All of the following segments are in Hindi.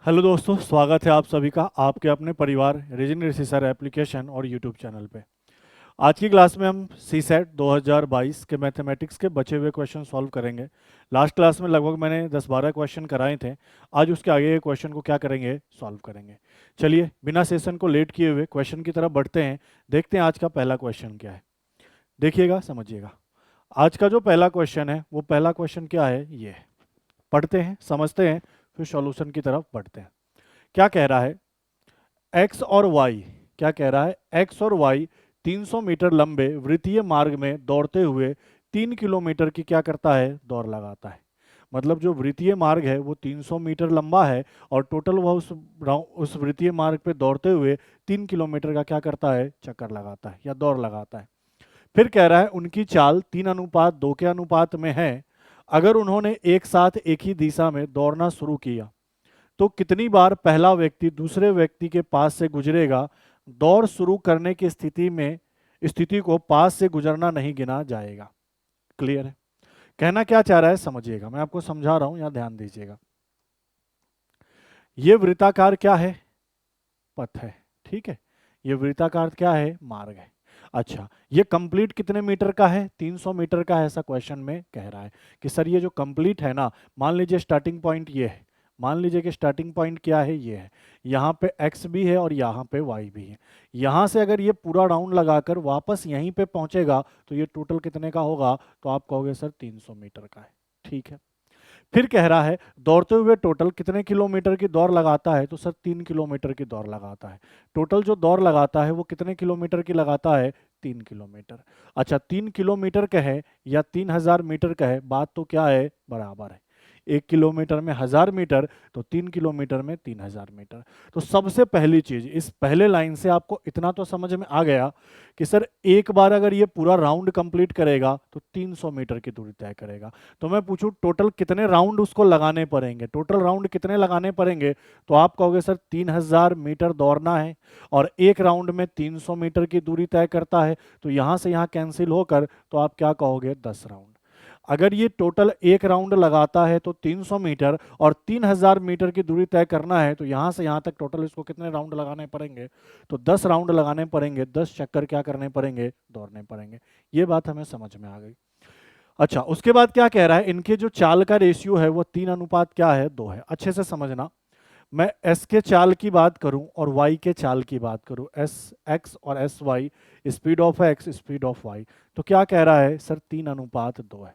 हेलो दोस्तों, स्वागत है आप सभी का आपके अपने परिवार रीजन ऋषि सर एप्लीकेशन और यूट्यूब चैनल पे। आज की क्लास में हम सी सेट 2022 के मैथमेटिक्स के बचे हुए क्वेश्चन सॉल्व करेंगे। लास्ट क्लास में लगभग मैंने 10-12 क्वेश्चन कराए थे। आज उसके आगे के क्वेश्चन को क्या करेंगे, सॉल्व करेंगे। चलिए बिना सेशन को लेट किए हुए क्वेश्चन की तरफ बढ़ते हैं। देखते हैं आज का पहला क्वेश्चन क्या है। देखिएगा, समझिएगा। आज का जो पहला क्वेश्चन है वो पहला क्वेश्चन क्या है, ये है। पढ़ते हैं, समझते हैं, फिर सॉल्यूशन की तरफ बढ़ते हैं। क्या कह रहा है, एक्स और वाई। क्या कह रहा है, एक्स और वाई 300 मीटर लंबे वृत्तीय मार्ग में दौड़ते हुए 3 किलोमीटर की क्या करता है, दौड़ लगाता है। मतलब जो वृत्तीय मार्ग है वो 300 मीटर लंबा है और टोटल वह उस वृत्तीय मार्ग पे दौड़ते हुए 3 किलोमीटर का क्या करता है, चक्कर लगाता है या दौड़ लगाता है। फिर कह रहा है उनकी चाल 3:2 के अनुपात में है। अगर उन्होंने एक साथ एक ही दिशा में दौड़ना शुरू किया तो कितनी बार पहला व्यक्ति दूसरे व्यक्ति के पास से गुजरेगा। दौड़ शुरू करने की स्थिति को पास से गुजरना नहीं गिना जाएगा। क्लियर है? कहना क्या चाह रहा है समझिएगा, मैं आपको समझा रहा हूं, यहां ध्यान दीजिएगा। ये वृत्ताकार क्या है, पथ है। ठीक है, ये वृत्ताकार क्या है, मार्ग है। अच्छा, ये कंप्लीट कितने मीटर का है, 300 मीटर का है, ऐसा क्वेश्चन में कह रहा है कि सर ये जो कंप्लीट है ना, मान लीजिए स्टार्टिंग पॉइंट ये है। मान लीजिए कि स्टार्टिंग पॉइंट क्या है, ये है। यहाँ पे x भी है और यहाँ पे y भी है। यहाँ से अगर ये पूरा राउंड लगाकर वापस यहीं पे पहुंचेगा तो ये टोटल कितने का होगा, तो आप कहोगे सर 300 मीटर का है। ठीक है। फिर कह रहा है दौड़ते हुए टोटल कितने किलोमीटर की दौड़ लगाता है, तो सर 3 किलोमीटर की दौड़ लगाता है। टोटल जो दौड़ लगाता है वो कितने किलोमीटर की लगाता है, 3 किलोमीटर। अच्छा, 3 किलोमीटर का है या 3000 मीटर का है, बात तो क्या है, बराबर है। 1 किलोमीटर में 1000 मीटर, तो 3 किलोमीटर में 3000 मीटर। तो सबसे पहली चीज, इस पहले लाइन से आपको इतना तो समझ में आ गया कि सर एक बार अगर ये पूरा राउंड कंप्लीट करेगा तो 300 मीटर की दूरी तय करेगा। तो मैं पूछूं टोटल कितने राउंड उसको लगाने पड़ेंगे, टोटल राउंड कितने लगाने पड़ेंगे, तो आप कहोगे सर 3000 मीटर दौड़ना है और एक राउंड में 300 मीटर की दूरी तय करता है। तो यहां से यहां कैंसिल होकर तो आप क्या कहोगे, 10 राउंड। अगर ये टोटल एक राउंड लगाता है तो 300 मीटर और 3000 मीटर की दूरी तय करना है, तो यहां से यहां तक टोटल इसको कितने राउंड लगाने पड़ेंगे, तो 10 राउंड लगाने पड़ेंगे, 10 चक्कर क्या करने पड़ेंगे, दौड़ने पड़ेंगे। ये बात हमें समझ में आ गई। अच्छा, उसके बाद क्या कह रहा है, इनके जो चाल का रेशियो है वो 3 अनुपात क्या है, 2 है। अच्छे से समझना, मैं एस के चाल की बात करूं और वाई के चाल की बात करूं, एस एक्स और S Y, speed of X speed of Y, तो क्या कह रहा है सर, 3:2 है।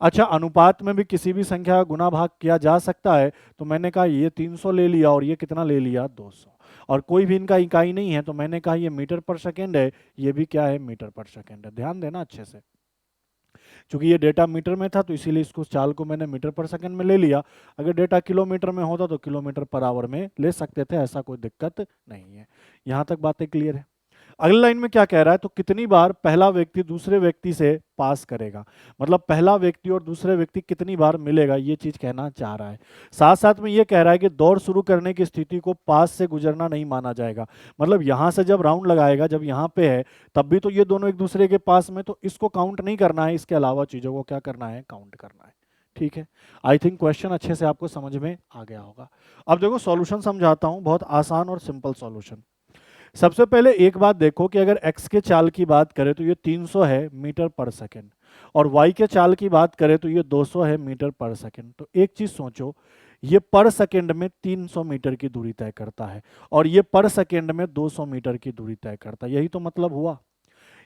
अच्छा, अनुपात में भी किसी भी संख्या का गुना भाग किया जा सकता है, तो मैंने कहा ये 300 ले लिया और ये कितना ले लिया, 200। और कोई भी इनका इकाई नहीं है तो मैंने कहा ये मीटर पर सेकेंड है, ये भी क्या है, मीटर पर सेकेंड है। ध्यान देना अच्छे से, क्योंकि ये डेटा मीटर में था तो इसीलिए इसको चाल को मैंने मीटर पर सेकंड में ले लिया। अगर डेटा किलोमीटर में होता तो किलोमीटर पर आवर में ले सकते थे, ऐसा कोई दिक्कत नहीं है। यहाँ तक बातें क्लियर है। अगली लाइन में क्या कह रहा है, तो कितनी बार पहला व्यक्ति दूसरे व्यक्ति से पास करेगा। मतलब पहला व्यक्ति और दूसरे व्यक्ति कितनी बार मिलेगा, ये चीज कहना चाह रहा है। साथ साथ में ये कह रहा है कि दौड़ शुरू करने की स्थिति को पास से गुजरना नहीं माना जाएगा। मतलब यहां से जब राउंड लगाएगा, जब यहाँ पे है तब भी तो ये दोनों एक दूसरे के पास में, तो इसको काउंट नहीं करना है, इसके अलावा चीजों को क्या करना है, काउंट करना है। ठीक है। आई थिंक क्वेश्चन अच्छे से आपको समझ में आ गया होगा। अब देखो सॉल्यूशन समझाता हूं, बहुत आसान और सिंपल सॉल्यूशन। सबसे पहले एक बात देखो कि अगर x के चाल की बात करें तो ये 300 है मीटर पर सेकंड, और y के चाल की बात करें तो ये 200 है मीटर पर सेकंड। तो एक चीज सोचो, ये पर सेकंड में 300 मीटर की दूरी तय करता है और ये पर सेकंड में 200 मीटर की दूरी तय करता है। यही तो मतलब हुआ।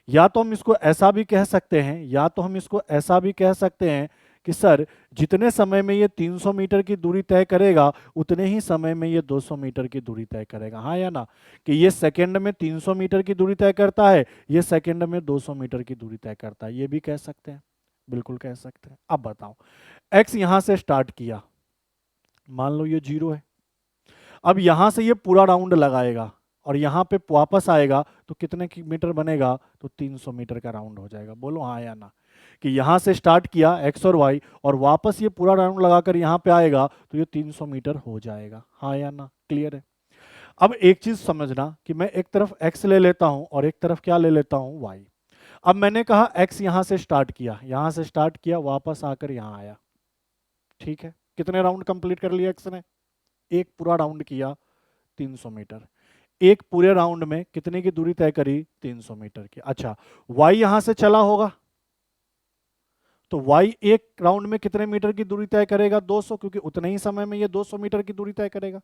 या तो हम इसको ऐसा भी कह सकते हैं, या तो हम इसको ऐसा भी कह सकते हैं कि सर जितने समय में ये 300 मीटर की दूरी तय करेगा उतने ही समय में ये 200 मीटर की दूरी तय करेगा। हाँ या ना, कि ये सेकंड में 300 मीटर की दूरी तय करता है, ये सेकंड में 200 मीटर की दूरी तय करता है। ये भी कह सकते हैं, बिल्कुल कह सकते हैं। अब बताओ, एक्स यहां से स्टार्ट किया, मान लो ये 0 है। अब यहां से ये पूरा राउंड लगाएगा और यहाँ पे वापस आएगा तो कितने मीटर बनेगा, तो 300 मीटर का राउंड हो जाएगा। बोलो हाँ या ना, कि यहां से स्टार्ट किया एक्स और वाई और वापस ये पूरा राउंड लगाकर यहाँ पे आएगा तो ये 300 मीटर हो जाएगा। हाँ या ना, क्लियर है? अब एक चीज समझना कि मैं एक तरफ एक्स ले लेता हूं और एक तरफ क्या ले लेता हूं, वाई। अब मैंने कहा एक्स यहां से स्टार्ट किया, यहां से स्टार्ट किया, वापस आकर यहां आया। ठीक है, कितने राउंड कंप्लीट कर लिया एक्स ने, एक पूरा राउंड किया 300 मीटर, एक पूरे राउंड में कितने की दूरी तय करी 300 मीटर की। अच्छा, y यहां से चला होगा तो y एक राउंड में कितने मीटर की दूरी तय करेगा 200, क्योंकि उतने ही समय में ये 200 मीटर की दूरी तय करेगा।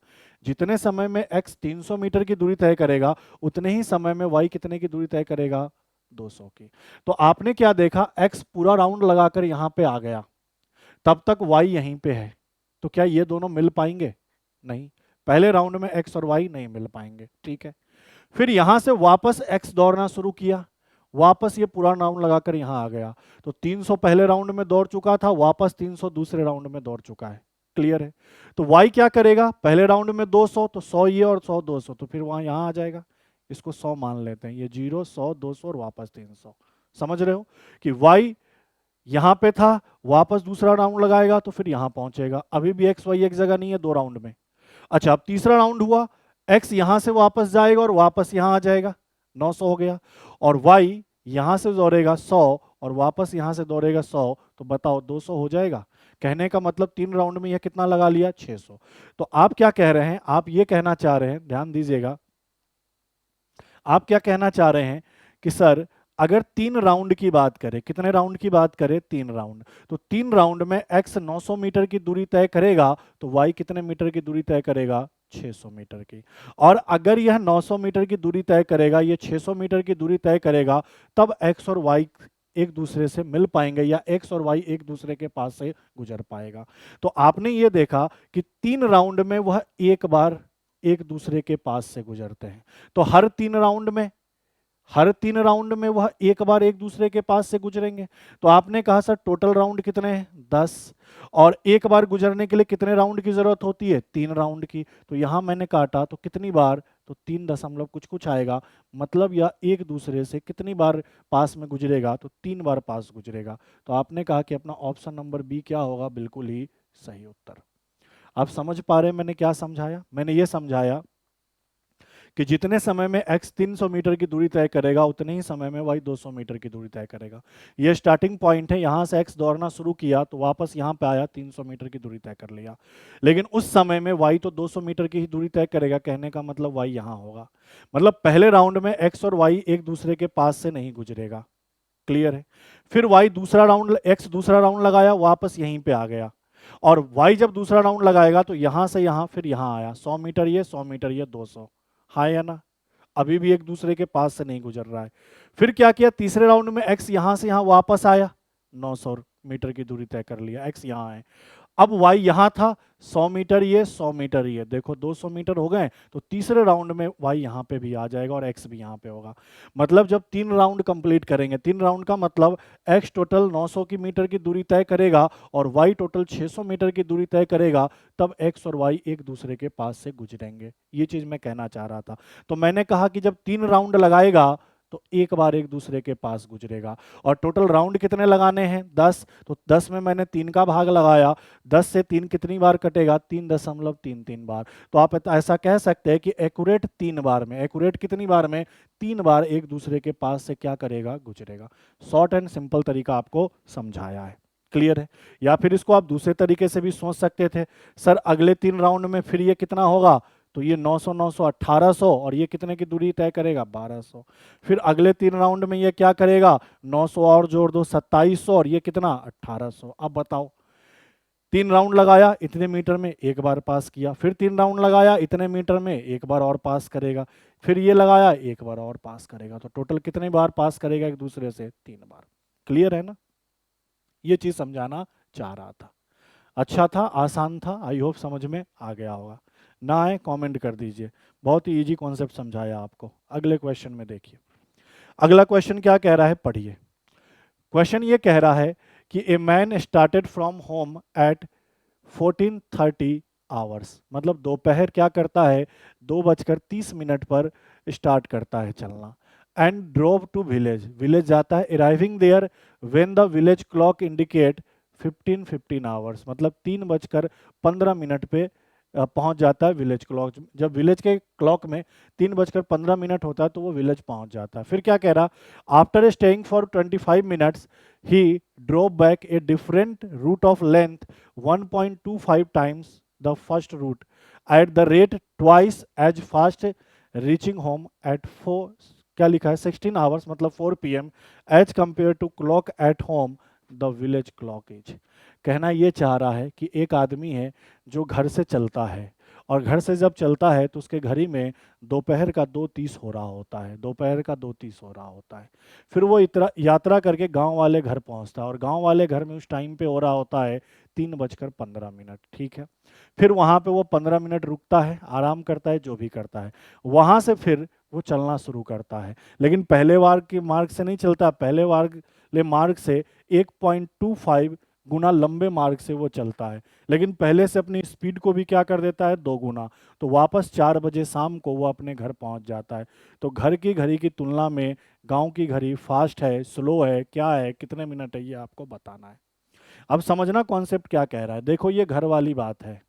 जितने समय में x 300 मीटर की दूरी तय करेगा उतने ही समय में y कितने की दूरी तय करेगा 200 की। तो आपने क्या देखा, x पूरा राउंड लगाकर यहां पे आ गया, तब तक y यहीं पे है, तो क्या ये दोनों मिल पाएंगे? नहीं, पहले राउंड में x और y नहीं मिल पाएंगे, ठीक है। फिर यहां से वापस x दौड़ना शुरू किया, वापस ये पूरा राउंड लगाकर यहां आ गया, तो 300 पहले राउंड में दौड़ चुका था, वापस 300 दूसरे राउंड में दौड़ चुका है। क्लियर है? तो y क्या करेगा, पहले राउंड में 200, तो 100 ये और 100 200, तो फिर वहां यहां आ जाएगा, इसको 100 मान लेते हैं, ये 0 100 200 और वापस 300। समझ रहे हो कि y यहां पे था, वापस दूसरा राउंड लगाएगा तो फिर यहां पहुंचेगा, अभी भी एक्स वाई एक जगह नहीं है दो राउंड में। अच्छा, अब तीसरा राउंड हुआ, एक्स यहां से वापस जाएगा और वापस यहां आ जाएगा, 900 हो गया, और वाई यहां से दौड़ेगा 100 और वापस यहां से दौड़ेगा 100, तो बताओ 200 हो जाएगा। कहने का मतलब 3 राउंड में यह कितना लगा लिया 600। तो आप क्या कह रहे हैं, आप ये कहना चाह रहे हैं, ध्यान दीजिएगा, आप क्या कहना चाह रहे हैं कि सर अगर 3 राउंड की बात करें, कितने राउंड की बात करें 3 राउंड, तो 3 राउंड में x 900 मीटर की दूरी तय करेगा तो y कितने मीटर की दूरी तय करेगा 600 मीटर की। और अगर यह 900 मीटर की दूरी तय करेगा, ये 600 मीटर की दूरी तय करेगा, तब x और y एक दूसरे से मिल पाएंगे या x और y एक दूसरे के पास से गुजर पाएगा। तो आपने ये देखा कि 3 राउंड में वह एक बार एक दूसरे के पास से गुजरते हैं, तो हर 3 राउंड में वह एक बार एक दूसरे के पास से गुजरेंगे। तो आपने कहा सर टोटल राउंड कितने हैं 10, और एक बार गुजरने के लिए कितने राउंड की जरूरत होती है 3 राउंड की। तो यहां मैंने काटा तो कितनी बार, तो 3 दशमलव कुछ कुछ आएगा, मतलब यह एक दूसरे से कितनी बार पास में गुजरेगा, तो 3 बार पास गुजरेगा। तो आपने कहा कि अपना ऑप्शन नंबर बी क्या होगा, बिल्कुल ही सही उत्तर। आप समझ पा रहे हैं मैंने क्या समझाया? मैंने ये समझाया कि जितने समय में x 300 मीटर की दूरी तय करेगा उतने ही समय में y 200 मीटर की दूरी तय करेगा। ये स्टार्टिंग पॉइंट है, यहां से x दौड़ना शुरू किया तो वापस यहां पे आया, 300 मीटर की दूरी तय कर लिया, लेकिन उस समय में y तो 200 मीटर की ही दूरी तय करेगा, कहने का मतलब y यहां होगा। मतलब पहले राउंड में x और y एक दूसरे के पास से नहीं गुजरेगा। क्लियर है? फिर y दूसरा राउंड, x दूसरा राउंड लगाया, वापस यहीं पे आ गया, और y जब दूसरा राउंड लगाएगा तो यहां से यहां फिर यहां आया, 100 मीटर ये 100 मीटर ये 200, हाँ या ना? अभी भी एक दूसरे के पास से नहीं गुजर रहा है। फिर क्या किया, तीसरे राउंड में x यहां से यहां वापस आया, 900 मीटर की दूरी तय कर लिया, x यहां है। अब y यहां था, 100 मीटर ये 100 मीटर ये, देखो 200 मीटर हो गए, तो तीसरे राउंड में y यहां पे भी आ जाएगा और x भी यहां पे होगा। मतलब जब 3 राउंड कंप्लीट करेंगे, 3 राउंड का मतलब x टोटल 900 की मीटर की दूरी तय करेगा और y टोटल 600 मीटर की दूरी तय करेगा, तब x और y एक दूसरे के पास से गुजरेंगे। ये चीज मैं कहना चाह रहा था। तो मैंने कहा कि जब 3 राउंड लगाएगा तो एक बार एक दूसरे के पास गुजरेगा, और टोटल राउंड कितने लगाने हैं 10, तो 10 में मैंने 3 का भाग लगाया, 10 से 3 कितनी बार कटेगा 3.33 बार। तो आप ऐसा कह सकते हैं कि एक्यूरेट 3 बार में, एक्यूरेट कितनी बार में 3 बार एक दूसरे के पास से क्या करेगा गुजरेगा। शॉर्ट एंड सिंपल तरीका आपको समझाया है। क्लियर है? या फिर इसको आप दूसरे तरीके से भी सोच सकते थे, सर अगले 3 राउंड में फिर ये कितना होगा, तो ये 900 900 1800, और ये कितने की दूरी तय करेगा 1200। फिर अगले 3 राउंड में ये क्या करेगा, 900 और जोड़ दो 2700, और ये कितना 1800। अब बताओ, 3 राउंड लगाया इतने मीटर में एक बार पास किया, फिर 3 राउंड लगाया इतने मीटर में एक बार और पास करेगा, फिर ये लगाया एक बार और पास करेगा, तो टोटल कितने बार पास करेगा एक दूसरे से 3 बार। क्लियर है ना? ये चीज समझाना चाह रहा था। अच्छा था, आसान था, आई होप समझ में आ गया होगा। ना आए कमेंट कर दीजिए, बहुत ही इजी कॉन्सेप्ट समझाया आपको। अगले क्वेश्चन में देखिए, अगला क्वेश्चन क्या कह रहा है, पढ़िए। क्वेश्चन ये कह रहा है कि a man started from home at 14:30 hours, मतलब दोपहर क्या करता है 2:30 पर स्टार्ट करता है चलना, and drove to village, village जाता है, arriving there when the village clock indicate 15:15 hours, मतलब 3:15 पे पहुंच जाता है विलेज क्लॉक। जब विलेज के क्लॉक में 3:15 होता है तो वो विलेज पहुंच जाता है। फिर क्या कह रहा, after staying for 25 minutes he drove back a different route of length 1.25 times the first route at the rate twice as fast reaching home at 4, क्या लिखा है 16 आवर्स मतलब 4 PM as compare to clock at home the village clock is. कहना ये चाह रहा है कि एक आदमी है जो घर से चलता है, और घर से जब चलता है तो उसके घड़ी में दोपहर का 2:30 हो रहा होता है, दोपहर का 2:30 हो रहा होता है। फिर वो इतना यात्रा करके गांव वाले घर पहुंचता है, और गांव वाले घर में उस टाइम पे हो रहा होता है 3:15। ठीक है, फिर वहां पे वो 15 मिनट रुकता है, आराम करता है, जो भी करता है, वहां से फिर वो चलना शुरू करता है। लेकिन पहले वार के मार्ग से नहीं चलता, पहले वाले मार्ग से 1.25 गुना लंबे मार्ग से वो चलता है, लेकिन पहले से अपनी स्पीड को भी क्या कर देता है 2 गुना। तो वापस 4 बजे शाम को वो अपने घर पहुंच जाता है। तो घर की घड़ी की तुलना में गांव की घड़ी फास्ट है, स्लो है, क्या है, कितने मिनट है, ये आपको बताना है। अब समझना कॉन्सेप्ट क्या कह रहा है। देखो ये घर वाली बात है,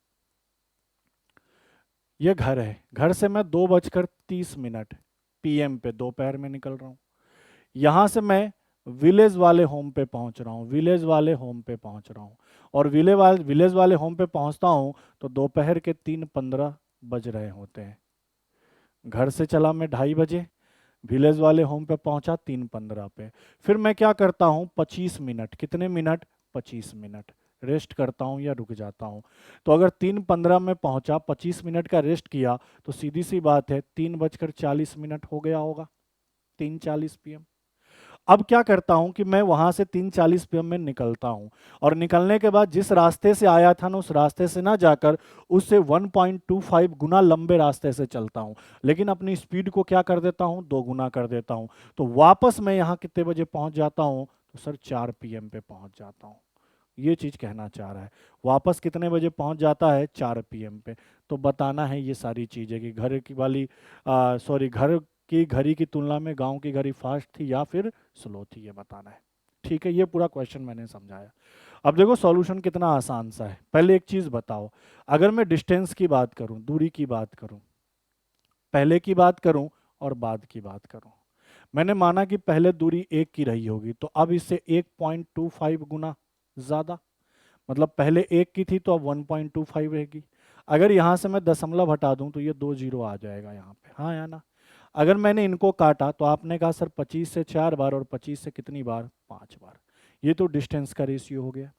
ये घर है, घर से मैं 2:30 PM पे दोपहर में निकल रहा हूँ। यहाँ से मैं विलेज वाले होम पे पहुँच रहा हूँ, विलेज वाले होम पे पहुँच रहा हूँ, और विलेज वाले होम पे पहुँचता हूँ तो दोपहर के 3:15 बज रहे होते हैं। घर से चला मैं 2:30 बजे, विलेज वाले होम पे पहुँचा 3:15 पे। फिर मैं क्या करता हूँ 25 मिनट, कितने मिनट 25 मिनट रेस्ट करता हूँ या रुक जाता हूँ। तो अगर 3:15 में पहुँचा, 25 मिनट का रेस्ट किया, तो सीधी सी बात है 3:40 हो गया होगा, 3:40 PM। अब क्या करता हूं कि मैं वहां से 3:40 PM में निकलता हूं, और निकलने के बाद जिस रास्ते से आया था ना उस रास्ते से ना जाकर उससे 1.25 गुना लंबे रास्ते से चलता हूं, लेकिन अपनी स्पीड को क्या कर देता हूं 2 गुना कर देता हूं। तो वापस मैं यहाँ कितने बजे पहुंच जाता हूं, तो सर 4 PM पे पहुंच जाता हूं। ये चीज कहना चाह रहा है, वापस कितने बजे पहुंच जाता है 4 PM पे। तो बताना है ये सारी चीजें कि घर की वाली सॉरी घर की घड़ी की तुलना में गांव की घड़ी फास्ट थी या फिर स्लो थी, ये बताना है। ठीक है, ये पूरा क्वेश्चन मैंने समझाया। अब देखो सॉल्यूशन कितना आसान सा है। पहले एक चीज बताओ, अगर मैं डिस्टेंस की बात करूं, दूरी की बात करूं, पहले की बात करूं और बाद की बात करूं, मैंने माना कि पहले दूरी 1 की रही होगी, तो अब इससे 1.25 गुना ज्यादा, मतलब पहले 1 की थी तो अब 1.25 रहेगी। अगर यहाँ से मैं दशमलव हटा दूं तो ये 2 जीरो आ जाएगा यहाँ पे, हाँ या ना। अगर मैंने इनको काटा तो आपने कहा सर 25 से 4 बार और 25 से कितनी बार 5 बार। ये तो डिस्टेंस का रेशियो हो गया।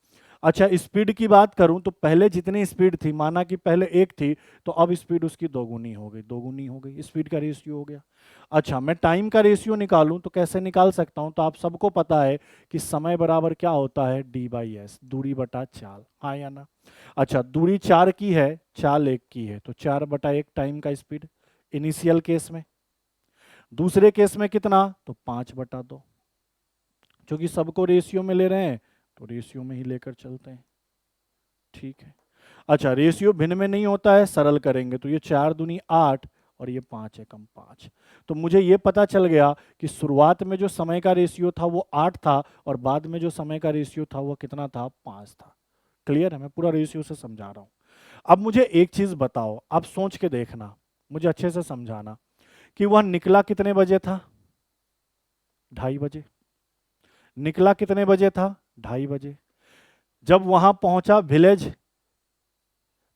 अच्छा स्पीड की बात करूं तो पहले जितनी स्पीड थी, माना कि पहले 1 थी, तो अब स्पीड उसकी दोगुनी हो गई, दोगुनी हो गई, स्पीड का रेशियो हो गया। अच्छा मैं टाइम का रेशियो निकालूं तो कैसे निकाल सकता हूं, तो आप सबको पता है कि समय बराबर क्या होता है D/S, दूरी बटा चाल, हाँ या ना। अच्छा दूरी 4 की है, चाल 1 की है, तो 4/1 टाइम का स्पीड इनिशियल केस में। दूसरे केस में कितना, तो 5/2, क्योंकि सबको रेशियो में ले रहे हैं तो रेशियो में ही लेकर चलते हैं। ठीक है, अच्छा रेशियो भिन्न में नहीं होता है, सरल करेंगे तो ये 4 दूनी 8 और ये 5 एकम 5। तो मुझे ये पता चल गया कि शुरुआत में जो समय का रेशियो था वो 8 था, और बाद में जो समय का रेशियो था वो कितना था 5 था। क्लियर है, मैं पूरा रेशियो से समझा रहा हूं। अब मुझे एक चीज बताओ, अब सोच के देखना, मुझे अच्छे से समझाना कि वह निकला कितने बजे था, 2:30 बजे। निकला कितने बजे था, 2:30 बजे। जब वहां पहुंचा विलेज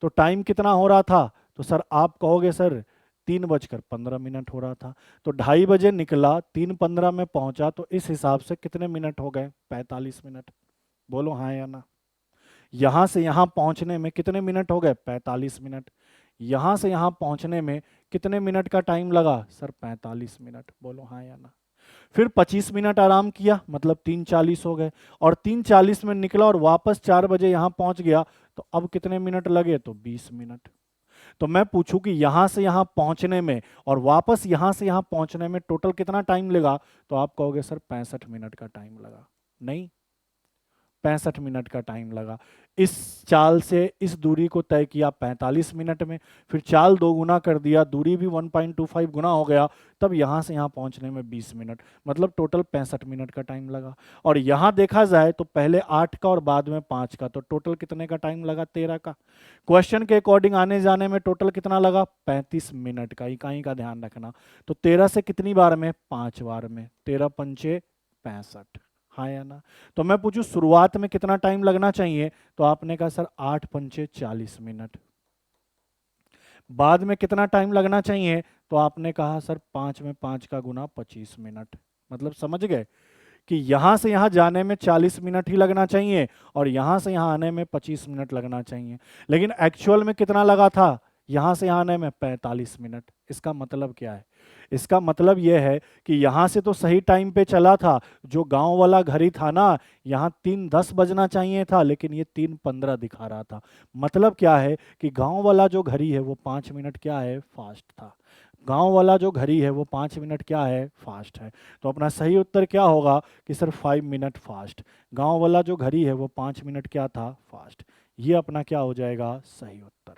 तो टाइम कितना हो रहा था, तो सर आप कहोगे सर 3:15 हो रहा था। तो 2:30 बजे निकला, 3:15 में पहुंचा, तो इस हिसाब से कितने मिनट हो गए 45 मिनट। बोलो हाँ या ना। यहां से यहां पहुंचने में कितने मिनट हो गए 45 मिनट। यहां से यहां पहुंचने में कितने मिनट का टाइम लगा सर 45 मिनट। बोलो हाँ या ना। फिर 25 मिनट आराम किया, मतलब 3:40 हो गए, और 3:40 में निकला और वापस 4 बजे यहां पहुंच गया, तो अब कितने मिनट लगे, तो 20 मिनट। तो मैं पूछूं कि यहां से यहां पहुंचने में और वापस यहां से यहां पहुंचने में टोटल कितना टाइम लगा, तो आप कहोगे सर 65 मिनट का टाइम लगा। नहीं, 65 मिनट का टाइम लगा। इस चाल से इस दूरी को तय किया 45 मिनट में, फिर चाल 2 गुना कर दिया, दूरी भी 1.25 गुना हो गया, तब यहाँ से यहाँ पहुँचने में 20 मिनट, मतलब टोटल 65 मिनट का टाइम लगा। और यहाँ देखा जाए तो पहले 8 का और बाद में 5 का, तो टोटल कितने का टाइम लगा 13 का। क्वेश्चन के अकॉर्डिंग आने जाने में टोटल कितना लगा 35 मिनट का, इकाई का ध्यान रखना। तो 13 से कितनी बार में 5 बार में, 13 पंचे 65, हाँ या ना। तो मैं पूछूं शुरुआत में कितना टाइम लगना चाहिए, तो आपने कहा सर 8 पंचे 40 मिनट। बाद में कितना टाइम लगना चाहिए, तो आपने कहा सर 5 में 5 का गुना 25 मिनट। मतलब समझ गए कि यहां से यहां जाने में 40 मिनट ही लगना चाहिए और यहां से यहां आने में 25 मिनट लगना चाहिए, लेकिन एक्चुअल में कितना लगा था यहां से यहां आने में 45 मिनट। इसका मतलब क्या है? इसका मतलब यह है कि यहां से तो सही टाइम पे चला था, जो गांव वाला घड़ी था ना, यहाँ 3:10 बजना चाहिए था, लेकिन ये 3:15 दिखा रहा था। मतलब क्या है कि गांव वाला जो घड़ी है वो 5 मिनट क्या है, फास्ट था। गांव वाला जो घड़ी है वो 5 मिनट क्या है, फास्ट है। तो अपना सही उत्तर क्या होगा कि सर 5 मिनट फास्ट। गांव वाला जो घड़ी है वो 5 मिनट क्या था, फास्ट। ये अपना क्या हो जाएगा, सही उत्तर।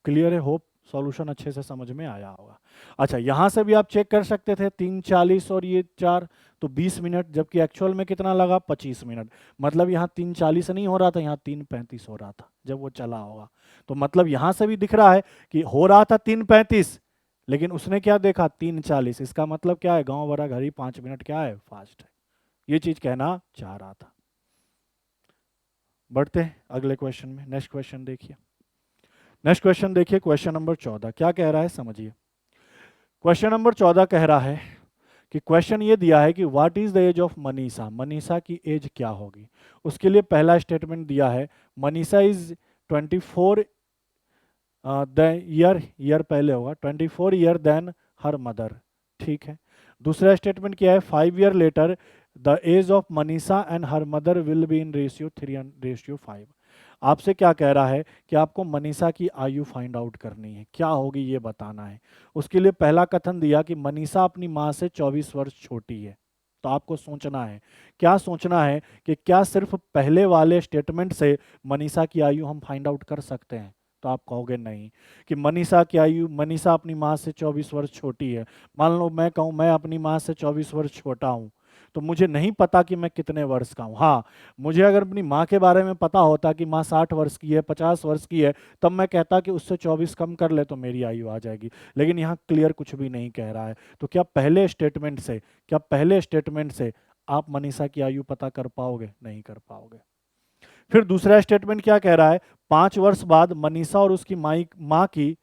क्लियर है? होप सॉल्यूशन अच्छे से समझ में आया होगा। अच्छा, यहां से भी आप चेक कर सकते थे 3:40 और ये 4, तो 20 मिनट, जबकि एक्चुअल में कितना लगा, 25 मिनट। मतलब यहाँ 3:40 नहीं हो रहा था, यहाँ 3:35 हो रहा था जब वो चला होगा। तो मतलब यहां से भी दिख रहा है कि हो रहा था 3:35, लेकिन उसने क्या देखा, 3:40। इसका मतलब क्या है, गांव वाला घड़ी 5 मिनट क्या है, फास्ट है। ये चीज कहना चाह रहा था। बढ़ते हैं अगले क्वेश्चन में। नेक्स्ट क्वेश्चन देखिए। नेक्स्ट क्वेश्चन देखिए, क्वेश्चन नंबर 14 क्या कह रहा है, समझिए। क्वेश्चन नंबर 14 कह रहा है कि क्वेश्चन ये दिया है कि what is the age of Manisha. Manisha की एज क्या होगी? उसके लिए पहला स्टेटमेंट दिया है, Manisha is 24 the year, year पहले होगा, 24 ईयर देन हर मदर। ठीक है। दूसरा स्टेटमेंट क्या है, 5 year later the age of Manisha and her mother will be in ratio 3:5। आपसे क्या कह रहा है कि आपको मनीषा की आयु फाइंड आउट करनी है, क्या होगी ये बताना है। उसके लिए पहला कथन दिया कि मनीषा अपनी माँ से 24 वर्ष छोटी है। तो आपको सोचना है, क्या सोचना है कि क्या सिर्फ पहले वाले स्टेटमेंट से मनीषा की आयु हम फाइंड आउट कर सकते हैं? तो आप कहोगे नहीं, कि मनीषा की आयु, मनीषा अपनी माँ से 24 वर्ष छोटी है। मान लो मैं कहूँ मैं अपनी माँ से 24 वर्ष छोटा हूँ, तो मुझे नहीं पता कि मैं कितने वर्ष का हूँ। हाँ, मुझे अगर अपनी माँ के बारे में पता होता कि माँ 60 वर्ष की है, 50 वर्ष की है, तब मैं कहता कि उससे 24 कम कर ले तो मेरी आयु आ जाएगी। लेकिन यहाँ क्लियर कुछ भी नहीं कह रहा है। तो क्या पहले स्टेटमेंट से, क्या पहले स्टेटमेंट से आप मनीषा की आयु पता कर पाओगे? नहीं कर पाओगे। फिर दूसरा स्टेटमेंट क्या कह रहा है, 5 वर्ष बाद मनीषा और उसकी माँ की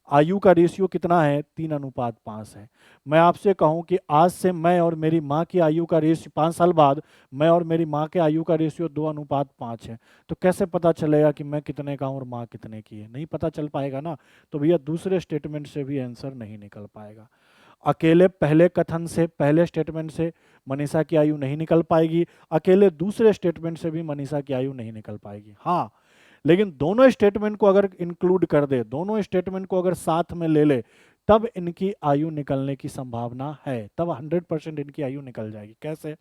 आयु का रेशियो कितना है, 3:5 है। मैं आपसे कहूं कि आज से मैं और मेरी माँ की आयु का रेशियो, 5 साल बाद मैं और मेरी माँ के आयु का रेशियो 2:5 है। तो कैसे पता चलेगा कि मैं कितने का हूँ और माँ कितने की है? नहीं पता चल पाएगा ना। तो भैया दूसरे स्टेटमेंट से भी आंसर नहीं निकल पाएगा। अकेले पहले कथन से, पहले स्टेटमेंट से मनीषा की आयु नहीं निकल पाएगी, अकेले दूसरे स्टेटमेंट से भी मनीषा की आयु नहीं निकल पाएगी। हाँ, लेकिन दोनों स्टेटमेंट को अगर इंक्लूड कर दे, दोनों स्टेटमेंट को अगर साथ में ले ले, तब इनकी आयु निकलने की संभावना है, तब 100% इनकी आयु निकल जाएगी। कैसे?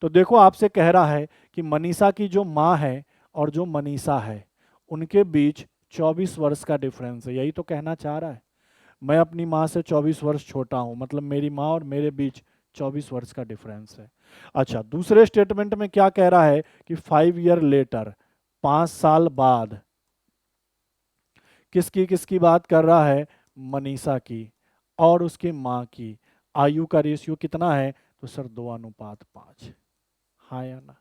तो देखो, आपसे कह रहा है कि मनीषा की जो माँ है और जो मनीषा है, उनके बीच 24 वर्ष का डिफरेंस है। यही तो कहना चाह रहा है। मैं अपनी माँ से 24 वर्ष छोटा हूँ, मतलब मेरी माँ और मेरे बीच 24 वर्ष का डिफरेंस है। अच्छा, दूसरे स्टेटमेंट में क्या कह रहा है कि 5 ईयर लेटर, 5 साल बाद। किसकी किसकी बात कर रहा है? मनीषा की और उसकी माँ की। आयु का रेशियो कितना है? तो सर 2:5। हाँ या ना?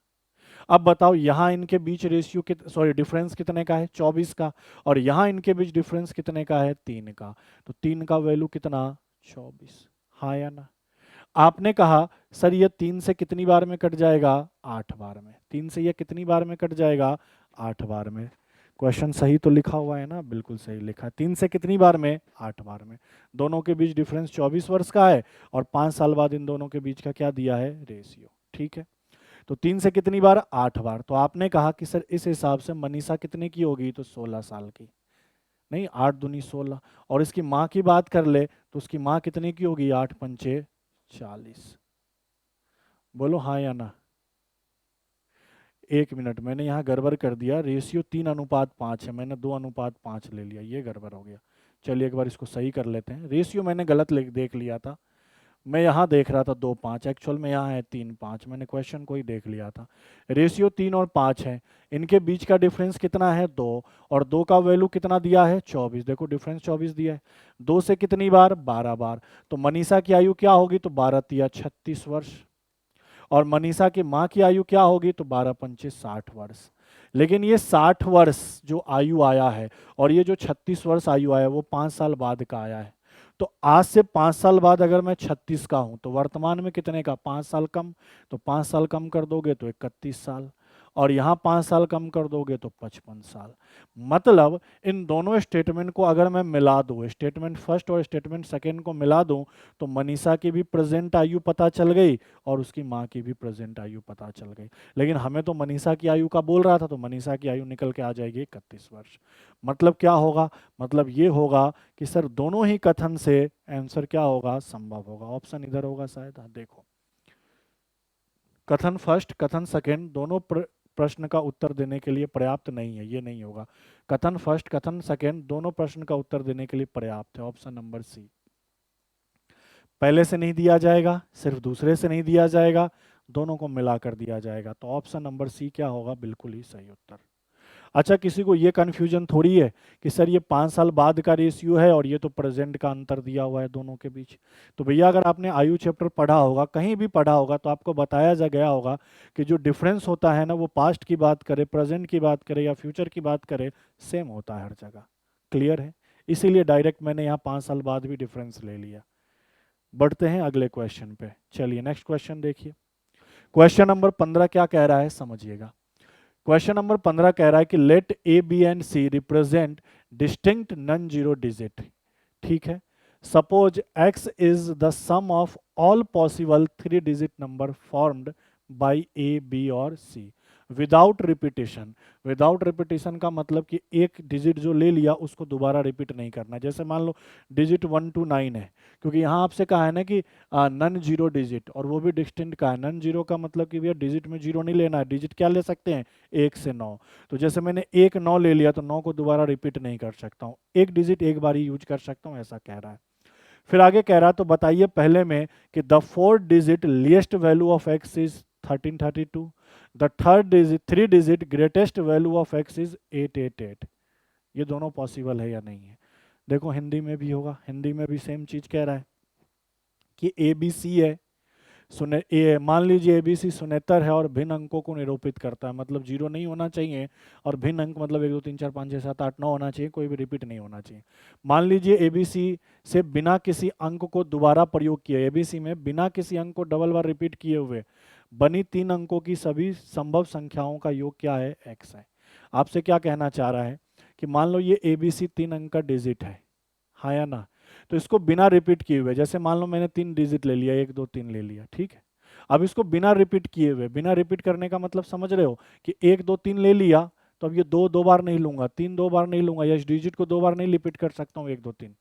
अब बताओ, यहाँ इनके बीच रेशियो सॉरी डिफरेंस कितने का है? 24 का। और यहाँ इनके बीच डिफरेंस कितने का है? 3 का। तो 3 का वैल्यू कितना? 24। हाँ या ना? आपने कहा सर ये 3 से कितनी बार में कट जाएगा? 8 बार में। 3 से ये कितनी बार में कट जाएगा? 8 बार में। क्वेश्चन सही तो लिखा हुआ है ना? बिल्कुल सही लिखा है। 3 से कितनी बार में? 8 बार में। दोनों के बीच डिफरेंस 24 वर्ष का है और 5 साल बाद इन दोनों के बीच का क्या दिया है? रेशियो। ठीक है। तो 3 से कितनी बार? 8 बार। तो आपने कहा कि सर इस हिसाब से मनीषा कितने की होगी? तो 16 साल की। नहीं, 8 दूनी 16। और इसकी माँ की बात कर ले तो उसकी माँ कितने की होगी? 8 पंचे 40। बोलो हाँ या ना? 1 मिनट, मैंने यहाँ गड़बड़ कर दिया। रेशियो 3:5 है, मैंने 2:5 ले लिया, ये गड़बड़ हो गया। चलिए एक बार इसको सही कर लेते हैं। रेशियो मैंने गलत देख लिया था। मैं यहाँ देख रहा था 2:5, एक्चुअल में यहाँ है 3:5। मैंने क्वेश्चन को ही देख लिया था। रेशियो 3 और 5 है। इनके बीच का डिफरेंस कितना है? 2। और 2 का वैल्यू कितना दिया है? 24। देखो डिफरेंस 24 दिया है। 2 से कितनी बार? 12 बार। तो मनीषा की आयु क्या होगी? तो 12 तिया 36 वर्ष। और मनीषा की माँ की आयु क्या होगी, तो 12 पंचे 60 वर्ष। लेकिन ये 60 वर्ष जो आयु आया है और ये जो 36 वर्ष आयु आया वो 5 साल बाद का आया है। तो आज से 5 साल बाद अगर मैं 36 का हूं तो वर्तमान में कितने का, 5 साल कम, तो 5 साल कम कर दोगे तो 31 साल, और यहाँ 5 साल कम कर दोगे तो 55 साल। मतलब इन दोनों स्टेटमेंट को अगर मैं मिला दूँ, स्टेटमेंट फर्स्ट और स्टेटमेंट सेकेंड को मिला दूँ, तो मनीषा की भी प्रेजेंट आयु पता चल गई और उसकी माँ की भी प्रेजेंट आयु पता चल गई। लेकिन हमें तो मनीषा की आयु का बोल रहा था, तो मनीषा की आयु निकल के आ जाएगी 31 वर्ष। मतलब क्या होगा, मतलब ये होगा कि सर दोनों ही कथन से आंसर क्या होगा, संभव होगा। ऑप्शन इधर होगा शायद, हाँ देखो, कथन फर्स्ट कथन सेकेंड दोनों प्रश्न का उत्तर देने के लिए पर्याप्त नहीं है, ये नहीं होगा। कथन फर्स्ट कथन सेकेंड दोनों प्रश्न का उत्तर देने के लिए पर्याप्त है। ऑप्शन नंबर सी, पहले से नहीं दिया जाएगा, सिर्फ दूसरे से नहीं दिया जाएगा, दोनों को मिलाकर दिया जाएगा। तो ऑप्शन नंबर सी क्या होगा, बिल्कुल ही सही उत्तर। अच्छा, किसी को ये कन्फ्यूजन थोड़ी है कि सर ये 5 साल बाद का रेशियो है और ये तो प्रेजेंट का अंतर दिया हुआ है दोनों के बीच। तो भैया अगर आपने आयु चैप्टर पढ़ा होगा, कहीं भी पढ़ा होगा, तो आपको बताया जा गया होगा कि जो डिफरेंस होता है ना, वो पास्ट की बात करे, प्रेजेंट की बात करे या फ्यूचर की बात करे, सेम होता है हर जगह। क्लियर है, इसीलिए डायरेक्ट मैंने यहाँ 5 साल बाद भी डिफरेंस ले लिया। बढ़ते हैं अगले क्वेश्चन पे, चलिए नेक्स्ट क्वेश्चन देखिए। क्वेश्चन नंबर 15 क्या कह रहा है समझिएगा। क्वेश्चन नंबर 15 कह रहा है कि let A B and C represent distinct non zero digit. ठीक है, suppose X is the sum of all possible 3 digit number formed by A B और C without repetition. Without repetition का मतलब कि एक डिजिट जो ले लिया उसको दोबारा रिपीट नहीं करना। जैसे मान लो डिजिट 1 to 9 है, क्योंकि यहाँ आपसे कहा है ना कि नन जीरो डिजिट, और वो भी डिस्टिंक्ट का है। नन जीरो का मतलब कि भैया डिजिट में जीरो नहीं लेना है, डिजिट क्या ले सकते हैं, 1 से 9। तो जैसे मैंने 1 9 ले लिया तो 9 को दोबारा रिपीट नहीं कर सकता हूँ, एक डिजिट एक बार ही यूज कर सकता हूँ, ऐसा कह रहा है। फिर आगे कह रहा है, तो बताइए पहले में कि the 4th digit least value of x is 1332, the third digit 3 digit greatest value of x is 888। ये दोनों पॉसिबल है या नहीं है। देखो हिंदी में भी होगा, हिंदी में भी सेम चीज कह रहा है कि ए बी सी है, सुने ए, मान लीजिए एबीसी सुनेतर है और भिन्न अंकों को निरूपित करता है, मतलब जीरो नहीं होना चाहिए, और भिन्न अंक मतलब 1 2 3 4 5 6 7 8 9 होना चाहिए, कोई भी रिपीट नहीं होना चाहिए। मान लीजिए एबीसी से बिना किसी अंक को दोबारा प्रयोग किए, एबीसी में बिना किसी अंक को डबल बार रिपीट किए हुए बनी 3 अंकों की सभी संभव संख्याओं का योग क्या है, एक्स है। आपसे क्या कहना चाह रहा है कि मान लो ये एबीसी 3 अंक का डिजिट है, हाँ या ना, तो इसको बिना रिपीट किए हुए, जैसे मान लो मैंने 3 डिजिट ले लिया, 1 2 3 ले लिया, ठीक है। अब इसको बिना रिपीट किए हुए, बिना रिपीट करने का मतलब समझ रहे हो कि 1 2 3 ले लिया, तो अब ये 2 2 बार नहीं लूंगा, 3 2 बार नहीं लूंगा, या इस डिजिट को 2 बार नहीं रिपीट कर सकता हूँ 1 2 3।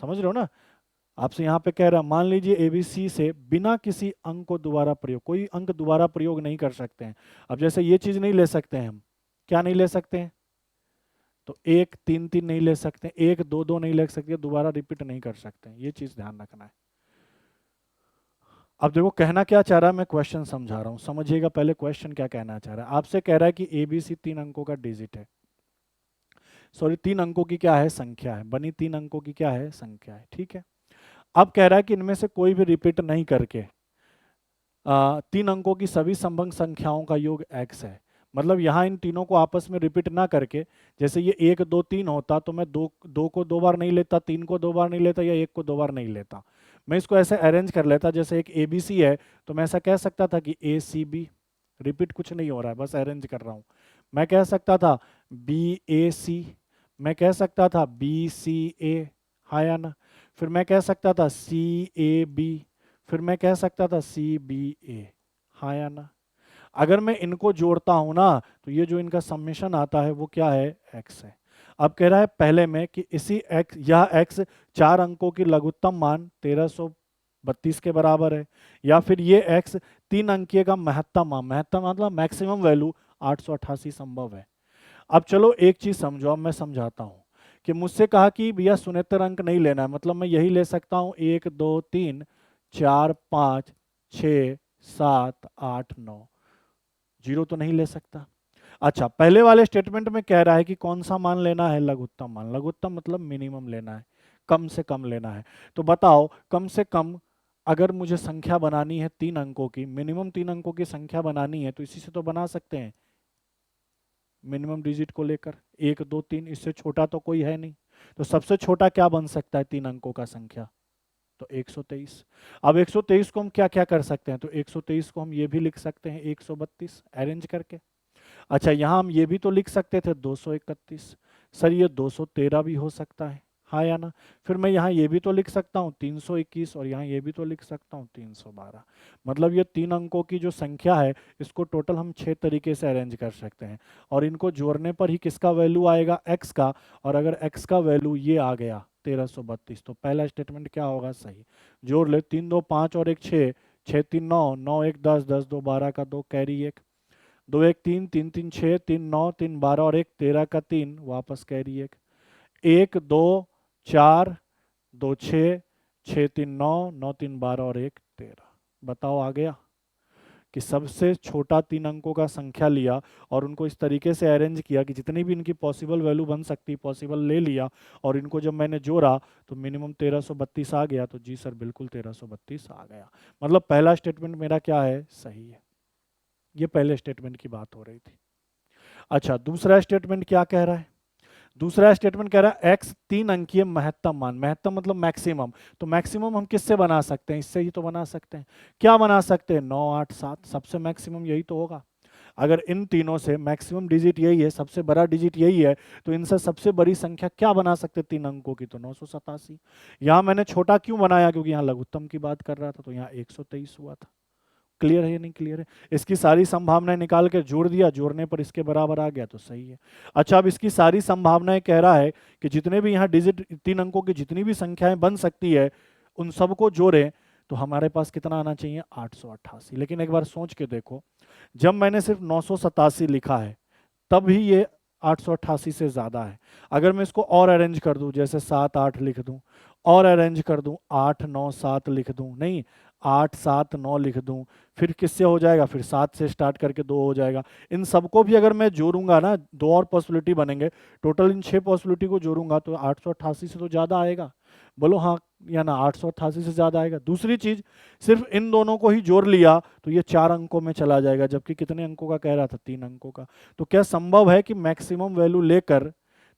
समझ रहे हो ना। आपसे यहाँ पे कह रहा है, मान लीजिए एबीसी से बिना किसी अंक को दोबारा प्रयोग, कोई अंक दोबारा प्रयोग नहीं कर सकते हैं। अब जैसे ये चीज नहीं ले सकते हैं हम, क्या नहीं ले सकते हैं, तो 1 3 3 नहीं ले सकते, 1 2 2 नहीं ले सकते, दोबारा रिपीट नहीं कर सकते हैं, ये चीज ध्यान रखना है। अब देखो कहना क्या चाह रहा है, मैं क्वेश्चन समझा रहा हूं, समझिएगा पहले क्वेश्चन क्या कहना चाह रहा है। आपसे कह रहा है कि एबीसी 3 अंकों का डिजिट है, सॉरी 3 अंकों की क्या है, संख्या है, बनी 3 अंकों की क्या है, संख्या है, ठीक है। अब कह रहा है कि इनमें से कोई भी रिपीट नहीं करके 3 अंकों की सभी संभव संख्याओं का योग x है। मतलब यहाँ इन तीनों को आपस में रिपीट ना करके, जैसे ये 1 2 3 होता तो मैं 2 को 2 बार नहीं लेता, 3 को 2 बार नहीं लेता, या 1 को 2 बार नहीं लेता, मैं इसको ऐसे अरेंज कर लेता। जैसे एक ए बी सी है, तो मैं ऐसा कह सकता था कि ए सी बी, रिपीट कुछ नहीं हो रहा है, बस अरेंज कर रहा हूँ। मैं कह सकता था बी ए सी, मैं कह सकता था बी सी ए, हाँ या ना। फिर मैं कह सकता था सी ए बी, फिर मैं कह सकता था सी बी ए, हाँ या ना। अगर मैं इनको जोड़ता हूं ना, तो ये जो इनका समेशन आता है वो क्या है, एक्स है। अब कह रहा है पहले में कि इसी एक्स, यह एक्स 4 अंकों की लघुत्तम मान 1332 के बराबर है, या फिर ये एक्स 3 अंकीय का महत्तम मान, महत्तम मतलब मैक्सिमम वैल्यू 888 संभव है। अब चलो एक चीज समझो, अब मैं समझाता हूं कि मुझसे कहा कि भैया शून्यतर अंक नहीं लेना है, मतलब मैं यही ले सकता हूं 1 2 3 4 5 6 7 8 9, जीरो तो नहीं ले सकता। अच्छा, पहले वाले स्टेटमेंट में कह रहा है कि कौन सा मान लेना है, लघुत्तम मान, लघुत्तम मतलब मिनिमम लेना है, कम से कम लेना है। तो बताओ कम से कम अगर मुझे संख्या बनानी है 3 अंकों की, मिनिमम 3 अंकों की संख्या बनानी है, तो इसी से तो बना सकते हैं, मिनिमम डिजिट को लेकर 1 2 3, इससे छोटा तो कोई है नहीं। तो सबसे छोटा क्या बन सकता है 3 अंकों का संख्या? तो 123। अब 123 को हम क्या क्या कर सकते हैं? तो 123 को हम ये भी लिख सकते हैं 132 अरेंज करके। अच्छा, यहाँ हम ये भी तो लिख सकते थे 231। सर ये 213 भी हो सकता है, हाँ या ना? फिर मैं यहाँ ये भी तो लिख सकता हूँ 321, और यहाँ ये भी तो लिख सकता हूँ 312। मतलब ये 3 अंकों की जो संख्या है, इसको टोटल हम 6 तरीके से अरेंज कर सकते हैं, और इनको जोड़ने पर ही किसका वैल्यू आएगा? x का। और अगर x का वैल्यू ये आ गया 1332, तो पहला स्टेटमेंट क्या होगा? सही। जोड़ ले, 3 2 5 और 1 6, 6 3 9, 9 1 10, 10 2 12 का 2 कैरी 1, 2 1 3, 3 3 6, 3 9, 3 12 और 1 13 का 3 वापस कैरी 1, 1 2 4, 2 6, 6 3 9, 9 3 12 और 1 13। बताओ आ गया? कि सबसे छोटा 3 अंकों का संख्या लिया और उनको इस तरीके से अरेंज किया कि जितनी भी इनकी पॉसिबल वैल्यू बन सकती पॉसिबल ले लिया, और इनको जब मैंने जोड़ा तो मिनिमम 1332 आ गया। तो जी सर बिल्कुल 1332 आ गया। मतलब पहला स्टेटमेंट मेरा क्या है? सही है। ये पहले स्टेटमेंट की बात हो रही थी। अच्छा, दूसरा स्टेटमेंट क्या कह रहा है? दूसरा स्टेटमेंट कह रहा है x 3 अंकीय महत्तम मान, महत्तम मतलब मैक्सिमम। तो मैक्सिमम हम किससे बना सकते हैं? इससे ही तो बना सकते हैं। क्या बना सकते हैं? 9 8 7, सबसे मैक्सिमम यही तो होगा। अगर इन तीनों से मैक्सिमम डिजिट यही है, सबसे बड़ा डिजिट यही है, तो इनसे सबसे बड़ी संख्या क्या बना सकते हैं 3 अंकों की? तो 987। यहाँ मैंने छोटा क्यों बनाया? क्योंकि यहाँ लघुत्तम की बात कर रहा था, तो यहाँ 123 हुआ था। क्लियर है या नहीं क्लियर है? इसकी सारी संभावनाएं निकाल के जोड़ दिया, जोड़ने पर इसके बराबर आ गया, तो सही है। अच्छा, अब इसकी सारी संभावनाएं कह रहा है कि जितने भी यहाँ डिजिट 3 अंकों की जितनी भी संख्याएं बन सकती है, उन सबको जोड़ें तो हमारे पास कितना आना चाहिए? 888। लेकिन एक बार सोच के देखो, जब मैंने सिर्फ 987 लिखा है तब ही ये 888 से ज़्यादा है। अगर मैं इसको और अरेंज कर दूं, जैसे 7 8 लिख दूं, और अरेंज कर दूं 8 9 7 लिख दूं, नहीं 8 7 9 लिख दूं, फिर किससे हो जाएगा? फिर 7 से स्टार्ट करके 2 हो जाएगा। इन सबको भी अगर मैं जोड़ूंगा ना, 2 और पॉसिबिलिटी बनेंगे, टोटल इन 6 पॉसिबिलिटी को जोड़ूंगा तो 888 से तो ज़्यादा आएगा। बोलो हाँ या ना? 888 से ज़्यादा आएगा। दूसरी चीज़, सिर्फ इन दोनों को ही जोड़ लिया तो ये 4 अंकों में चला जाएगा, जबकि कितने अंकों का कह रहा था? 3 अंकों का। तो क्या संभव है कि मैक्सिमम वैल्यू लेकर,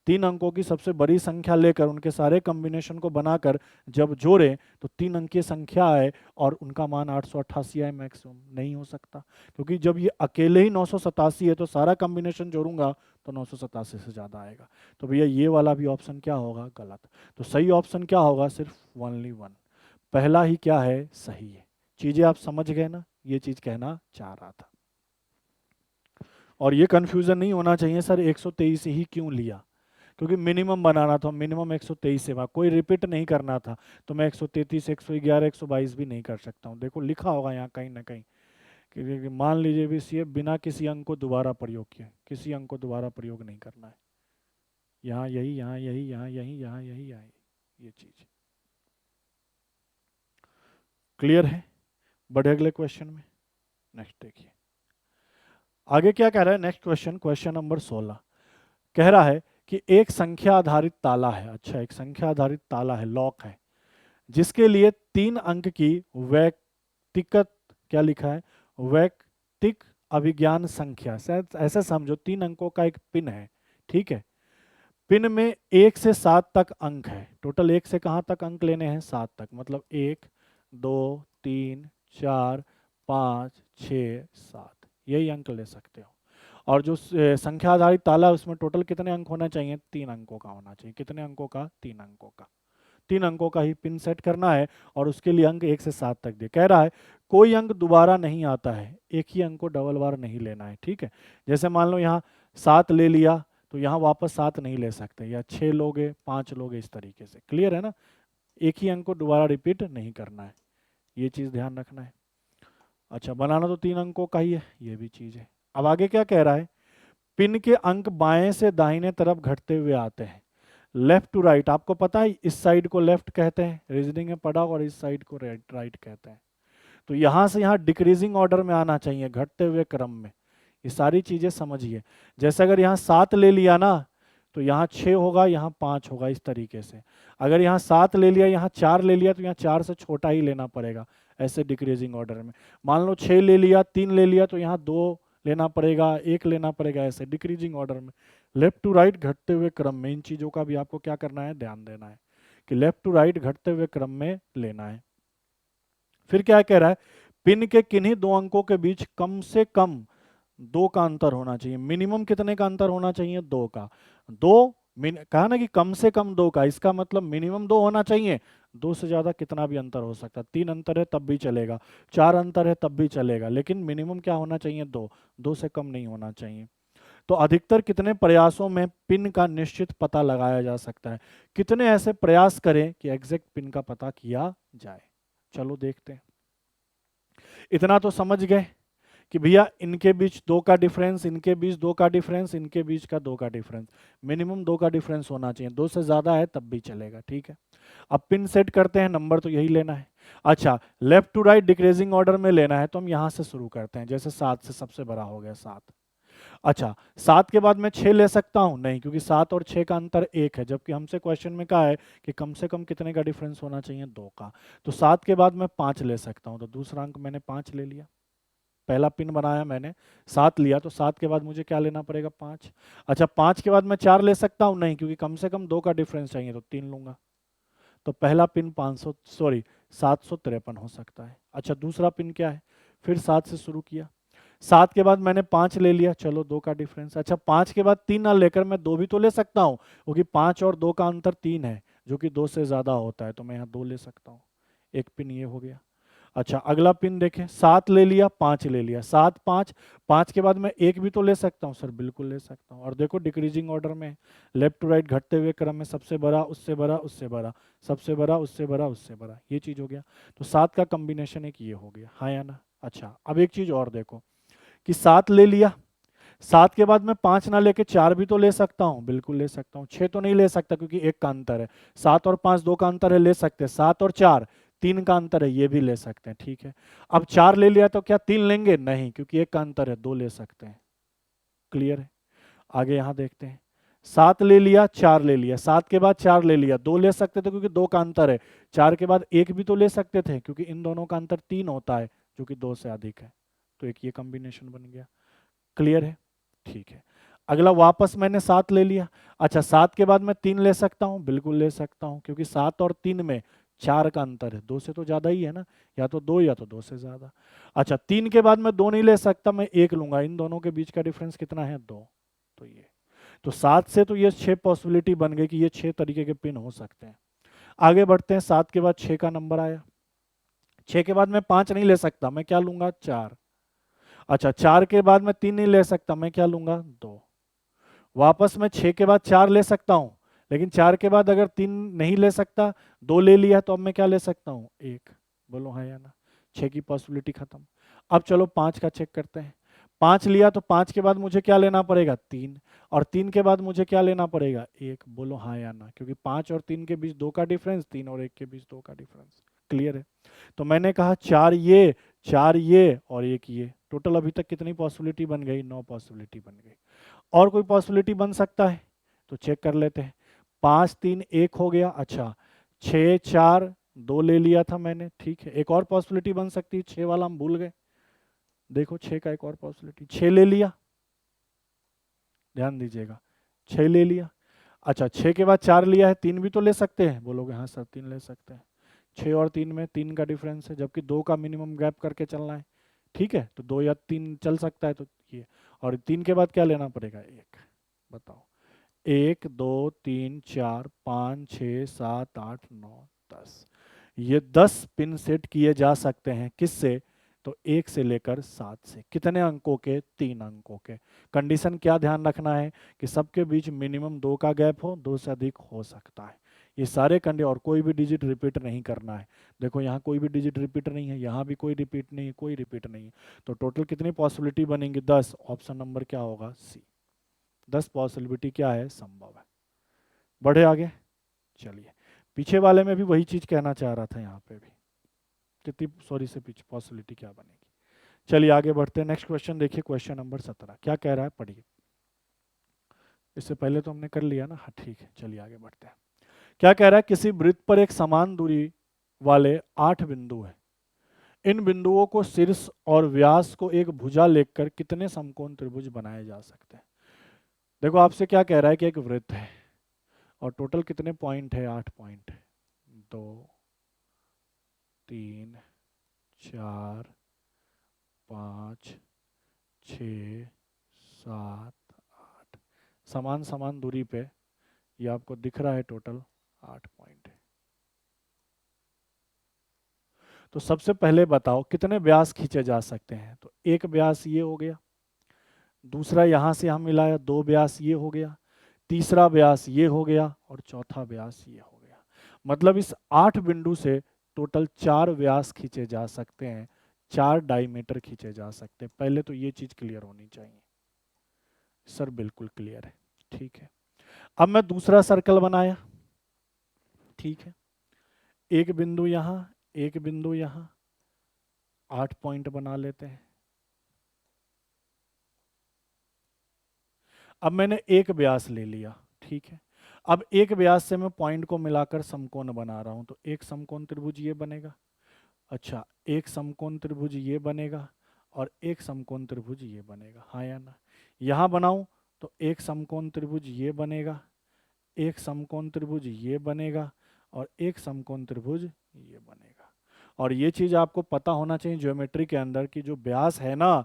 3 अंकों की सबसे बड़ी संख्या लेकर, उनके सारे कॉम्बिनेशन को बनाकर जब जोड़ें तो 3 अंकीय संख्या आए और उनका मान 888 आए मैक्सिमम? नहीं हो सकता, क्योंकि जब ये अकेले ही 987 है तो सारा कॉम्बिनेशन जोड़ूंगा तो 987 से ज़्यादा आएगा। तो भैया ये वाला भी ऑप्शन क्या होगा? गलत। तो सही ऑप्शन क्या होगा? सिर्फ ओनली वन, पहला ही क्या है? सही है। चीज़ें आप समझ गए ना? ये चीज़ कहना चाह रहा था। और ये कन्फ्यूज़न नहीं होना चाहिए सर 123 ही क्यों लिया, क्योंकि मिनिमम बनाना था, मिनिमम 123 से वहाँ कोई रिपीट नहीं करना था, तो मैं 133 111 122 भी नहीं कर सकता हूँ। देखो लिखा होगा यहाँ कहीं ना कहीं कि मान लीजिए भी सी बिना किसी अंक को दोबारा प्रयोग किए, किसी अंक को दोबारा प्रयोग नहीं करना है। यहाँ यही, यहाँ यही, यहाँ यही, यहाँ यही, यहाँ ये चीज़ क्लियर है? बढ़े अगले क्वेश्चन में। नेक्स्ट देखिए आगे क्या कह रहा है। नेक्स्ट क्वेश्चन, क्वेश्चन नंबर 16 कह रहा है कि एक संख्या आधारित ताला है। अच्छा, एक संख्या आधारित ताला है, लॉक है, जिसके लिए 3 अंक की वैयक्तिक, क्या लिखा है? वैयक्तिक अभिज्ञान संख्या, शायद ऐसा समझो 3 अंकों का एक पिन है, ठीक है। पिन में 1 से 7 तक अंक है। टोटल 1 से कहाँ तक अंक लेने हैं? 7 तक। मतलब 1 2 3 4 5 6 7, यही अंक ले सकते हो। और जो संख्या आधारित ताला है उसमें टोटल कितने अंक होना चाहिए? 3 अंकों का होना चाहिए। कितने अंकों का? 3 अंकों का। 3 अंकों का ही पिन सेट करना है और उसके लिए अंक 1 से 7 तक दे। कह रहा है कोई अंक दोबारा नहीं आता है, एक ही अंक को डबल बार नहीं लेना है, ठीक है। जैसे मान लो यहाँ 7 ले लिया तो यहाँ वापस 7 नहीं ले सकते, या 6 लोगे 5 लोगे, इस तरीके से। क्लियर है ना? एक ही अंक को दोबारा रिपीट नहीं करना है, ये चीज़ ध्यान रखना है। अच्छा, बनाना तो 3 अंकों का ही है, ये भी चीज़ है। अब आगे क्या कह रहा है? पिन के अंक बाएं से दाहिने तरफ घटते हुए आते हैं, लेफ्ट टू राइट। आपको पता है इस साइड को लेफ्ट कहते हैं, रीजनिंग में पढ़ा, और इस साइड को राइट कहते हैं। तो यहाँ से यहाँ डिक्रीजिंग ऑर्डर में आना चाहिए, घटते हुए क्रम में। ये सारी चीज़ें समझिए। जैसे अगर यहाँ 7 ले लिया ना, तो यहाँ 6 होगा, यहाँ 5 होगा, इस तरीके से। अगर यहाँ 7 ले लिया, यहाँ 4 ले लिया, तो यहाँ 4 से छोटा ही लेना पड़ेगा, ऐसे डिक्रीजिंग ऑर्डर में। मान लो 6 ले लिया, 3 ले लिया, तो यहाँ 2 लेना पड़ेगा, 1 लेना पड़ेगा, ऐसे डिक्रीजिंग ऑर्डर में, लेफ्ट टू राइट घटते हुए क्रम में। इन चीज़ों का भी आपको क्या करना है, ध्यान देना है कि लेफ्ट टू राइट घटते हुए क्रम में लेना है। फिर क्या कह रहा है, पिन के किन्हीं दो अंकों के बीच कम से कम 2 का अंतर होना चाहिए। मिनिमम कितने का अंतर होना चाहिए, 2 का। कहा ना कि कम से कम 2 का, इसका मतलब मिनिमम 2 होना चाहिए। 2 से ज्यादा कितना भी अंतर हो सकता है, 3 अंतर है तब भी चलेगा, 4 अंतर है तब भी चलेगा, लेकिन मिनिमम क्या होना चाहिए, 2। 2 से कम नहीं होना चाहिए। तो अधिकतर कितने प्रयासों में पिन का निश्चित पता लगाया जा सकता है, कितने ऐसे प्रयास करें कि एग्जैक्ट पिन का पता किया जाए। चलो देखते हैं। इतना तो समझ गए कि भैया इनके बीच 2 का डिफरेंस, इनके बीच 2 का डिफरेंस, इनके बीच का 2 का डिफरेंस, मिनिमम 2 का डिफरेंस होना चाहिए। 2 से ज्यादा है तब भी चलेगा, ठीक है। अब पिन सेट करते हैं, नंबर तो यही लेना है। अच्छा, left to right decreasing order में लेना है, तो हम यहां से शुरू करते हैं। जैसे 7 से सबसे बड़ा हो गया 7। अच्छा, 7 के बाद मैं 6 ले सकता हूं, नहीं, क्योंकि 7 और 6 का अंतर 1 है, जबकि हमसे क्वेश्चन में कहा है कि कम से कम कितने का डिफरेंस होना चाहिए, 2 का। तो 7 के बाद मैं 5 ले सकता हूं, तो दूसरा अंक मैंने 5 ले लिया। पहला पिन बनाया मैंने, 7 लिया, तो 7 के बाद मुझे क्या लेना पड़ेगा, 5। अच्छा, 5 के बाद मैं 4 ले सकता हूं, नहीं, क्योंकि कम से कम 2 का डिफरेंस चाहिए, तो 3 लूंगा। तो पहला पिन 753 हो सकता है। अच्छा, दूसरा पिन क्या है, फिर 7 से शुरू किया, 7 के बाद मैंने 5 ले लिया, चलो 2 का डिफरेंस। अच्छा, 5 के बाद 3 ना लेकर मैं 2 भी तो ले सकता हूँ, क्योंकि 5 और 2 का अंतर 3 है, जो कि 2 से ज्यादा होता है, तो मैं यहाँ 2 ले सकता हूँ। एक पिन ये हो गया। अच्छा, अगला पिन देखें, 7 ले लिया, 5 ले लिया, 7 5, 5 के बाद मैं 1 भी तो ले सकता हूँ, सर बिल्कुल ले सकता हूँ। और देखो डिक्रीजिंग ऑर्डर में, लेफ्ट टू राइट घटते हुए क्रम में, सबसे बड़ा, उससे बड़ा, उससे बड़ा, सबसे बड़ा, उससे बड़ा, उससे बड़ा, ये चीज हो गया। तो 7 का कॉम्बिनेशन एक ये हो गया, हाँ या ना। अच्छा, अब एक चीज और देखो कि 7 ले लिया, 7 के बाद मैं 5 ना लेके 4 भी तो ले सकता हूँ, बिल्कुल ले सकता हूँ। 6 तो नहीं ले सकता, क्योंकि 1 का अंतर है। 7 और 5 2 का अंतर है, ले सकते हैं। 7 और 4 3 का अंतर है, ये भी ले सकते हैं, ठीक है। अब 4 ले लिया तो क्या 3 लेंगे, नहीं, क्योंकि 1 का अंतर है, 2 ले सकते हैं। क्लियर है। आगे यहाँ देखते हैं, 7 ले लिया, 4 ले लिया, 7 के बाद 4 ले लिया, 2 ले सकते थे क्योंकि 2 का अंतर है। 4 के बाद 1 भी तो ले सकते थे, क्योंकि इन दोनों का अंतर 3 होता है, जो कि 2 से अधिक है। तो एक ये कॉम्बिनेशन बन गया। क्लियर है, ठीक है। अगला, वापस मैंने 7 ले लिया। अच्छा, 7 के बाद मैं 3 ले सकता हूँ, बिल्कुल ले सकता हूँ, क्योंकि 7 और 3 में 4 का अंतर है, 2 से तो ज्यादा ही है ना, या तो 2 या तो 2 से ज्यादा। अच्छा, 3 के बाद मैं 2 नहीं ले सकता, मैं 1 लूंगा, इन दोनों के बीच का डिफरेंस कितना है, 2। तो ये, तो 7 से तो ये 6 पॉसिबिलिटी बन गई कि ये 6 तरीके के पिन हो सकते हैं। आगे बढ़ते हैं, 7 के बाद 6 का नंबर आया, 6 के बाद मैं 5 नहीं ले सकता, मैं क्या लूंगा, 4। अच्छा, 4 के बाद मैं 3 नहीं ले सकता, मैं क्या लूंगा, 2। वापस मैं 6 के बाद 4 ले सकता हूं, लेकिन 4 के बाद अगर 3 नहीं ले सकता, 2 ले लिया, तो अब मैं क्या ले सकता हूं, 1। बोलो हाँ या ना। 6 की पॉसिबिलिटी खत्म। अब चलो 5 का चेक करते हैं। 5 लिया, तो 5 के बाद मुझे क्या लेना पड़ेगा, 3। और 3 के बाद मुझे क्या लेना पड़ेगा, 1। बोलो हाँ या ना, क्योंकि 5 और 3 के बीच 2 का डिफरेंस, 3 और 1 के बीच 2 का डिफरेंस। क्लियर है। तो मैंने कहा 4 ये, 4 ये और 1 ये, टोटल अभी तक कितनी पॉसिबिलिटी बन गई, 9 पॉसिबिलिटी बन गई। और कोई पॉसिबिलिटी बन सकता है तो चेक कर लेते हैं। 5 3 1 हो गया। अच्छा, 6 4 2 ले लिया था मैंने, ठीक है। एक और पॉसिबिलिटी बन सकती है, 6 वाला हम भूल गए। देखो 6 का एक और पॉसिबिलिटी, 6 ले लिया, ध्यान दीजिएगा, 6 ले लिया। अच्छा, 6 के बाद 4 लिया है, 3 भी तो ले सकते हैं, बोलोगे हाँ सर 3 ले सकते हैं। 6 और 3 में 3 का डिफरेंस है, जबकि 2 का मिनिमम गैप करके चलना है, ठीक है। तो 2 या 3 चल सकता है, तो ये। और 3 के बाद क्या लेना पड़ेगा, 1। बताओ, 1 2 3 4 5 6 7 8 9 10, ये 10 पिन सेट किए जा सकते हैं, किससे, तो 1 से लेकर 7 से। कितने अंकों के, 3 अंकों के। कंडीशन क्या ध्यान रखना है कि सबके बीच मिनिमम 2 का गैप हो, 2 से अधिक हो सकता है। ये सारे कंडीशन, और कोई भी डिजिट रिपीट नहीं करना है। देखो यहाँ कोई भी डिजिट रिपीट नहीं है, यहाँ भी कोई रिपीट नहीं है, कोई रिपीट नहीं है। तो टोटल कितनी पॉसिबिलिटी बनेंगी, 10। ऑप्शन नंबर क्या होगा, सी। 10 पॉसिबिलिटी क्या है, संभव है। बढ़े आगे, चलिए। पीछे वाले में भी वही चीज कहना चाह रहा था, यहाँ पे भी कितनी, सॉरी से पीछे पॉसिबिलिटी क्या बनेगी। चलिए आगे बढ़ते हैं, नेक्स्ट क्वेश्चन देखिए, क्वेश्चन नंबर 17 क्या कह रहा है, पढ़िए। इससे पहले तो हमने कर लिया ना, हाँ ठीक है, चलिए आगे बढ़ते हैं। क्या कह रहा है, किसी वृत्त पर एक समान दूरी वाले 8 बिंदु हैं। इन बिंदुओं को शीर्ष और व्यास को एक भुजा लेकर कितने समकोण त्रिभुज बनाए जा सकते हैं। देखो आपसे क्या कह रहा है कि एक वृत्त है और टोटल कितने पॉइंट है, 8 पॉइंट है, 2 3 4 5 6 7 8, समान समान दूरी पे ये आपको दिख रहा है, टोटल 8 पॉइंट है। तो सबसे पहले बताओ कितने व्यास खींचे जा सकते हैं। तो एक व्यास ये हो गया, दूसरा यहां से हम मिलाया 2 व्यास ये हो गया, तीसरा व्यास ये हो गया और चौथा व्यास ये हो गया। मतलब इस 8 बिंदु से टोटल 4 व्यास खींचे जा सकते हैं, 4 डायमीटर खींचे जा सकते हैं। पहले तो ये चीज क्लियर होनी चाहिए। सर बिल्कुल क्लियर है, ठीक है। अब मैं दूसरा सर्कल बनाया, ठीक है, एक बिंदु यहां, एक बिंदु यहां, 8 पॉइंट बना लेते हैं। अब मैंने एक व्यास ले लिया, ठीक है। अब एक व्यास से मैं पॉइंट को मिलाकर समकोण बना रहा हूं, तो एक समकोण त्रिभुज ये बनेगा। अच्छा, एक समकोण त्रिभुज ये बनेगा और एक समकोण त्रिभुज ये बनेगा, हाँ या ना। यहां बनाऊं तो एक समकोण त्रिभुज ये बनेगा, एक समकोण त्रिभुज ये बनेगा और एक समकोण त्रिभुज ये बनेगा। और ये चीज आपको पता होना चाहिए ज्योमेट्री के अंदर कि जो व्यास है ना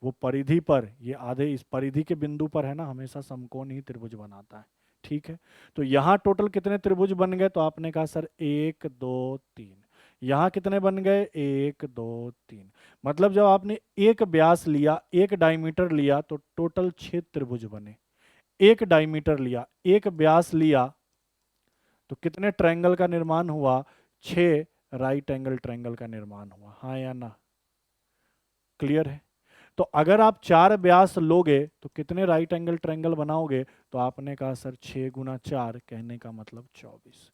वो परिधि पर, ये आधे इस परिधि के बिंदु पर है ना, हमेशा समकोण ही त्रिभुज बनाता है, ठीक है। तो यहाँ टोटल कितने त्रिभुज बन गए, तो आपने कहा सर 1 2 3। यहाँ कितने बन गए, 1 2 3। मतलब जब आपने एक व्यास लिया, एक डायमीटर लिया, तो टोटल 6 त्रिभुज बने। एक डायमीटर लिया, एक व्यास लिया, तो कितने ट्रायंगल का निर्माण हुआ, 6 राइट एंगल ट्रायंगल का निर्माण हुआ, हाँ या ना। क्लियर है। तो अगर आप 4 व्यास लोगे तो कितने राइट एंगल ट्रायंगल बनाओगे, तो आपने कहा सर 6 गुना 4, कहने का मतलब 24।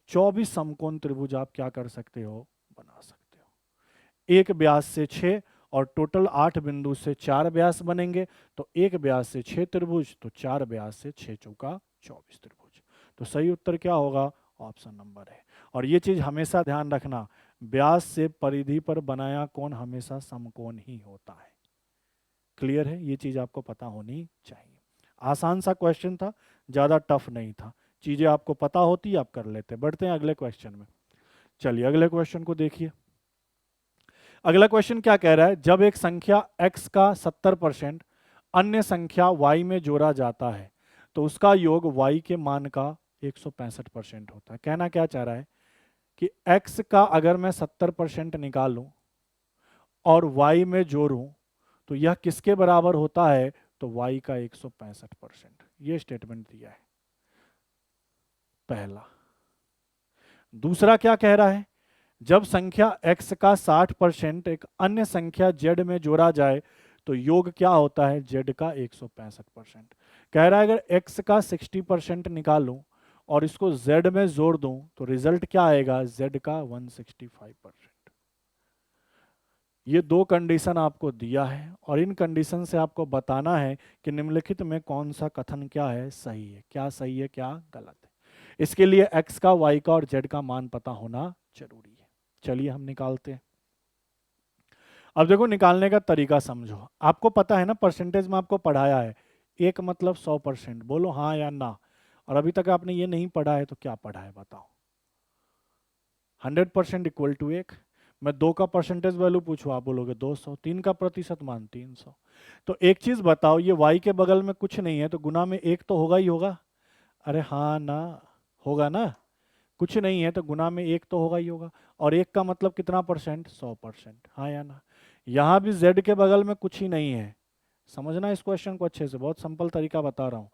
24 समकोण त्रिभुज आप क्या कर सकते हो, बना सकते हो। एक व्यास से 6 और टोटल 8 बिंदु से 4 व्यास बनेंगे, तो एक व्यास से 6 त्रिभुज, तो 4 व्यास से 6 चौका 24 त्रिभुज। तो सही उत्तर क्या होगा, ऑप्शन नंबर है। और ये चीज हमेशा ध्यान रखना, व्यास से परिधि पर बनाया कोण हमेशा समकोण ही होता है। क्लियर है, ये चीज आपको पता होनी चाहिए। आसान सा क्वेश्चन था, ज्यादा टफ नहीं था। चीजें आपको पता होती आप कर लेते। बढ़ते हैं अगले क्वेश्चन में। चलिए अगले क्वेश्चन को देखिए। अगला क्वेश्चन क्या कह रहा है, जब एक संख्या x का 70% अन्य संख्या y में जोड़ा जाता है तो उसका योग y के मान का 165% होता है। कहना क्या चाह रहा है कि x का अगर मैं 70% निकालूं और y में जोड़ूं तो यह किसके बराबर होता है, तो y का 165%। ये स्टेटमेंट दिया है पहला। दूसरा क्या कह रहा है, जब संख्या x का 60% एक अन्य संख्या z में जोड़ा जाए तो योग क्या होता है, z का 165%। कह रहा है अगर x का 60% निकालूं और इसको z में जोड़ दूं तो रिजल्ट क्या आएगा, z का 165%। ये दो कंडीशन आपको दिया है और इन कंडीशन से आपको बताना है कि निम्नलिखित में कौन सा कथन क्या है सही है, क्या सही है क्या गलत है। इसके लिए x का, y का और z का मान पता होना जरूरी है। चलिए हम निकालते हैं। अब देखो निकालने का तरीका समझो। आपको पता है ना, परसेंटेज में आपको पढ़ाया है, एक मतलब 100%। बोलो हाँ या ना। और अभी तक आपने ये नहीं पढ़ा है तो क्या पढ़ा है बताओ। 100% इक्वल टू 1। मैं 2 का परसेंटेज वैल्यू पूछूं, आप बोलोगे 200। 3 का प्रतिशत मान 300। तो एक चीज बताओ, ये y के बगल में कुछ नहीं है तो गुना में 1 तो होगा ही होगा। अरे हाँ ना, होगा ना। कुछ नहीं है तो गुना में 1 तो होगा ही होगा। और 1 का मतलब कितना परसेंट, 100%, हाँ या ना। यहाँ भी z के बगल में कुछ ही नहीं है। समझना इस क्वेश्चन को अच्छे से, बहुत सिंपल तरीका बता रहा हूँ।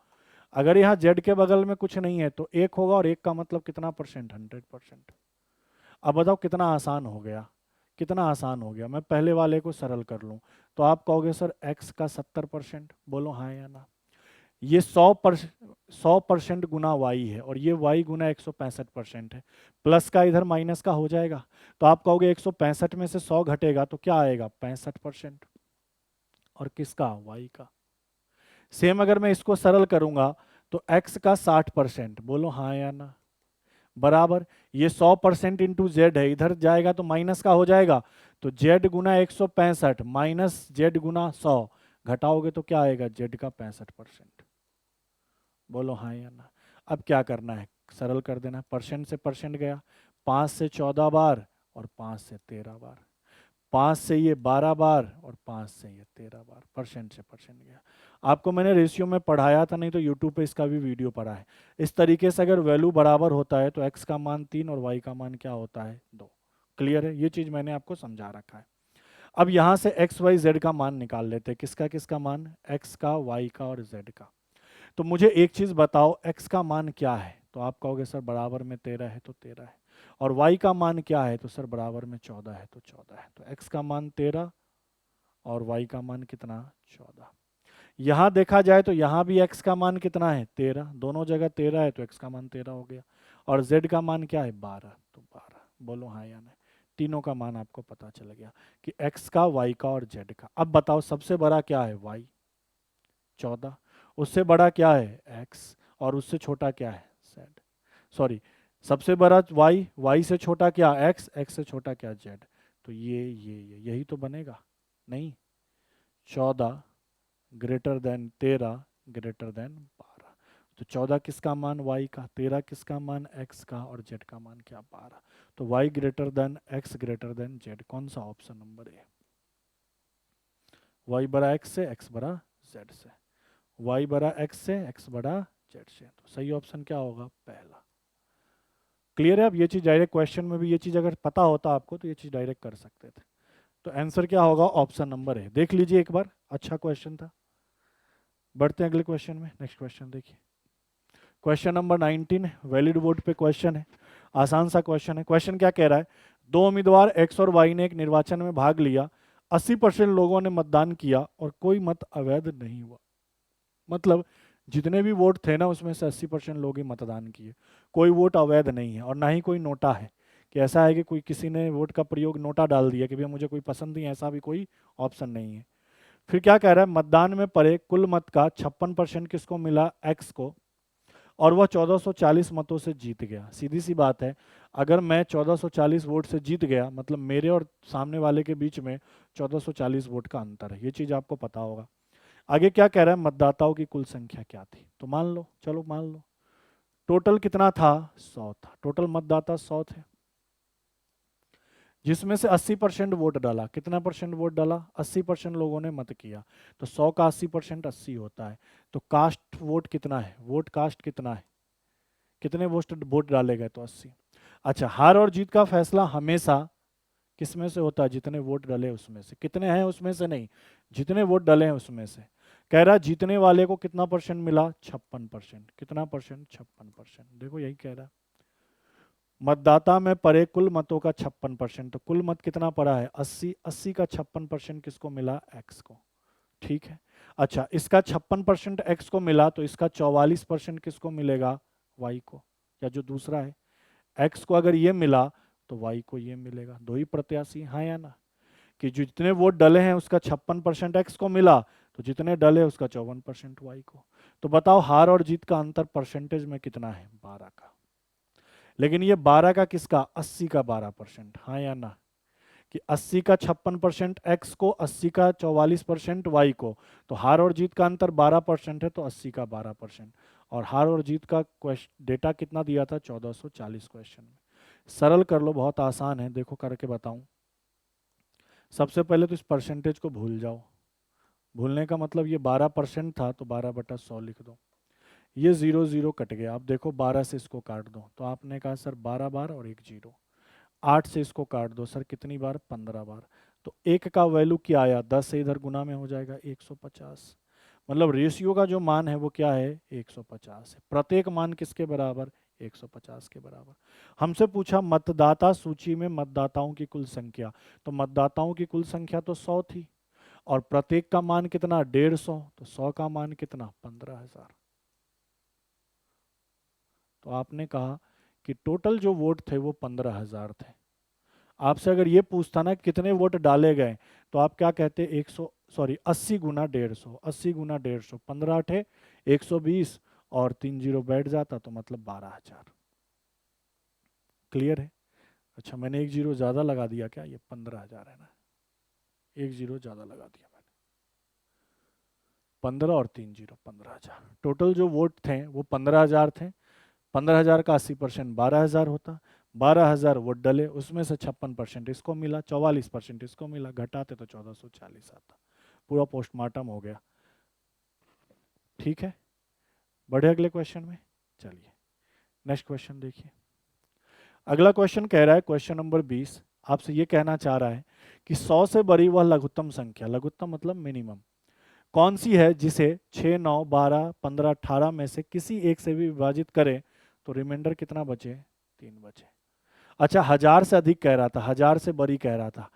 अगर यहाँ z के बगल में कुछ नहीं है तो 1 होगा और 1 का मतलब कितना परसेंट, 100%। अब बताओ कितना आसान हो गया, कितना आसान हो गया। मैं पहले वाले को सरल कर लूँ तो आप कहोगे सर x का 70%, बोलो हाँ या ना। ये 100% गुना y है और ये y गुना 165% है। प्लस का इधर माइनस का हो जाएगा तो आप कहोगे 165 में से 100 घटेगा तो क्या आएगा, 65%। और किसका, y का। सेम अगर मैं इसको सरल करूंगा तो x का 60%, बोलो हाँ या ना, बराबर ये 100% इंटू जेड है, इधर जाएगा तो माइनस का हो जाएगा, तो z गुना 165 माइनस जेड गुना 100, घटाओगे तो क्या आएगा, z का 65%। बोलो हाँ या ना। अब क्या करना है, सरल कर देना, परसेंट से परसेंट गया, 5 से 14 बार और 5 से 13 बार, 5 से ये 12 बार और 5 से ये 13 बार, परसेंट से परसेंट गया। आपको मैंने रेशियो में पढ़ाया था, नहीं तो यूट्यूब पे इसका भी वीडियो पड़ा है। इस तरीके से अगर वैल्यू बराबर होता है तो एक्स का मान 3 और वाई का मान क्या होता है, 2। क्लियर है, ये चीज़ मैंने आपको समझा रखा है। अब यहाँ से एक्स वाई जेड का मान निकाल लेते हैं, किसका किसका मान, एक्स का, वाई का और जेड का। तो मुझे एक चीज़ बताओ, x का मान क्या है, तो आप कहोगे सर बराबर में 13 है तो 13 है, और y का मान क्या है, तो सर बराबर में 14 है तो 14 है। तो x का मान 13 और y का मान कितना, 14। यहाँ देखा जाए तो यहाँ भी x का मान कितना है, 13, दोनों जगह 13 है तो x का मान 13 हो गया, और z का मान क्या है, 12, तो 12। बोलो हाँ या नहीं, तीनों का मान आपको पता चल गया कि x का, y का और z का। अब बताओ सबसे बड़ा क्या है, y 14, उससे बड़ा क्या है x, और उससे छोटा क्या है z, सॉरी सबसे बड़ा y, y से छोटा क्या x, x से छोटा क्या z। तो ये यही तो बनेगा, नहीं, 14 ग्रेटर देन 13 ग्रेटर देन 12। तो 14 किसका मान, y का, 13 किसका मान, x का, और z का मान क्या, 12। तो y greater than x greater than z, कौन सा, ऑप्शन नंबर ए, y बड़ा x से, x बड़ा z से, y बड़ा x से, x बड़ा z से। तो सही ऑप्शन क्या होगा, पहला। क्लियर है। अब ये चीज़ डायरेक्ट क्वेश्चन में भी ये चीज़ अगर पता होता आपको तो ये चीज़ डायरेक्ट कर सकते थे। तो आंसर क्या होगा, ऑप्शन नंबर है, देख लीजिए एक बार, अच्छा क्वेश्चन था। बढ़ते हैं अगले क्वेश्चन में, नेक्स्ट क्वेश्चन देखिए, क्वेश्चन नंबर 19 वैलिड वोट पे क्वेश्चन है, आसान सा क्वेश्चन है। क्वेश्चन क्या कह रहा है, दो उम्मीदवार एक्स और वाई ने एक निर्वाचन में भाग लिया, 80% लोगों ने मतदान किया और कोई मत अवैध नहीं हुआ। मतलब जितने भी वोट थे ना उसमें से 80% लोग ही मतदान किए, कोई वोट अवैध नहीं है और ना ही कोई नोटा है, कि ऐसा है कि कोई किसी ने वोट का प्रयोग नोटा डाल दिया कि भैया मुझे कोई पसंद नहीं, ऐसा भी कोई ऑप्शन नहीं है। फिर क्या कह रहा है, मतदान में पड़े कुल मत का 56% किसको मिला, एक्स को, और वह 1440 मतों से जीत गया। सीधी सी बात है, अगर मैं 1440 वोट से जीत गया मतलब मेरे और सामने वाले के बीच में 1440 वोट का अंतर है, ये चीज़ आपको पता होगा। आगे क्या कह रहा है, मतदाताओं की कुल संख्या क्या थी, तो मान लो, चलो मान लो टोटल कितना था, 100 था, टोटल मतदाता 100 थे, जिसमें से 80% वोट डाला, कितना परसेंट वोट डाला, 80% लोगों ने मत किया, तो 100 का 80% 80 होता है। तो कास्ट वोट कितना है, वोट कास्ट कितना है, कितने वोट डाले गए, तो 80। अच्छा, हार और जीत का फैसला हमेशा किस में से होता है, जितने वोट डले उसमें से, कितने हैं उसमें से नहीं, जितने वोट डले हैं उसमें से। कह रहा जीतने वाले को कितना परसेंट मिला, 56%, कितना परसेंट, 56%। देखो यही कह रहा, मतदाता में पड़े कुल मतों का 56%, तो कुल मत कितना पड़ा है, 80, 80 का 56% किसको मिला, एक्स को, ठीक है। अच्छा, इसका 56% एक्स को मिला तो इसका 44% किसको मिलेगा, वाई को, या जो दूसरा है, एक्स को अगर ये मिला तो वाई को ये मिलेगा, दो ही प्रत्याशी, हाँ या ना, कि जितने वोट डले हैं उसका 56% एक्स को मिला, तो जितने डले उसका 54% वाई को। तो बताओ हार और जीत का अंतर परसेंटेज में कितना है, 12 का। लेकिन ये 12 का किसका, 80 का 12%, हाँ या ना, कि 80 का 56% एक्स को, 80 का 44% वाई को। तो हार और जीत का अंतर 12% है, तो 80 का 12%। और हार और जीत का डेटा कितना दिया था, 1440 क्वेश्चन में। सरल कर लो, बहुत आसान है, देखो करके बताऊं। सबसे पहले तो इस परसेंटेज को भूल जाओ, भूलने का मतलब ये 12% था तो 12/100 लिख दो, ये 0 0 कट गया। अब देखो 12 से इसको काट दो, तो आपने कहा सर 12 बार और एक 0। 8 से इसको काट दो सर, कितनी बार, 15 बार। तो एक का वैल्यू क्या आया, 10 से इधर गुना में हो जाएगा 150। मतलब रेशियो का जो मान है वो क्या है, 150 है। प्रत्येक मान किसके बराबर, 150 के बराबर। हमसे पूछा मतदाता सूची में मतदाताओं की कुल संख्या, तो मतदाताओं की कुल संख्या तो 100 थी, और प्रत्येक का मान कितना, 150, तो 100 का मान कितना, 15,000। तो आपने कहा कि टोटल जो वोट थे वो 15,000 थे। आपसे अगर ये पूछता ना कितने वोट डाले गए, तो आप क्या कहते, 100 सॉरी 80 गुना 150, 80 गुना 150, 15 8 120, और 3 जीरो बैठ जाता तो मतलब 12,000। क्लियर है? अच्छा मैंने एक जीरो ज़्यादा लगा दिया क्या? ये 15,000 है ना, एक जीरो ज़्यादा लगा दिया मैंने। 15 और 3 जीरो 15,000। टोटल जो वोट थे वो 15,000 थे। 15,000 का 80% 12,000 होता। 12,000 वोट डले, उसमें से 56% इसको मिला, 44% इसको मिला, घटाते तो 1440 आता। पूरा पोस्टमार्टम हो गया। ठीक है, बढ़े अगले क्वेश्चन में। चलिए नेक्स्ट क्वेश्चन देखिए। अगला क्वेश्चन कह रहा है, क्वेश्चन नंबर 20 आपसे ये कहना चाह रहा है कि 100 से बड़ी वह लघुत्तम संख्या, लघुत्तम मतलब मिनिमम, कौन सी है जिसे 6, 9, 12, 15, 18 में से किसी एक से भी विभाजित करें तो रिमाइंडर कितना बचे? 3 बचे। अच्छा 1000 से अधिक कह रहा था, 1000 से बड़ी कह रहा था,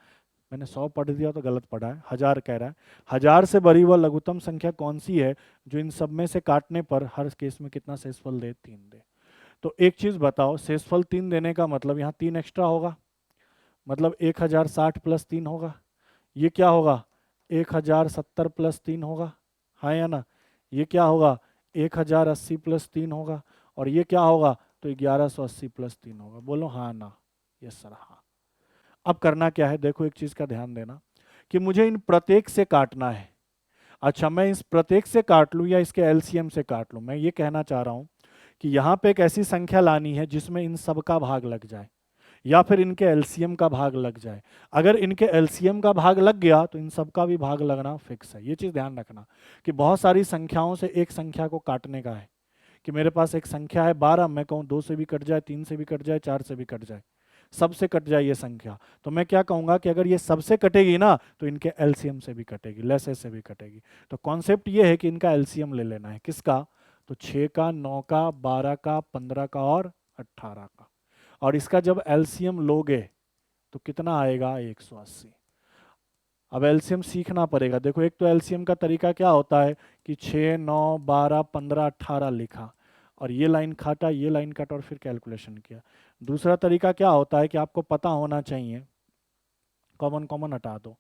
मैंने 100 पढ़ दिया तो गलत पढ़ा है, 1000 कह रहा है। 1000 से बड़ी वह लघुत्तम संख्या कौन सी है जो इन सब में से काटने पर हर केस में कितना शेषफल दे? 3 दे। तो एक चीज बताओ, शेषफल 3 देने का मतलब यहाँ 3 एक्स्ट्रा होगा, मतलब 1060 प्लस 3 होगा। ये क्या होगा? 1070 प्लस 3 होगा, हाँ या ना? ये क्या होगा? 1080 प्लस 3 होगा। और ये क्या होगा? तो 1180 प्लस 3 होगा। बोलो हाँ ना? यस सर हाँ। अब करना क्या है, देखो एक चीज का ध्यान देना कि मुझे इन प्रत्येक से काटना है। अच्छा मैं इस प्रत्येक से काट लूँ या इसके एलसीएम से काट लूँ? मैं ये कहना चाह रहा हूँ कि यहाँ पे एक ऐसी संख्या लानी है जिसमें इन सब का भाग लग जाए या फिर इनके एलसीएम का भाग लग जाए। अगर इनके एलसीएम का भाग लग गया तो इन सब का भी भाग लगना फिक्स है। ये चीज़ ध्यान रखना कि बहुत सारी संख्याओं से एक संख्या को काटने का है कि मेरे पास एक संख्या है 12, मैं कहूँ 2 से भी कट जाए, 3 से भी कट जाए, 4 से भी कट जाए, सबसे कट जाए ये संख्या, तो मैं क्या कहूँगा कि अगर ये सबसे कटेगी ना तो इनके एलसीएम से भी कटेगी, लेसेस से भी कटेगी। तो कॉन्सेप्ट ये है कि इनका एलसीएम ले लेना है। किसका? तो 6 का, 9 का, 12 का, 15 का और 18 का। और इसका जब एलसीएम लोगे तो कितना आएगा? 180। अब एलसीएम सीखना पड़ेगा। देखो एक तो एलसीएम का तरीका क्या होता है कि 6, 9, 12, 15, 18 लिखा और ये लाइन काटा, ये लाइन काटा और फिर कैलकुलेशन किया। दूसरा तरीका क्या होता है कि आपको पता होना चाहिए, कॉमन कॉमन हटा दो।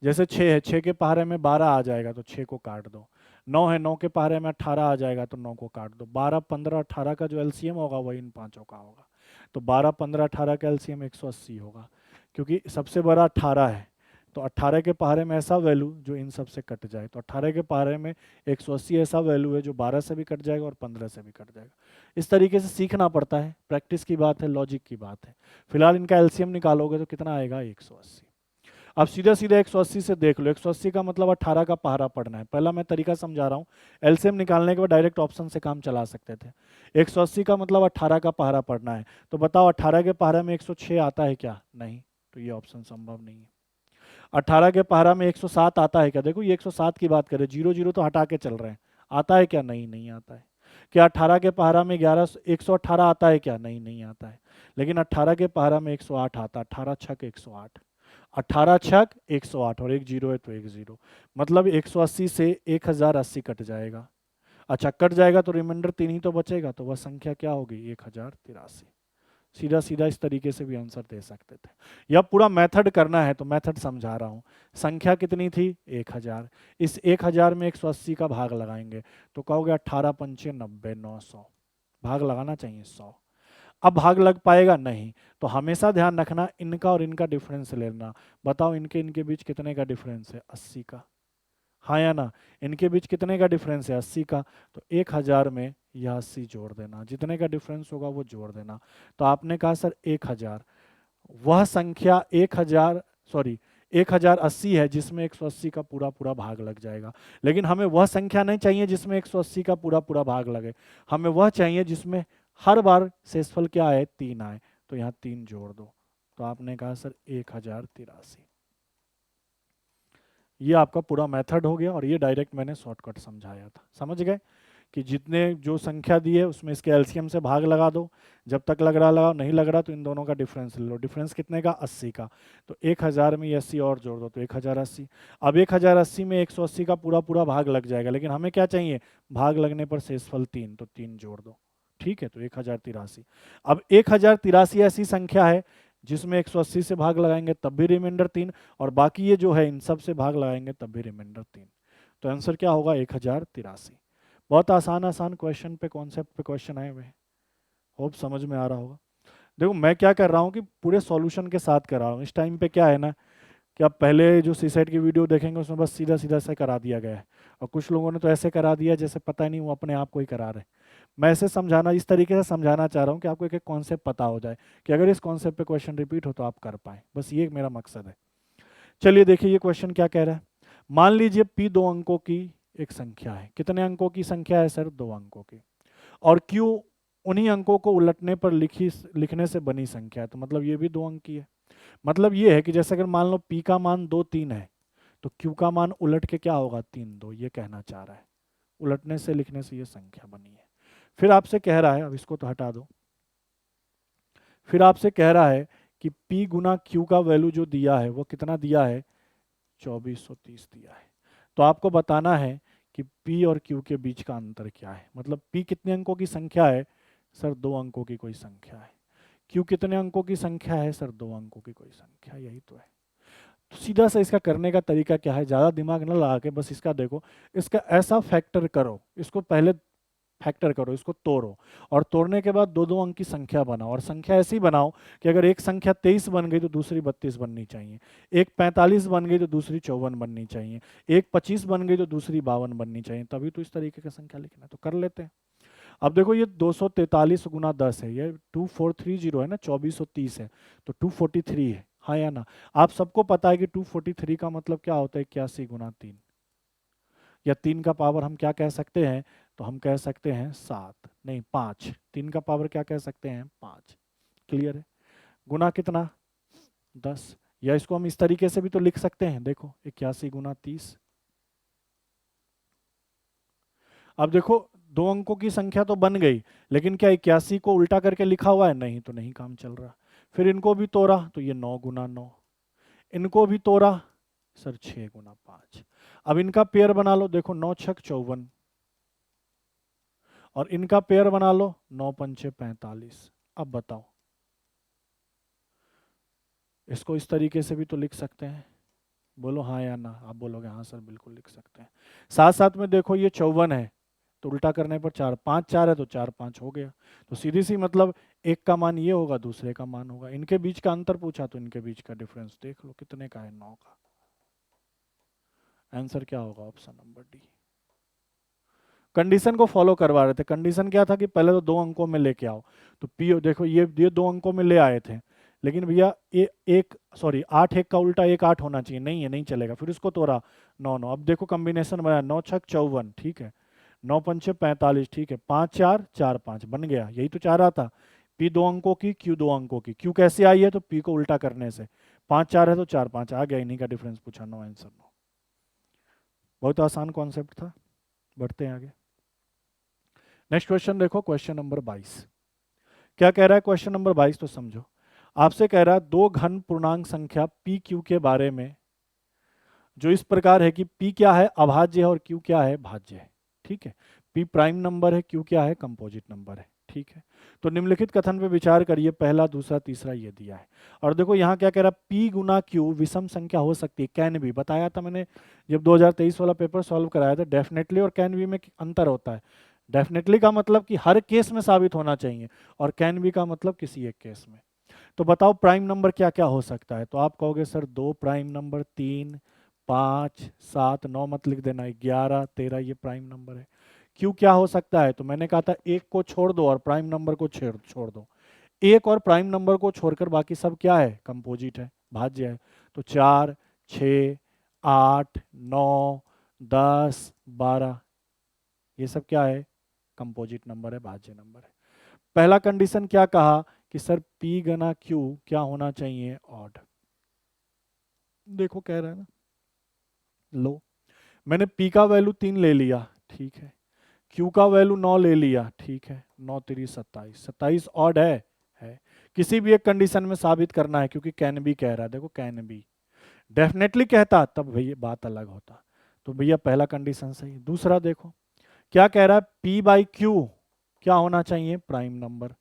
जैसे 6 है, 6 के पहाड़े में 12 आ जाएगा तो 6 को काट दो। 9 है, 9 के पहाड़े में 18 आ जाएगा तो 9 को काट दो। 12, 15, 18 का जो एलसीएम होगा वही इन पांचों का होगा। तो 12, 15, 18 का एलसीएम 180 होगा, क्योंकि सबसे बड़ा 18 है। तो 18 के पहाड़े में ऐसा वैल्यू जो इन सब से कट जाए, तो 18 के पहाड़े में 180 ऐसा वैल्यू है जो 12 से भी कट जाएगा और 15 से भी कट जाएगा। इस तरीके से सीखना पड़ता है, प्रैक्टिस की बात है, लॉजिक की बात है। फिलहाल इनका एलसीएम निकालोगे तो कितना आएगा? 180। अब सीधा सीधा 180 से देख लो, 180 का मतलब 18 का पहाड़ा पढ़ना है। पहला मैं तरीका समझा रहा हूँ, एलसीएम निकालने के बाद डायरेक्ट ऑप्शन से काम चला सकते थे। 180 का मतलब 18 का पहाड़ा पढ़ना है, तो बताओ 18 के पहाड़े में 106 आता है क्या? नहीं, तो ये ऑप्शन संभव नहीं है। 18 के पहाड़ा में 107 आता है क्या? देखो ये 107 की बात करें, 0 0 तो हटा के चल रहे हैं, आता है क्या? नहीं, नहीं आता है। क्या 18 के पहाड़ा में 118 आता है क्या? नहीं, नहीं आता है। लेकिन 18 के पहाड़ा में 108 आता है, 18 छक 108, 18 छक 108 और एक जीरो है तो एक जीरो, मतलब 180 से 1080 कट जाएगा। अच्छा कट जाएगा तो रिमाइंडर 3 ही तो बचेगा, तो वह संख्या क्या होगी? 1083। सीधा सीधा इस तरीके से भी आंसर दे सकते थे। या पूरा मेथड करना है तो मेथड समझा रहा हूँ। संख्या कितनी थी? 1000। इस 1000 में 180 का भाग लगाएंगे तो कहोगे 18 पंचे 90, 900, भाग लगाना चाहिए 100। अब भाग लग पाएगा? नहीं। तो हमेशा ध्यान रखना इनका और इनका डिफरेंस लेना। बताओ इनके इनके बीच कितने का डिफरेंस है? 80 का, हाँ या ना? इनके बीच कितने का डिफरेंस है? 80 का। तो 1000 में यह 80 जोड़ देना, जितने का डिफरेंस होगा वो जोड़ देना। तो आपने कहा सर 1000, वह संख्या 1000 सॉरी 1080 है जिसमें 180 का पूरा पूरा भाग लग जाएगा। लेकिन हमें वह संख्या नहीं चाहिए जिसमें 180 का पूरा पूरा भाग लगे, हमें वह चाहिए जिसमें हर बार शेषफल क्या आए? 3 आए। तो यहाँ 3 जोड़ दो, तो आपने कहा सर 1083। ये आपका पूरा मेथड हो गया और ये डायरेक्ट मैंने शॉर्टकट समझाया था। समझ गए कि जितने जो संख्या दी है उसमें इसके एलसीएम से भाग लगा दो, जब तक लग रहा लगाओ, नहीं लग रहा तो इन दोनों का डिफरेंस ले लो। डिफरेंस कितने का? 80 का। तो 1000 में ये 80 और जोड़ दो तो 1080। अब 1080 में 180 का पूरा पूरा भाग लग जाएगा, लेकिन हमें क्या चाहिए? भाग लगने पर शेषफल 3, तो 3 जोड़ दो। ठीक है, तो 1083। अब 1083 ऐसी संख्या है जिसमें 180 से भाग लगाएंगे तब भी रिमाइंडर 3, और बाकी ये जो है इन सब से भाग लगाएंगे तब भी रिमाइंडर 3। तो आंसर क्या होगा? 1083। बहुत आसान आसान क्वेश्चन पे, कॉन्सेप्ट पे क्वेश्चन आए हुए हैं। होप समझ में आ रहा होगा। देखो मैं क्या कर रहा हूँ कि पूरे सॉल्यूशन के साथ कर रहा हूँ। इस टाइम पे क्या है ना कि आप पहले जो सीसेट की वीडियो देखेंगे उसमें बस सीधा सीधा से करा दिया गया है, और कुछ लोगों ने तो ऐसे करा दिया जैसे पता ही नहीं वो अपने आप को ही करा रहे हैं। मैं ऐसे समझाना, इस तरीके से समझाना चाह रहा हूँ कि आपको एक एक कॉन्सेप्ट पता हो जाए, कि अगर इस कॉन्सेप्ट पे क्वेश्चन रिपीट हो तो आप कर पाए, बस ये मेरा मकसद है। चलिए देखिए ये क्वेश्चन क्या कह रहा है। मान लीजिए P 2 अंकों की एक संख्या है। कितने अंकों की संख्या है सर? 2 अंकों की। और Q उन्हीं अंकों को उलटने पर लिखने से बनी संख्या है, तो मतलब ये भी 2 अंक की है। मतलब ये है कि जैसे अगर मान लो P का मान 2 3 है, तो Q का मान उलट के क्या होगा? 3 2, ये कहना चाह रहा है। उलटने से लिखने से ये संख्या बनी है। फिर आपसे कह रहा है, अब इसको तो हटा दो, फिर आपसे कह रहा है कि P गुना Q का वैल्यू जो दिया है वो कितना दिया है? 2430 दिया है। तो आपको बताना है कि P और Q के बीच का अंतर क्या है। मतलब P कितने अंकों की संख्या है? सर 2 अंकों की कोई संख्या है। Q कितने अंकों की संख्या है? सर 2 अंकों की कोई संख्या, यही तो है। तो सीधा सा इसका करने का तरीका क्या है, ज़्यादा दिमाग न लगा के बस इसका देखो, इसका ऐसा फैक्टर करो, इसको पहले फैक्टर करो, इसको तोड़ो, और तोड़ने के बाद 2 2 अंक की संख्या बनाओ, और संख्या ऐसी बनाओ कि अगर एक संख्या 23 बन गई तो दूसरी 32 बननी चाहिए, एक 45 बन गई तो दूसरी 54 बननी चाहिए, एक 25 बन गई तो दूसरी 52 बननी चाहिए, तभी तो इस तरीके की संख्या लिखना है। तो कर लेते हैं। अब देखो ये 243 गुना 10 है, ये 2430 है ना, 2430 है, तो 243 है, हाँ या ना? आप सबको पता है कि 243 का मतलब क्या होता है? 81 गुना 3, या 3 का पावर हम क्या कह सकते हैं? तो हम कह सकते हैं 7, नहीं 5। 3 का पावर क्या कह सकते हैं? 5। क्लियर है? गुना कितना? 10। या इसको हम इस तरीके से भी तो लिख सकते हैं, देखो 81 गुना 30। अब देखो 2 अंकों की संख्या तो बन गई, लेकिन क्या 81 को उल्टा करके लिखा हुआ है? नहीं, तो नहीं काम चल रहा। फिर इनको भी तोड़ा तो ये 9 गुना 9, इनको भी तोड़ा सर 6 गुना 5। अब इनका पेयर बना लो, देखो 9 छक 54, और इनका पेयर बना लो 9 पंचे 45। अब बताओ, इसको इस तरीके से भी तो लिख सकते हैं, बोलो हाँ या ना? आप बोलोगे हाँ सर बिल्कुल लिख सकते हैं। साथ साथ में देखो ये 54 है, तो उल्टा करने पर 4 5 4 है, तो 4 5 हो गया। तो सीधी सी मतलब एक का मान ये होगा, दूसरे का मान होगा। इनके बीच का अंतर पूछा तो इनके बीच का डिफरेंस देख लो कितने का है? 9 का। आंसर क्या होगा? Option number D. कंडीशन को फॉलो करवा रहे थे। कंडीशन क्या था कि पहले तो 2 अंकों में लेके आओ, तो पी देखो ये 2 अंकों में ले आए थे, लेकिन भैया एक सॉरी 8 1 का उल्टा 1 8 होना चाहिए, नहीं है, नहीं चलेगा। फिर उसको तोड़ा 9 9। अब देखो कॉम्बिनेशन बना 9 छक 54, ठीक है, 9 पंचे 45, ठीक है, 5 4 4 5 बन गया। यही तो चाह रहा था, पी 2 अंकों की क्यू 2 अंकों की। क्यू कैसे आई है? तो पी को उल्टा करने से। 5 4 है तो 4 5 आ गया, इन्हीं का डिफरेंस पूछा। No answer no. बहुत आसान कॉन्सेप्ट था। बढ़ते हैं आगे। नेक्स्ट क्वेश्चन देखो, क्वेश्चन नंबर 22। क्या कह रहा है क्वेश्चन नंबर 22? तो समझो, आपसे कह रहा है दो घन पूर्णांक संख्या पी क्यू के बारे में, जो इस प्रकार है कि पी क्या है? अभाज्य है, और क्यू क्या है? भाज्य है। ठीक है, पी प्राइम नंबर है, क्यू क्या है? कंपोजिट नंबर है। ठीक है, तो निम्नलिखित कथन पे विचार करिए, पहला दूसरा तीसरा ये दिया है। और देखो यहाँ क्या कह रहा है, पी गुना क्यू विषम संख्या हो सकती है, कैन भी। बताया था मैंने जब 2023 वाला पेपर सॉल्व कराया था, डेफिनेटली और कैन बी में अंतर होता है। डेफिनेटली का मतलब कि हर केस में साबित होना चाहिए, और कैन बी का मतलब किसी एक केस में। तो बताओ प्राइम नंबर क्या क्या हो सकता है? तो आप कहोगे सर 2 प्राइम नंबर, 3 5 7 9 मत लिख देना, 11 13 ये प्राइम नंबर है। क्यू क्या हो सकता है? तो मैंने कहा था एक को छोड़ दो और प्राइम नंबर को छोड़ दो। एक और प्राइम नंबर को छोड़कर बाकी सब क्या है? कंपोजिट है, भाज्य है। तो 4 6 8 9 10 12 ये सब क्या है? कंपोजिट नंबर है, भाज्य नंबर है। पहला कंडीशन क्या कहा कि सर P गना Q क्या होना चाहिए? ऑड। देखो कह रहा है ना, लो मैंने P का वैल्यू 3 ले लिया, ठीक है, Q का वैल्यू 9 ले लिया, ठीक है, 9 3 27, 27 ऑड है। किसी भी एक कंडीशन में साबित करना है, क्योंकि कैन बी कह रहा है। देखो कैन बी, डेफिनेटली कहता तब भैया बात अलग होता। तो भैया पहला कंडीशन सही। दूसरा देखो क्या कह रहा है, P बाई Q क्या होना चाहिए? प्राइम नंबर,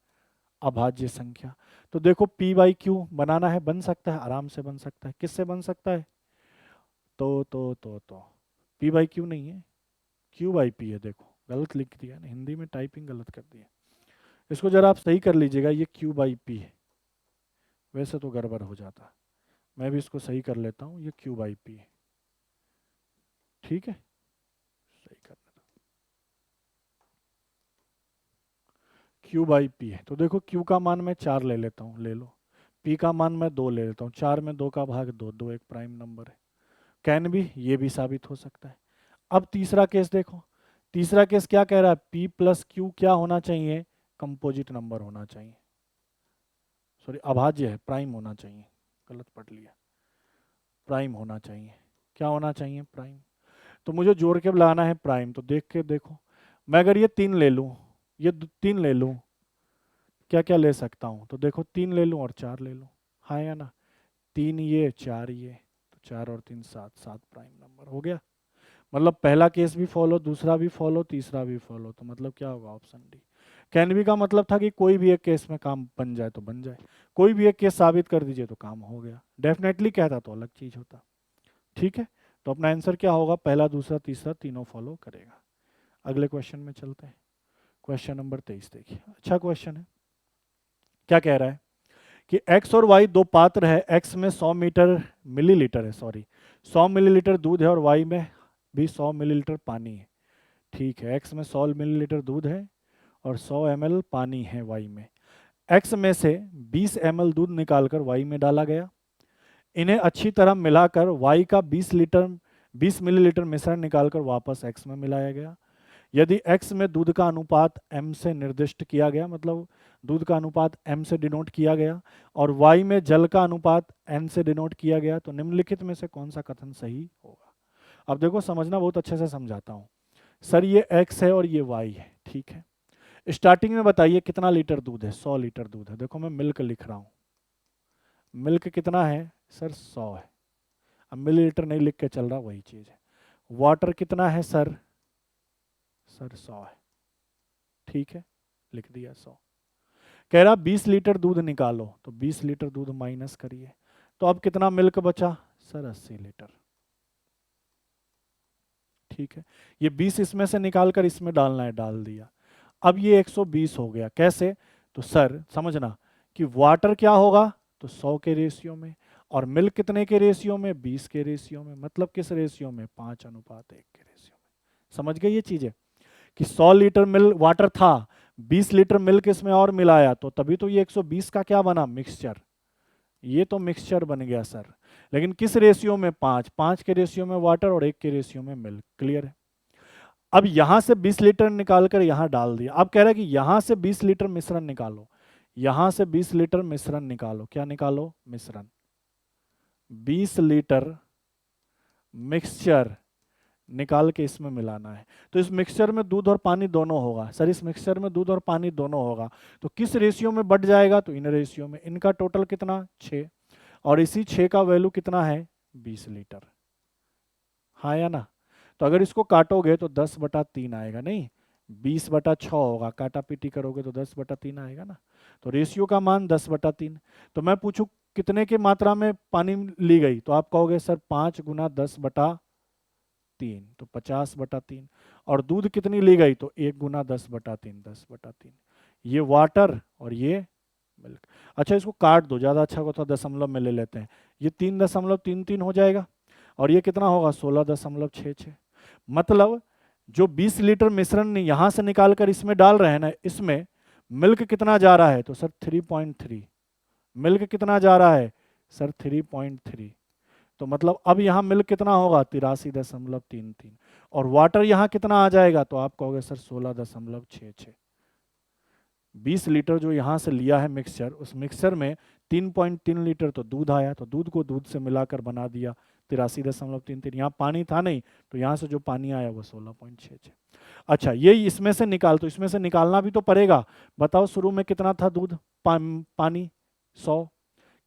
अभाज्य संख्या। तो देखो P बाई Q बनाना है, बन सकता है, आराम से बन सकता है। किससे बन सकता है? तो P बाई Q नहीं है, Q बाई P है। देखो गलत लिख दिया ना, हिंदी में टाइपिंग गलत कर दी है। इसको जरा आप सही कर लीजिएगा, ये Q/P है, वैसे तो गड़बड़ हो जाता। मैं भी इसको सही कर लेता हूँ, ये Q/P है, ठीक है, सही कर लेता हूँ, Q/P है। तो देखो Q का मान मैं 4 ले लेता हूँ, ले लो। P का मान मैं 2 ले लेता हूँ, 4 में 2 का भाग 2, 2 एक प्राइम नंबर है। कैन भी, ये भी साबित हो सकता है। अब तीसरा केस देखो, तीसरा केस क्या कह रहा है, P प्लस Q क्या होना चाहिए, कंपोजिट नंबर होना चाहिए, सॉरी अभाज्य है, प्राइम होना चाहिए, गलत पढ़ लिया, प्राइम होना चाहिए। क्या होना चाहिए, प्राइम। तो मुझे जोड़ के लाना है प्राइम, तो देख के देखो, मैं अगर ये 3 ले लूँ, ये 3 ले लूँ, क्या क्या ले सकता हूँ, तो देखो 3 ले लूँ और 4 ले लूँ, हाँ या ना, 3 ये 4 ये, तो 4 और 3 7, 7 प्राइम नंबर हो गया। मतलब पहला केस भी फॉलो, दूसरा भी फॉलो, तीसरा भी फॉलो, तो मतलब क्या होगा, ऑप्शन डी। कैन बी का मतलब था कि कोई भी एक केस में काम बन जाए तो बन जाए, कोई भी एक केस साबित कर दीजिए तो काम हो गया। डेफिनेटली कहता तो अलग चीज होता, ठीक है। तो अपना आंसर क्या होगा, पहला दूसरा तीसरा तीनों फॉलो करेगा। अगले क्वेश्चन में चलते हैं, क्वेश्चन नंबर 23 देखिए, अच्छा क्वेश्चन है। क्या कह रहा है कि x और y दो पात्र है, x में 100 मिलीलीटर है, सॉरी 100 मिलीलीटर दूध है और y में भी 100 मिलीलीटर पानी है, ठीक है। x में 100 मिलीलीटर दूध है और 100 ml पानी है y में। x में से 20 ml दूध निकालकर y में डाला गया, इन्हें अच्छी तरह मिलाकर y का 20 मिलीलीटर मिश्रण निकालकर वापस x में मिलाया गया। यदि x में दूध का अनुपात m से निर्दिष्ट किया गया, मतलब दूध का अनुपात m से डिनोट किया गया, और y में जल का अनुपात n से डिनोट किया गया, तो निम्नलिखित में से कौन सा कथन सही होगा। अब देखो समझना, बहुत अच्छे से समझाता हूँ। सर ये x है और ये y है, ठीक है। स्टार्टिंग में बताइए कितना लीटर दूध है, 100 लीटर दूध है। देखो मैं मिल्क लिख रहा हूँ, मिल्क कितना है सर, 100 है। अब मिलीलीटर नहीं लिख के चल रहा, वही चीज़ है। वाटर कितना है सर, सर 100 है, ठीक है, लिख दिया 100। कह रहा 20 लीटर दूध निकालो, तो 20 लीटर दूध माइनस करिए, तो अब कितना मिल्क बचा सर, 80 लीटर, ठीक है। ये 20 इसमें से निकालकर इसमें डालना है, डाल दिया। अब ये 120 हो गया, कैसे, तो सर समझना कि वाटर क्या होगा, तो 100 के रेशियो में, और मिल्क कितने के रेशियो में, 20 के रेशियो में, मतलब किस रेशियो में, 5:1 के रेशियो में। समझ गए ये चीजें, कि 100 लीटर मिल्क वाटर था, 20 लीटर मिल्क इसमें और मिलाया, तो तभी तो ये 120 का क्या बना, मिक्सचर। ये तो मिक्सचर बन गया सर, लेकिन किस रेशियो में, 5 के रेशियो में वाटर और 1 के रेशियो में मिल्क। क्लियर है। अब यहां से 20 लीटर निकालकर यहां डाल दिया, अब कह रहा है कि यहां से 20 लीटर मिश्रण निकालो, यहां से 20 लीटर मिश्रण निकालो, क्या निकालो, मिश्रण। 20 लीटर मिक्सचर निकाल के इसमें मिलाना है, तो इस मिक्सचर में दूध और पानी दोनों होगा सर, इस मिक्सचर में दूध और पानी दोनों होगा, तो किस रेशियो में बढ़ जाएगा, तो इन रेशियो में। इनका टोटल कितना, 6, और इसी 6 का वैल्यू कितना है, 20 लीटर, हाँ या ना। तो अगर इसको काटोगे तो 10/3 आएगा, नहीं 20/6 होगा, काटा पीटी करोगे तो 10/3 आएगा ना। तो रेशियो का मान 10/3। तो मैं पूछूं कितने की मात्रा में पानी ली गई, तो आप कहोगे सर 5 × 10/3, तो 50/3। और दूध कितनी ली गई, तो 1 × 10/3, 10/3। ये वाटर और ये मिल्क। अच्छा इसको काट दो, ज़्यादा अच्छा होता, दशमलव में ले लेते हैं, ये 3.33 हो जाएगा, और ये कितना होगा, 16.66। मतलब जो 20 लीटर मिश्रण यहाँ से निकालकर इसमें डाल रहे हैं ना, इसमें मिल्क कितना जा रहा है, तो सर 3.3। मिल्क कितना जा रहा है सर, 3.3। तो मतलब अब यहाँ मिल्क कितना होगा, 83.33, और वाटर यहाँ कितना आ जाएगा, तो आप कहोगे सर 16.66। 20 लीटर जो यहाँ से लिया है मिक्सचर, उस मिक्सचर में 3.3 लीटर तो दूध आया, तो दूध को दूध से मिलाकर बना दिया 83.33। यहाँ पानी था नहीं, तो यहाँ से जो पानी आया वो 16.66। अच्छा ये इसमें से निकाल, तो इसमें से निकालना भी तो पड़ेगा। बताओ शुरू में कितना था दूध, पानी 100,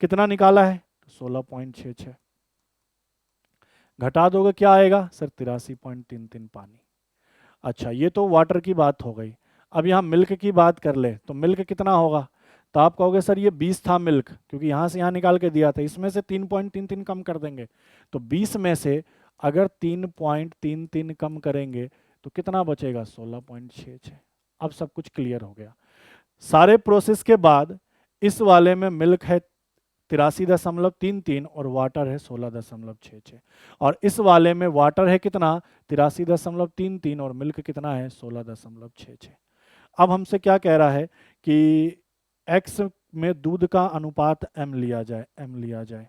कितना निकाला है, 16.66। घटा दोगे क्या आएगा सर, 83.33 पानी। अच्छा ये तो वाटर की बात हो गई। अब यहाँ मिल्क की बात कर ले, तो मिल्क कितना होगा, तो आप कहोगे सर ये 20 था मिल्क, क्योंकि यहाँ से यहाँ निकाल के दिया था, इसमें से 3.33 कम कर देंगे, तो 20 में से अगर 3.33 कम करेंगे तो कितना बचेगा 16.66। अब सब कुछ क्लियर हो गया। सारे प्रोसेस के बाद इस वाले में मिल्क है 83.33 और वाटर है 16.66 और इस वाले में वाटर है कितना 83.33 और मिल्क कितना है 16.66। अब हमसे क्या कह रहा है कि x में दूध का अनुपात m लिया जाए,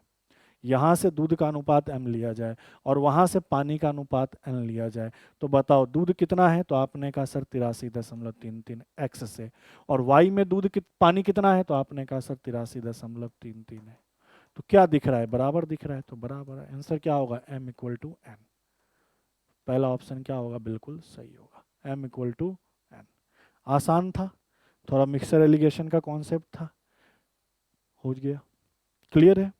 यहाँ से दूध का अनुपात m लिया जाए और वहाँ से पानी का अनुपात n लिया जाए। तो बताओ दूध कितना है, तो आपने कहा सर 83.33 x से, और y में पानी कितना है, तो आपने कहा सर 83.33 है। तो क्या दिख रहा है, बराबर दिख रहा है, तो बराबर है। आंसर क्या होगा, m इक्वल टू n। पहला ऑप्शन क्या होगा, बिल्कुल सही होगा, m इक्वल टू n। आसान था, थोड़ा मिक्सर एलिगेशन का कॉन्सेप्ट था, हो गया, क्लियर है।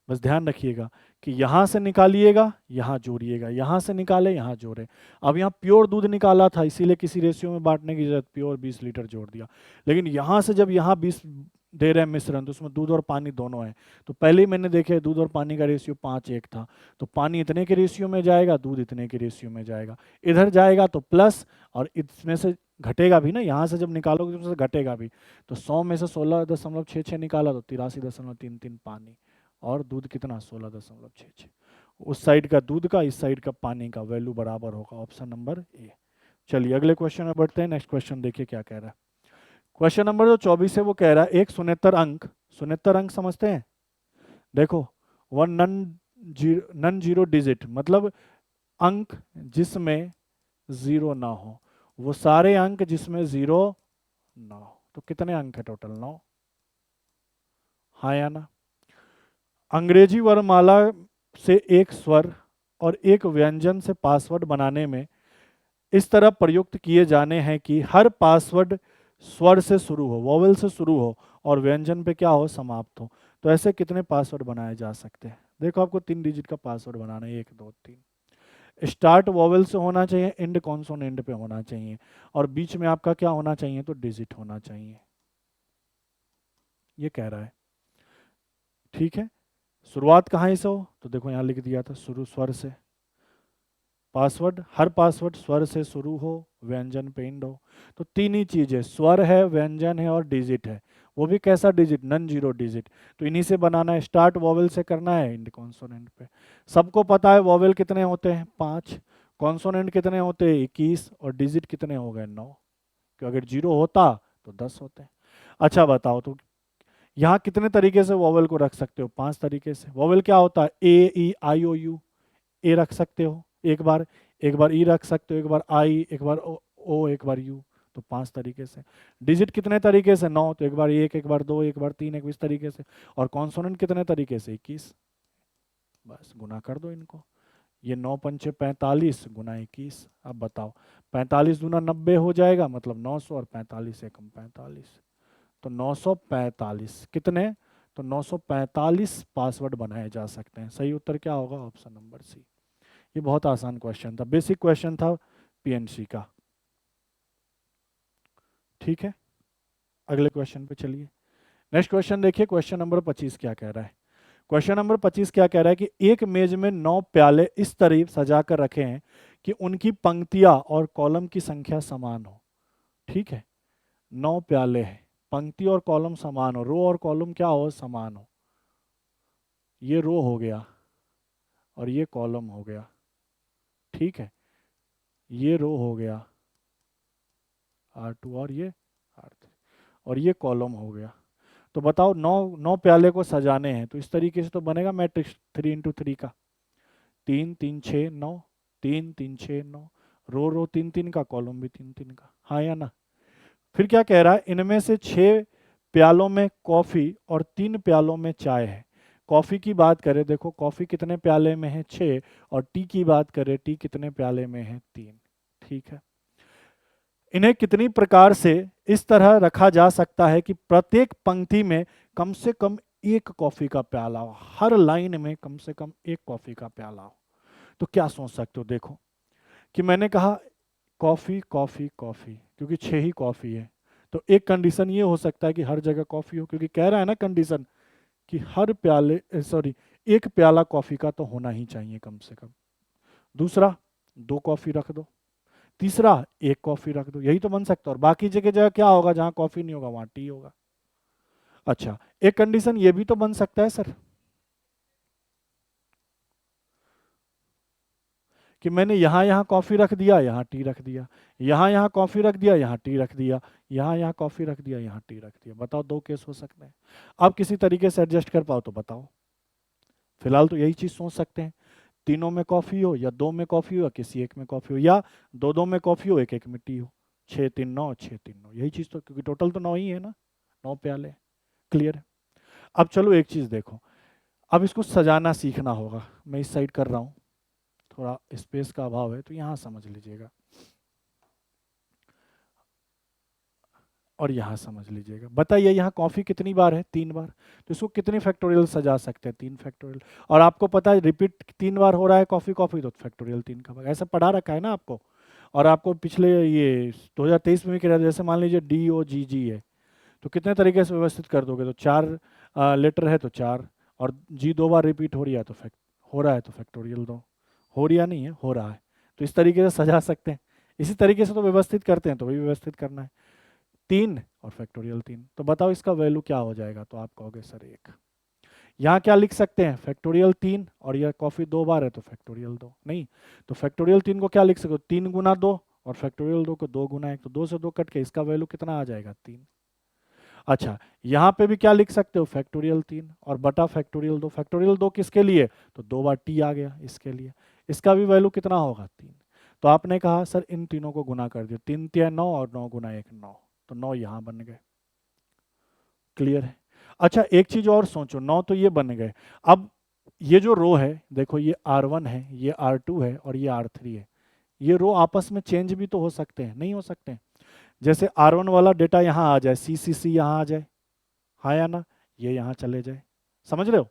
बस ध्यान रखिएगा कि यहाँ से निकालिएगा यहाँ जोड़िएगा, यहाँ से निकाले यहाँ जोड़े। अब यहाँ प्योर दूध निकाला था इसीलिए किसी रेशियो में बांटने की जरूरत, प्योर 20 लीटर जोड़ दिया। लेकिन यहाँ से जब यहाँ 20 दे रहे हैं मिश्रण, तो उसमें दूध और पानी दोनों है। तो पहले ही मैंने देखे दूध और पानी का रेशियो 5:1 था, तो पानी इतने के रेशियो में जाएगा, दूध इतने के रेशियो में जाएगा। इधर जाएगा तो प्लस, और इसमें से घटेगा भी ना, यहाँ से जब निकालोगे तो घटेगा भी। तो 100 में से 16.66 निकाला तो 83.33 पानी, और दूध कितना 16.66। उस साइड का दूध का, इस साइड का पानी का वैल्यू बराबर होगा, ऑप्शन नंबर ए। चलिए अगले क्वेश्चन में बढ़ते हैं। नेक्स्ट क्वेश्चन देखिए क्या कह रहा है। क्वेश्चन नंबर जो 24 है वो कह रहा है एक सुनेतर अंक समझते हैं, देखो वन नन जीरो डिजिट, मतलब अंक जिसमें जीरो ना हो, वो सारे अंक जिसमें जीरो ना हो। तो कितने अंक है टोटल, 9, हाँ या ना। अंग्रेजी वर्णमाला से एक स्वर और एक व्यंजन से पासवर्ड बनाने में इस तरह प्रयुक्त किए जाने हैं कि हर पासवर्ड स्वर से शुरू हो, वोवेल से शुरू हो, और व्यंजन पे क्या हो, समाप्त हो। तो ऐसे कितने पासवर्ड बनाए जा सकते हैं। देखो आपको 3 डिजिट का पासवर्ड बनाना है, 1 2 3। स्टार्ट वोवेल से होना चाहिए, एंड कॉन्सोनेंट पे होना चाहिए, और बीच में आपका क्या होना चाहिए, तो डिजिट होना चाहिए, ये कह रहा है। ठीक है, शुरुआत कहाँ से हो, तो देखो यहाँ लिख दिया था शुरू स्वर से। पासवर्ड, हर पासवर्ड स्वर से शुरू हो, व्यंजन पे एंड हो। तो 3 ही चीज है, स्वर है, व्यंजन है और डिजिट है। वो भी कैसा डिजिट, नन जीरो डिजिट। तो इन्हीं से बनाना है, स्टार्ट वोवेल से करना है, एंड कॉन्सोनेंट पे। सबको पता है वोवेल कितने होते हैं, 5, कॉन्सोनेंट कितने होते हैं, 21, और डिजिट कितने हो गए, 9। क्योंकि अगर 0 होता तो 10 होते। अच्छा बताओ, तो यहाँ कितने तरीके से वोवेल को रख सकते हो, 5 तरीके से। वोवेल क्या होता है, ए ई आई ओ यू। ए रख सकते हो एक बार ई रख सकते हो, एक बार आई, एक बार ओ, एक बार यू। तो 5 तरीके से। डिजिट कितने तरीके से, 9, तो एक बार 1, एक बार 2, एक बार 3, एक इस तरीके से। और कॉन्सोनेंट कितने तरीके से, 21। बस गुना कर दो इनको, ये 9 पंचे 45 गुना 21। अब बताओ 45 दूना 90 हो जाएगा, मतलब 900, और 45 से कम 45, तो 945 कितने, तो 945 पासवर्ड बनाए जा सकते हैं। सही उत्तर क्या होगा, ऑप्शन नंबर सी। ये बहुत आसान क्वेश्चन था, बेसिक क्वेश्चन था पीएनसी का। ठीक है, अगले क्वेश्चन पे चलिए। नेक्स्ट क्वेश्चन देखिए, क्वेश्चन नंबर 25 क्या कह रहा है। क्वेश्चन नंबर 25 क्या कह रहा है कि एक मेज में 9 प्याले इस तरह सजा कर रखे हैं कि उनकी पंक्तियां और कॉलम की संख्या समान हो। ठीक है, 9 प्याले हैं, पंक्ति और कॉलम समान हो, रो और कॉलम क्या हो, समान हो। ये रो हो गया और ये कॉलम हो गया। ठीक है, ये रो हो गया R2 और ये R3, और ये कॉलम हो गया। तो बताओ 9 प्याले को सजाने हैं, तो इस तरीके से तो बनेगा मैट्रिक्स 3 × 3 का, 3 3 6 9, 3 3 6 9, रो 3 3 का, कॉलम भी 3 3 का, हाँ या ना। फिर क्या कह रहा है, इनमें से 6 प्यालों में कॉफी और 3 प्यालों में चाय है। कॉफी की बात करें, देखो कॉफी कितने प्याले में है, 6, और टी की बात करें, टी कितने प्याले में है, 3। ठीक है, इन्हें कितनी प्रकार से इस तरह रखा जा सकता है कि प्रत्येक पंक्ति में कम से कम 1 कॉफी का प्याला हो, हर लाइन में कम से कम 1 कॉफी का प्याला हो। तो क्या सोच सकते हो, देखो कि मैंने कहा कॉफी कॉफी कॉफी, क्योंकि 6 ही कॉफी है। तो एक कंडीशन ये हो सकता है कि हर जगह कॉफी हो, क्योंकि कह रहा है ना कंडीशन कि हर प्याले 1 प्याला कॉफी का तो होना ही चाहिए कम से कम। दूसरा, 2 कॉफी रख दो, तीसरा 1 कॉफी रख दो, यही तो बन सकता है। और बाकी जगह जगह क्या होगा, जहां कॉफी नहीं होगा वहां टी होगा। अच्छा, एक कंडीशन ये भी तो बन सकता है सर कि मैंने यहाँ यहाँ कॉफी रख दिया, यहाँ टी रख दिया, यहाँ यहाँ कॉफी रख दिया, यहाँ टी रख दिया, यहाँ यहाँ कॉफी रख दिया, यहाँ टी रख दिया। बताओ 2 केस हो सकते हैं। आप किसी तरीके से एडजस्ट कर पाओ तो बताओ। फिलहाल तो यही चीज सोच सकते हैं, तीनों में कॉफी हो या 2 में कॉफी हो या किसी एक में कॉफी हो, या 2 में कॉफी हो 1 में टी हो। 6 3 9, 6 3 9, यही चीज तो, क्योंकि टोटल तो 9 ही है ना, 9 प्याले। क्लियर है। अब चलो एक चीज देखो, अब इसको सजाना सीखना होगा। मैं इस साइड कर रहा हूँ, थोड़ा स्पेस का अभाव है तो यहाँ समझ लीजिएगा, और यहाँ समझ लीजिएगा। बताइए यहाँ कॉफी कितनी बार है, 3 बार, तो इसको कितनी फैक्टोरियल सजा सकते हैं, 3 फैक्टोरियल। और आपको पता है रिपीट 3 बार हो रहा है कॉफी कॉफी, तो फैक्टोरियल 3 का भाग, ऐसा पढ़ा रखा है ना आपको। और आपको पिछले ये 2023 में भी कह, जैसे मान लीजिए DOGG है, तो कितने तरीके से व्यवस्थित कर दोगे, तो 4 लेटर है तो 4, और जी 2 बार रिपीट हो रही है तो हो रहा है तो फैक्टोरियल 2, हो रहा नहीं है, हो रहा है, तो इस तरीके से सजा सकते हैं। इसी तरीके से तो व्यवस्थित करते हैं, तो वही व्यवस्थित करना है। 3 और फैक्टोरियल 3, तो बताओ इसका वैल्यू क्या हो जाएगा, तो आप कहोगे सर 1। यहाँ क्या लिख सकते हैं, फैक्टोरियल 3, और यह कॉफी 2 बार है तो फैक्टोरियल 2 नहीं, तो फैक्टोरियल 3 को क्या लिख सकते हो, 3 गुना 2, और फैक्टोरियल 2 को 2 गुना 1, तो 2 से 2 कट के इसका वैल्यू कितना आ जाएगा, 3। अच्छा, यहाँ पे भी क्या लिख सकते हो, फैक्टोरियल 3 और बटा फैक्टोरियल 2। फैक्टोरियल 2 किसके लिए, तो 2 बार टी आ गया इसके लिए, इसका भी वैल्यू कितना होगा, 3। तो आपने कहा सर इन तीनों को गुना कर दिया, 3 3 9 और 9 गुना 1 9, तो 9 यहाँ बन गए। क्लियर है। अच्छा एक चीज और सोचो, 9 तो ये बन गए। अब ये जो रो है देखो, ये R1 है, ये R2 है और ये R3 है, ये रो आपस में चेंज भी तो हो सकते हैं, नहीं हो सकते हैं। जैसे R1 वाला डेटा यहाँ आ जाए, CCC यहाँ आ जाए, हाँ या ना, ये यहाँ चले जाए, समझ रहे हो,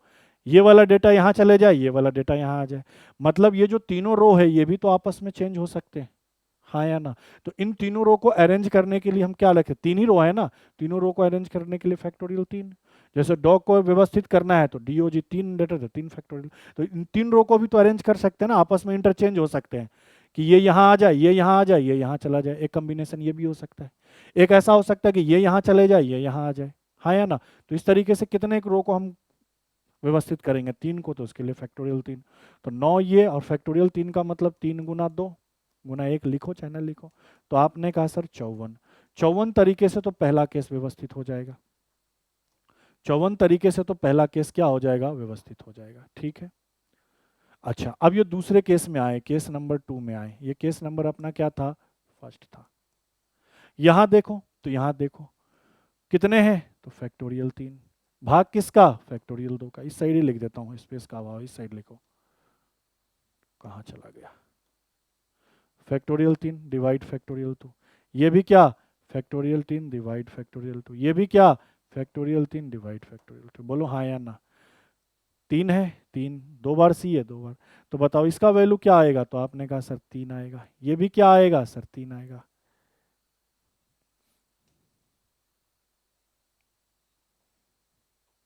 ये वाला डेटा यहाँ चले जाए, ये वाला डेटा यहाँ आ जाए, मतलब ये जो तीनों रो है ये भी तो आपस में चेंज हो सकते हैं, हाँ या ना। तो इन तीनों रो को अरेंज करने के लिए हम क्या लिखें, 3 ही रो है ना, तीनों रो को अरेंज करने के लिए फैक्टोरियल 3। जैसे डॉग को व्यवस्थित करना है तो DOG 3 लेटर थे, 3 फैक्टोरियल। तो इन 3 रो को भी तो अरेंज कर सकते हैं ना, आपस में इंटरचेंज हो सकते हैं, कि ये यहाँ आ जाए, ये यहाँ आ जाए, ये यहाँ चला जाए, एक कॉम्बिनेशन ये भी हो सकता है। एक ऐसा हो सकता है कि ये यहाँ चले जाए, ये यहाँ आ जाए, हाँ या ना। तो इस तरीके से कितने एक रो को हम व्यवस्थित करेंगे, 3 को, तो उसके लिए फैक्टोरियल 3। तो 9 ये और फैक्टोरियल 3 का मतलब 3 गुना 2 गुना 1 लिखो, चैनल लिखो। तो आपने कहा सर 54, 54 तरीके से तो पहला केस व्यवस्थित हो जाएगा, 54 तरीके से तो पहला केस क्या हो जाएगा, व्यवस्थित हो जाएगा। ठीक है। अच्छा अब ये दूसरे केस में आए, केस नंबर 2 में आए। ये केस नंबर अपना क्या था, फर्स्ट था। यहां देखो तो यहां देखो कितने हैं, तो फैक्टोरियल 3, भाग किसका, फैक्टोरियल 2 का। इस साइड ही लिख देता हूँ, स्पेस का अभाव, इस साइड लिखो, कहाँ चला गया, फैक्टोरियल 3 डिवाइड फैक्टोरियल 2। ये भी क्या, फैक्टोरियल 3 डिवाइड फैक्टोरियल 2। ये भी क्या, फैक्टोरियल 3 डिवाइड फैक्टोरियल 2। बोलो हाँ या ना। 3 है, 3 2 बार सी है, 2 बार। तो बताओ इसका वैल्यू क्या आएगा, तो आपने कहा सर 3 आएगा। ये भी क्या आएगा सर, 3 आएगा।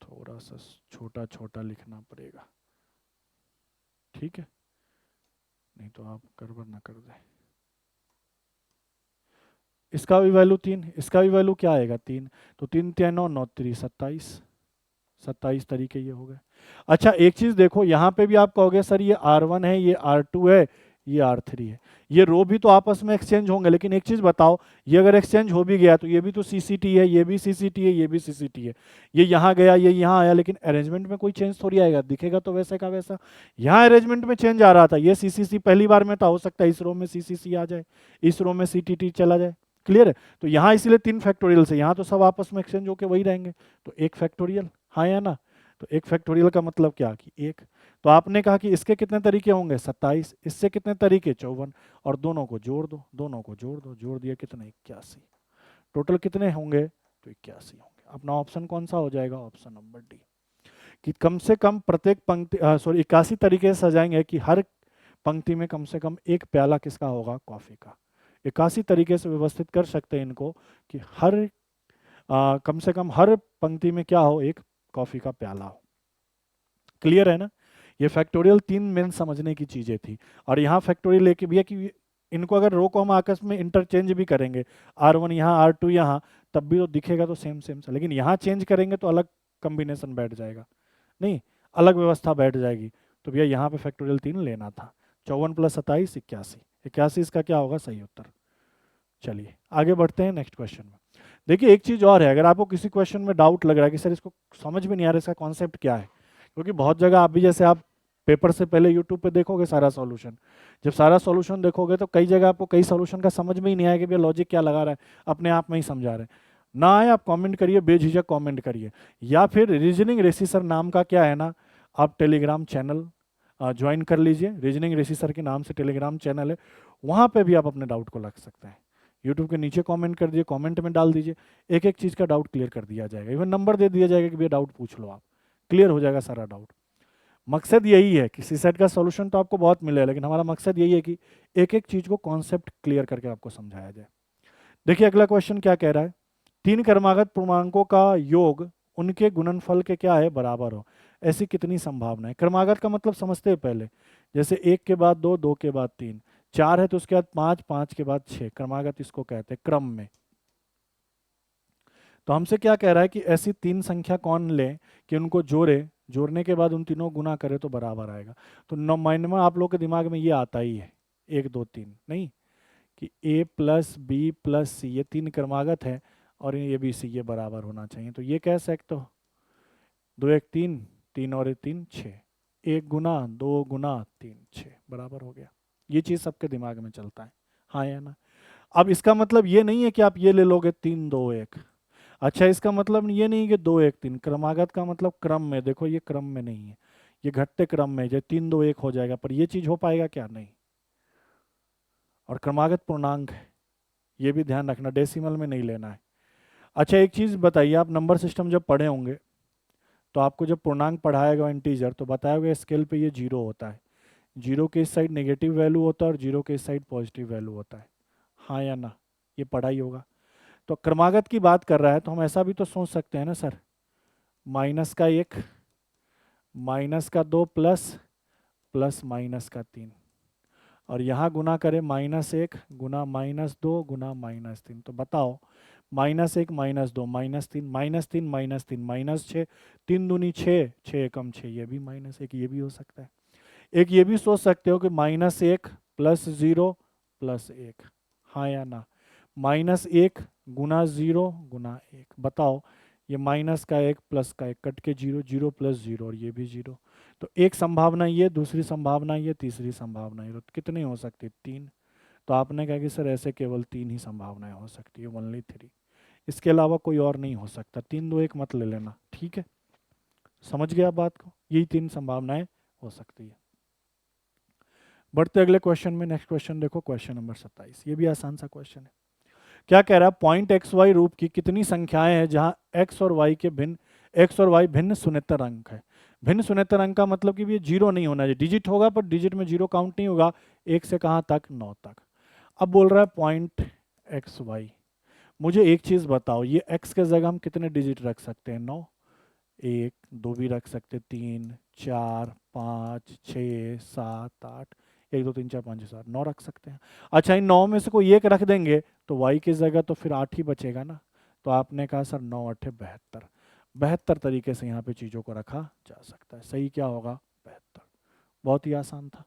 थोड़ा सा छोटा छोटा लिखना पड़ेगा, ठीक है, नहीं तो आप गड़बड़ ना कर दे। इसका भी वैल्यू 3, इसका भी वैल्यू क्या आएगा, 3। तो 3 3 9 9 3 27, 27 तरीके ये हो गए। अच्छा एक चीज देखो, यहाँ पे भी आप कहोगे सर ये R1 है, ये R2 है, ये R3 है, ये रो भी तो आपस में एक्सचेंज होंगे। लेकिन एक चीज बताओ, ये अगर एक्सचेंज हो भी गया तो ये भी तो CCT है, ये भी CCT है, ये भी CCT है, ये यहाँ गया, ये यहाँ आया, लेकिन अरेंजमेंट में कोई चेंज थोड़ी आएगा, दिखेगा तो वैसे का वैसा। यहाँ अरेंजमेंट में चेंज आ रहा था, ये CCC पहली बार में था, हो सकता है इस रो में CCC आ जाए, इस रो में CTT चला जाए। क्लियर है। तो यहाँ इसलिए 3 फैक्टोरियल से, यहाँ तो सब आपस में एक्सचेंज होकर वही रहेंगे, तो 1 फैक्टोरियल, हाँ या ना। तो 1 फैक्टोरियल का मतलब क्या कि 1। तो आपने कहा कि इसके कितने तरीके होंगे, 27, इससे कितने तरीके, 54, और दोनों को जोड़ दो, दोनों को जोड़ दो, जोड़ दिया कितने, 81। टोटल कितने होंगे, तो 81 होंगे। अपना ऑप्शन कौन सा हो जाएगा, ऑप्शन नंबर डी, कि कम से कम प्रत्येक पंक्ति, सॉरी 81 तरीके से सजाएंगे कि हर पंक्ति में कम से कम 1 प्याला किसका होगा, कॉफी का। 81 तरीके से व्यवस्थित कर सकते हैं इनको कि हर कम से कम हर पंक्ति में क्या हो, एक कॉफी का प्याला हो। क्लियर है ना। ये फैक्टोरियल 3 मेन समझने की चीजें थी। और यहाँ फैक्टोरियल लेके भी है कि इनको अगर रो को हम आपस में इंटरचेंज भी करेंगे, R1 यहाँ R2 यहाँ, तब भी तो दिखेगा तो सेम सेम सा, लेकिन यहाँ चेंज करेंगे तो अलग कॉम्बिनेशन बैठ जाएगा, नहीं अलग व्यवस्था बैठ जाएगी। तो भैया यहाँ पे फैक्टोरियल 3 लेना था। 54 + 27 81, 81 इसका क्या होगा सही उत्तर। चलिए आगे बढ़ते हैं नेक्स्ट क्वेश्चन में। देखिए एक चीज़ और है, अगर आपको किसी क्वेश्चन में डाउट लग रहा है कि सर इसको समझ में नहीं आ रहा इसका कॉन्सेप्ट क्या है, क्योंकि बहुत जगह आप भी जैसे आप पेपर से पहले यूट्यूब पे देखोगे सारा सॉल्यूशन, जब सारा सॉल्यूशन देखोगे तो कई जगह आपको कई सॉल्यूशन का समझ में ही नहीं आएगा कि भैया लॉजिक क्या लगा रहा है, अपने आप में ही समझा रहे हैं। ना आए आप कमेंट करिए, बेझिझक कमेंट करिए, या फिर रीजनिंग रेसिसर नाम का क्या है ना, आप टेलीग्राम चैनल ज्वाइन कर लीजिए। रीजनिंग रेसिसर के नाम से टेलीग्राम चैनल है, वहाँ पे भी आप अपने डाउट को लग सकते हैं। यूट्यूब के नीचे कमेंट कर दीजिए, कमेंट में डाल दीजिए, एक एक चीज़ का डाउट क्लियर कर दिया जाएगा, इवन नंबर दे दिया जाएगा कि भैया डाउट पूछ लो, आप क्लियर हो जाएगा सारा डाउट। मकसद यही है कि सीसेट का सॉल्यूशन तो आपको बहुत मिले, लेकिन हमारा मकसद यही है कि एक एक चीज़ को कॉन्सेप्ट क्लियर करके आपको समझाया जाए। देखिए अगला क्वेश्चन क्या कह रहा है, 3 क्रमागत पूर्णांकों का योग उनके गुणनफल के क्या है बराबर हो, ऐसी कितनी संभावना है। क्रमागत का मतलब समझते हैं पहले, जैसे 1 के बाद 2, 2 के बाद 3, 4 है तो उसके बाद 5, 5 के बाद 6, क्रमागत इसको कहते हैं क्रम में। तो हमसे क्या कह रहा है कि ऐसी 3 संख्या कौन ले कि उनको जोड़े, जोड़ने के बाद उन तीनों गुना करे तो बराबर आएगा। तो नौ आप लोग के दिमाग में ये आता ही है 1 2 3, नहीं कि A + B + C ये 3 क्रमागत है और ये भी C ये बराबर होना चाहिए। तो ये कह सकते हो 2 1 3, 3 और 3 6, 1 गुना 2 गुना 3 6 बराबर हो गया। ये चीज़ सबके दिमाग में चलता है, हाँ या ना। अब इसका मतलब ये नहीं है कि आप ये ले लोगे 3 2 1, अच्छा इसका मतलब ये नहीं कि 2 1 3, क्रमागत का मतलब क्रम में, देखो ये क्रम में नहीं है, ये घटते क्रम में, जो 3 2 1 हो जाएगा, पर ये चीज़ हो पाएगा क्या, नहीं। और क्रमागत पूर्णांक है, ये भी ध्यान रखना, डेसिमल में नहीं लेना है। अच्छा एक चीज़ बताइए, आप नंबर सिस्टम जब पढ़े होंगे तो आपको जब पूर्णांक पढ़ाएगा इंटीजर तो बताया स्केल पे ये 0 होता है, 0 के इस साइड नेगेटिव वैल्यू होता है और 0 के इस साइड पॉजिटिव वैल्यू होता है, हाँ या ना, ये पढ़ा ही होगा। तो क्रमागत की बात कर रहा है तो हम ऐसा भी तो सोच सकते हैं ना सर, माइनस का 1, माइनस का 2 प्लस प्लस माइनस का 3, और यहाँ गुना करें -1 गुना -2 गुना -3, तो बताओ -1 -2 -3 -3 -3 -6, 3 दूनी 6, 6 एकम 6, ये भी -1, ये भी हो सकता है। एक ये भी सोच सकते हो कि -1 + 0 + 1, हाँ या ना, -1 गुना 0 गुना 1, बताओ ये माइनस का 1 प्लस का 1 कट के 0, 0 + 0 और ये भी 0। तो एक संभावना ये, दूसरी संभावना ये, तीसरी संभावना ये, तो कितनी हो सकती, 3। तो आपने कहा कि सर ऐसे केवल 3 ही संभावनाएं हो सकती है, ओनली 3, इसके अलावा कोई और नहीं हो सकता। 3 2 1 मत ले लेना, ठीक है, समझ गया बात को, यही 3 संभावनाएं हो सकती है। बढ़ते अगले क्वेश्चन में, नेक्स्ट क्वेश्चन देखो, क्वेश्चन नंबर 27, ये भी आसान सा क्वेश्चन है। क्या कह रहा है, पॉइंट एक्स वाई रूप की कितनी संख्याएं हैं जहां एक्स और वाई के भिन्न, एक्स और वाई भिन्न शून्येतर अंक है। भिन्न शून्येतर अंक का मतलब कि ये 0 नहीं होना चाहिए, डिजिट होगा पर डिजिट में 0 काउंट नहीं होगा, 1 से कहाँ तक, 9 तक। अब बोल रहा है पॉइंट एक्स वाई, मुझे एक चीज़ बताओ, ये एक्स के जगह हम कितने डिजिट रख सकते हैं, 9, 1 2 भी रख सकते, 3 4 5 6 7 8, 1 2 3 4 5 6 7 9 रख सकते हैं। अच्छा इन 9 में से कोई एक रख देंगे तो y की जगह तो फिर 8 ही बचेगा ना। तो आपने कहा सर 9 8 72, 72 तरीके से यहाँ पे चीज़ों को रखा जा सकता है। सही क्या होगा, 72, बहुत ही आसान था।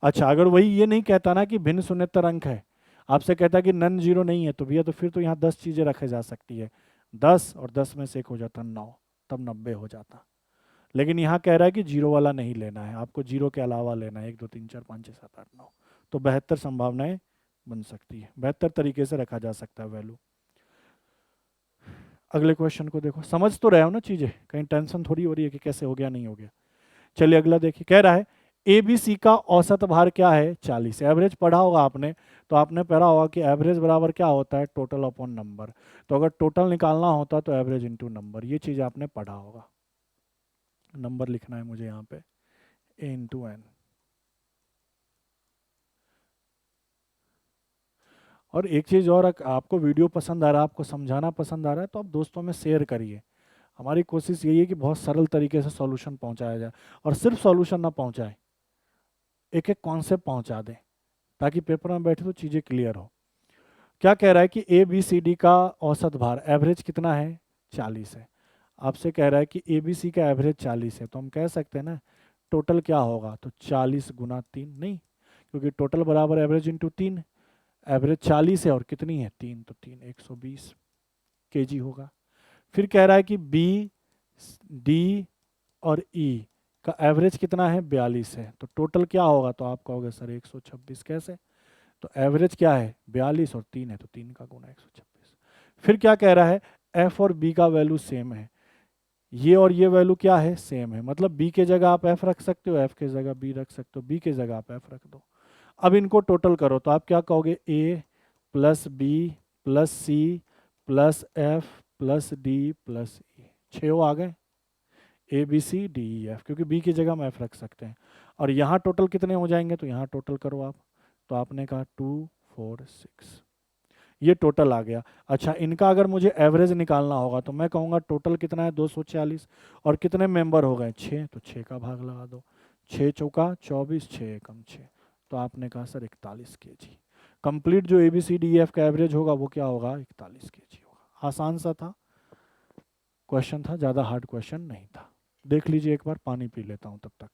अच्छा अगर वही ये नहीं कहता ना कि भिन्न शून्येतर अंक है, आपसे कहता कि नन जीरो नहीं है, तो भैया तो फिर तो यहाँ 10 चीज़ें रखे जा सकती है, 10 और 10 में से एक हो जाता 9, तब 90 हो जाता। लेकिन यहाँ कह रहा है कि जीरो वाला नहीं लेना है, आपको जीरो के अलावा लेना है, 1 2 3 4 5 6 7 8 9, तो 72 संभावनाएं बन सकती है, 72 तरीके से रखा जा सकता है वैल्यू। अगले क्वेश्चन को देखो, समझ तो रहे हो ना चीजें, कहीं टेंशन थोड़ी हो रही है कि कैसे हो गया नहीं हो गया। चलिए अगला देखिए, कह रहा है ए बी सी का औसत भार क्या है, 40। एवरेज पढ़ा होगा आपने, तो आपने पढ़ा होगा कि एवरेज बराबर क्या होता है, टोटल अपॉन नंबर। तो अगर टोटल निकालना होता तो एवरेज इंटू नंबर, ये चीज़ आपने पढ़ा होगा। नंबर लिखना है मुझे यहाँ पे, ए इंटू एन। और एक चीज़ और, आपको वीडियो पसंद आ रहा है, आपको समझाना पसंद आ रहा है, तो आप दोस्तों में शेयर करिए। हमारी कोशिश यही है कि बहुत सरल तरीके से सॉल्यूशन पहुंचाया जाए, और सिर्फ सॉल्यूशन ना पहुंचाए, एक एक कॉन्सेप्ट पहुंचा दें, ताकि पेपर में बैठे तो चीज़ें क्लियर हो। क्या कह रहा है कि ए बी सी डी का औसत भार एवरेज कितना है, 40 है। आपसे कह रहा है कि ए बी सी का एवरेज 40 है, तो हम कह सकते हैं ना टोटल क्या होगा, तो 40 गुना 3, नहीं, क्योंकि टोटल बराबर एवरेज इंटू 3, एवरेज 40 है और कितनी है 3, तो 3 120 केजी होगा। फिर कह रहा है कि बी डी और ई का एवरेज कितना है, 42 है, तो टोटल क्या होगा, तो आप कहोगे सर 126 कैसे, तो एवरेज क्या है 42 और 3 है, तो 3 का गुना 126। फिर क्या कह रहा है, एफ और बी का वैल्यू सेम है, ये और ये वैल्यू क्या है, सेम है, मतलब बी के जगह आप एफ रख सकते हो, एफ के जगह बी रख सकते हो, बी के जगह आप एफ रख दो। अब इनको टोटल करो, तो आप क्या कहोगे, A plus B plus C plus F plus D plus E, 6 आ गए, A B C D E F, क्योंकि बी की जगह हम एफ रख सकते हैं। और यहाँ टोटल कितने हो जाएंगे, तो यहाँ टोटल करो आप, तो आपने कहा 2 4 6, ये टोटल आ गया। अच्छा, इनका अगर मुझे एवरेज निकालना होगा तो मैं कहूँगा टोटल कितना है 240, और कितने मेंबर हो गए 6, तो 6 का भाग लगा दो, 6 चौका 24, 6 एकम 6, तो आपने कहा सर 41 केजी। कंप्लीट जो A B C D F का एवरेज होगा वो क्या होगा, 41 केजी होगा। आसान सा था क्वेश्चन, था ज़्यादा हार्ड क्वेश्चन नहीं था। देख लीजिए एक बार, पानी पी लेता हूँ तब तक।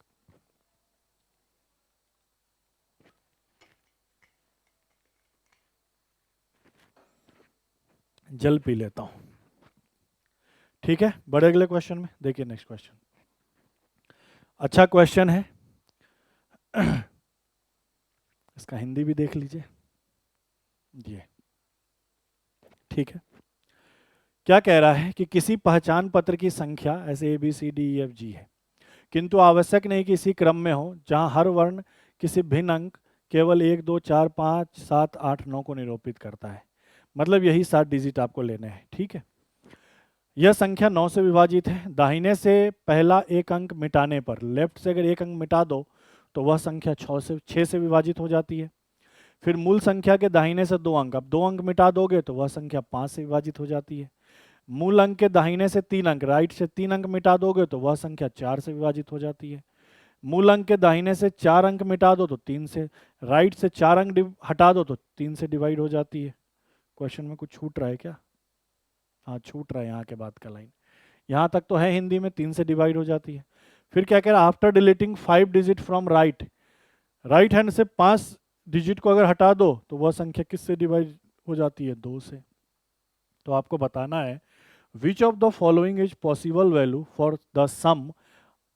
जल पी लेता हूँ, ठीक है। बढ़े अगले क्वेश्चन में, देखिए नेक्स्ट क्वेश्चन, अच्छा क्वेश्चन है। इसका हिंदी भी देख लीजिए, ये ठीक है। क्या कह रहा है कि किसी पहचान पत्र की संख्या ऐसे A B C D E F G है, किंतु आवश्यक नहीं कि इसी क्रम में हो, जहां हर वर्ण किसी भिन्न अंक केवल 1 2 4 5 7 8 9 को निरूपित करता है, मतलब यही 7 डिजिट आपको लेने हैं, ठीक है। यह संख्या 9 से विभाजित है, दाहिने से पहला एक अंक मिटाने पर, लेफ्ट से अगर एक अंक मिटा दो तो वह संख्या 6 से विभाजित हो जाती है। फिर मूल संख्या के दाहिने से 2 अंक, अब 2 अंक मिटा दोगे तो वह संख्या 5 से विभाजित हो जाती है। मूल अंक के दाहिने से 3 अंक, राइट से 3 अंक मिटा दोगे तो वह संख्या 4 से विभाजित हो जाती है। मूल अंक के दाहिने से 4 अंक मिटा दो तो 3 से, राइट से 4 अंक हटा दो तो 3 से डिवाइड हो जाती है। क्वेश्चन में कुछ छूट रहा है क्या, हाँ छूट रहा है यहाँ के बाद का लाइन, यहाँ तक तो है हिंदी में, 3 से डिवाइड हो जाती है। फिर क्या कह रहा है, after deleting 5 digit from right, right hand से 5 डिजिट को अगर हटा दो तो वह संख्या किससे डिवाइड हो जाती है, 2 से। तो आपको बताना है which of the following is possible value for the sum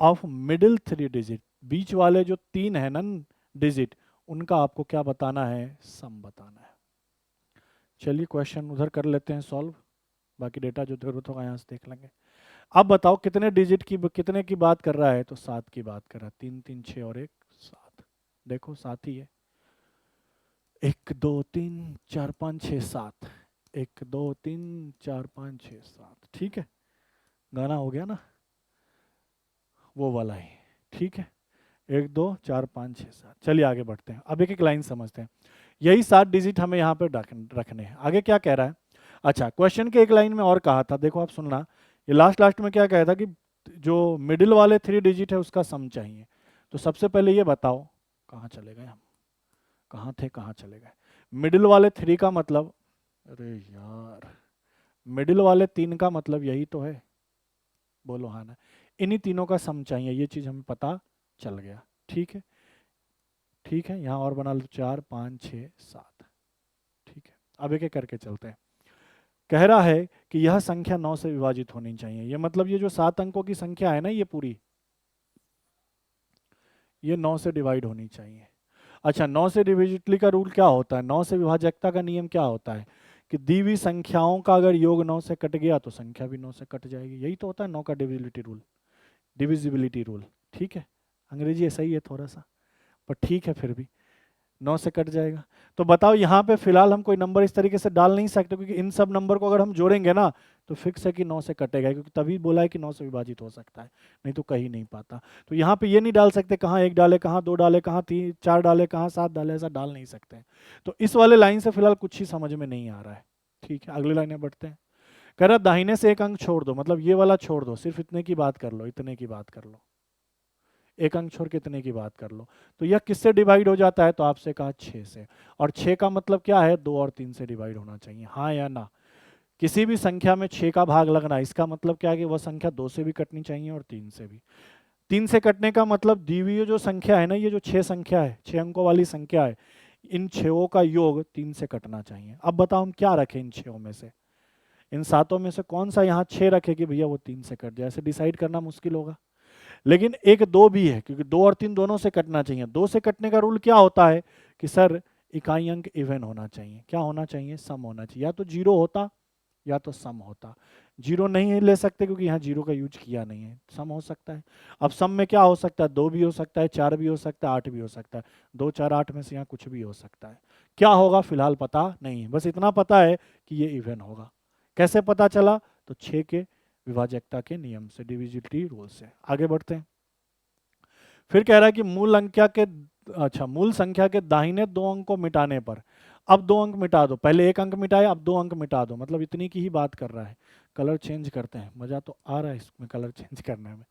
of middle 3 digit, बीच वाले जो 3 है ना डिजिट, उनका आपको क्या बताना है, सम बताना है। चलिए क्वेश्चन उधर कर लेते हैं सॉल्व, बाकी डेटा जो जरूरत होगा यहाँ से देख लेंगे। अब बताओ कितने डिजिट की, कितने की बात कर रहा है, तो 7 की बात कर रहा है, 3 3 6 और 1 7, देखो 7 ही है, 1 2 3 4 5 6 7, 1 2 3 4 5 6 7, ठीक है, गाना हो गया ना, वो वाला ही, ठीक है, 1 2 4 5 6 7। चलिए आगे बढ़ते हैं, अब एक एक लाइन समझते हैं। यही 7 डिजिट हमें यहाँ पे रखने हैं। आगे क्या कह रहा है, अच्छा क्वेश्चन के एक लाइन में और कहा था, देखो आप सुनना, ये लास्ट में क्या कहा था कि जो मिडिल वाले 3 डिजिट है उसका सम चाहिए। तो सबसे पहले ये बताओ, कहाँ चले गए हम, कहाँ थे कहाँ चले गए, मिडिल वाले 3 का मतलब, अरे यार मिडिल वाले 3 का मतलब यही तो है, बोलो हाँ ना, इन्हीं तीनों का सम चाहिए, ये चीज़ हमें पता चल गया, ठीक है, ठीक है। यहाँ और बना लो 4 5 6 7, ठीक है। अब एक एक करके चलते हैं। कह रहा है कि यह संख्या 9 से विभाजित होनी चाहिए, ये मतलब ये जो 7 अंकों की संख्या है ना, ये पूरी ये 9 से डिवाइड होनी चाहिए। अच्छा, 9 से डिविजिटली का रूल क्या होता है, 9 से विभाजकता का नियम क्या होता है कि दी हुई संख्याओं का अगर योग 9 से कट गया तो संख्या भी 9 से कट जाएगी, यही तो होता है 9 का डिविजिबिलिटी रूल, ठीक है। अंग्रेजी ऐसा ही है थोड़ा सा, पर ठीक है, फिर भी 9 से कट जाएगा। तो बताओ यहाँ पे फिलहाल हम कोई नंबर इस तरीके से डाल नहीं सकते, क्योंकि इन सब नंबर को अगर हम जोड़ेंगे ना तो फिक्स है कि 9 से कटेगा, क्योंकि तभी बोला है कि 9 से विभाजित हो सकता है, नहीं तो कहीं नहीं पाता। तो यहाँ पे ये नहीं डाल सकते कहाँ 1 डाले, कहाँ 2 डाले, कहाँ 3 4 डाले, कहाँ 7 डाले, ऐसा डाल नहीं सकते। तो इस वाले लाइन से फिलहाल कुछ ही समझ में नहीं आ रहा है, ठीक है। अगले लाइन में बढ़ते हैं। कह रहा दाहिने से एक अंक छोड़ दो, मतलब ये वाला छोड़ दो, सिर्फ इतने की बात कर लो, इतने की बात कर लो, एक अंक छोड़ के इतने की बात कर लो। तो यह किससे डिवाइड हो जाता है, तो आपसे कहा 6 से। और 6 का मतलब क्या है, 2 और 3 से डिवाइड होना चाहिए, हाँ या ना। किसी भी संख्या में 6 का भाग लगना, इसका मतलब क्या है कि वह संख्या 2 से भी कटनी चाहिए और 3 से भी। 3 से कटने का मतलब दी हुई जो संख्या है ना, ये जो 6 संख्या है, 6 अंकों वाली संख्या है, इन 6 का योग 3 से कटना चाहिए। अब बताओ हम क्या रखें इन 6 में से, इन 7 में से कौन सा यहाँ 6 रखे कि भैया वो 3 से कट जाए, ऐसे डिसाइड करना मुश्किल होगा। लेकिन एक 2 भी है, क्योंकि 2 और 3 दोनों से कटना चाहिए। 2 से कटने का रूल क्या होता है कि सर इकाई अंक इवन होना चाहिए, क्या होना चाहिए, सम होना चाहिए। या तो 0 होता या तो सम होता। 0 नहीं ले सकते क्योंकि यहाँ 0 का यूज किया नहीं है, सम हो सकता है। अब सम में क्या हो सकता है, 2 भी हो सकता है, 4 भी हो सकता है, 8 भी हो सकता है। 2, 4, 8 में से यहाँ कुछ भी हो सकता है। क्या होगा फिलहाल पता नहीं है, बस इतना पता है कि ये इवन होगा। कैसे पता चला, तो 6 के विभाजकता के नियम से, डिविजिबिलिटी रूल से। आगे बढ़ते हैं। फिर कह रहा है कि मूल संख्या के दाहिने 2 अंक को मिटाने पर, अब 2 अंक मिटा दो, पहले 1 अंक मिटाया, अब 2 अंक मिटा दो, मतलब इतनी की ही बात कर रहा है। कलर चेंज करते हैं, मजा तो आ रहा है इसमें कलर चेंज करने में।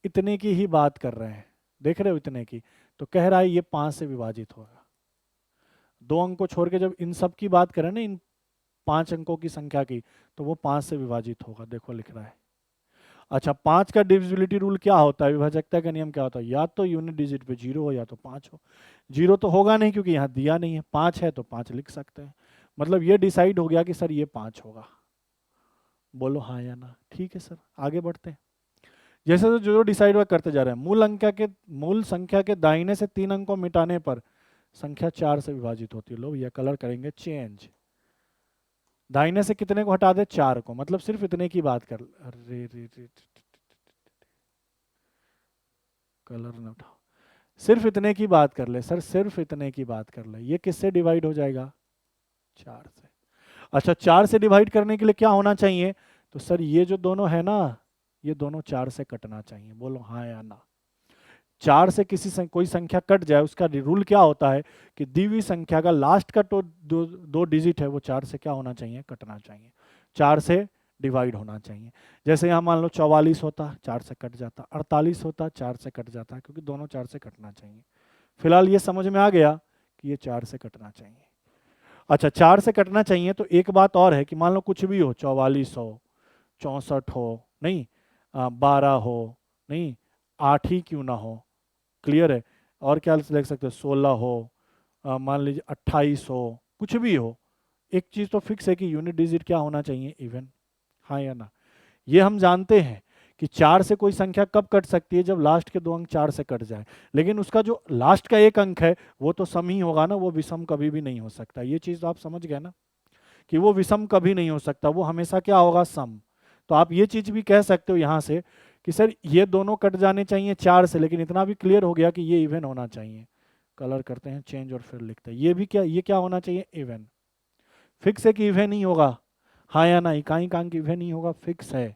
इतने की ही बात कर रहे हैं, देख रहे हो इतने की। तो कह रहा है ये 5 से विभाजित होगा। 2 अंक को छोड़ के जब इन सब की बात करें ना, इन 5 अंकों की संख्या की, तो वो 5 से विभाजित होगा, देखो लिख रहा है। अच्छा, 5 का डिविजिबिलिटी रूल क्या होता है, विभाजकता का नियम क्या होता है, या तो यूनिट डिजिट पे 0 हो या तो 5 हो। 0 तो होगा नहीं क्योंकि यहाँ दिया नहीं है, 5 है तो 5 लिख सकते हैं। मतलब ये डिसाइड हो गया कि सर ये 5 होगा। बोलो हाँ या ना। ठीक है सर, आगे बढ़ते हैं। जैसे तो जो डिसाइड हुआ करते जा रहे हैं। मूल संख्या के दाहिने से 3 अंक को मिटाने पर संख्या 4 से विभाजित होती है। लो भैया कलर करेंगे चेंज। दाहिने से कितने को हटा दे, 4 को, मतलब सिर्फ इतने की बात कर। अरे रे, कलर न उठाओ, सिर्फ इतने की बात कर ले सर, सिर्फ इतने की बात कर ले। ये किससे डिवाइड हो जाएगा, 4 से। अच्छा, 4 से डिवाइड करने के लिए क्या होना चाहिए, तो सर ये जो दोनों है ना, ये दोनों 4 से कटना चाहिए। बोलो हाँ या ना। 4 से कोई संख्या कट जाए, उसका रूल क्या होता है कि दी हुई संख्या का लास्ट का दो डिजिट है, वो 4 से क्या होना चाहिए, कटना चाहिए, 4 से डिवाइड होना चाहिए। जैसे यहाँ मान लो 44 होता, 4 से कट जाता, 48 होता, 4 से कट जाता, क्योंकि दोनों 4 से कटना चाहिए। फिलहाल ये समझ में आ गया कि ये 4 से कटना चाहिए। अच्छा, 4 से कटना चाहिए तो एक बात और है कि मान लो कुछ भी हो, 44 हो, 64 हो, नहीं 12 हो, नहीं 8 ही क्यों ना हो, क्लियर है। और क्या लिख सकते हो, 16 हो, मान लीजिए 28 हो, कुछ भी हो। एक चीज़ तो फिक्स है कि यूनिट डिजिट क्या होना चाहिए, इवन। हाँ या ना। ये हम जानते हैं कि 4 से कोई संख्या कब कट सकती है, जब लास्ट के 2 अंक 4 से कट जाए। लेकिन उसका जो लास्ट का 1 अंक है वो तो सम ही होगा ना, वो विषम कभी भी नहीं हो सकता। ये चीज़ तो आप समझ गए ना, कि वो विषम कभी नहीं हो सकता, वो हमेशा क्या होगा, सम। तो आप ये चीज़ भी कह सकते हो यहाँ से कि सर ये दोनों कट जाने चाहिए 4 से, लेकिन इतना भी क्लियर हो गया कि ये इवन होना चाहिए। कलर करते हैं चेंज और फिर लिखते हैं ये भी क्या, ये क्या होना चाहिए, इवन। फिक्स है कि इवन ही होगा, हाँ या ना। इकाई का अंक इवन ही होगा, फिक्स है।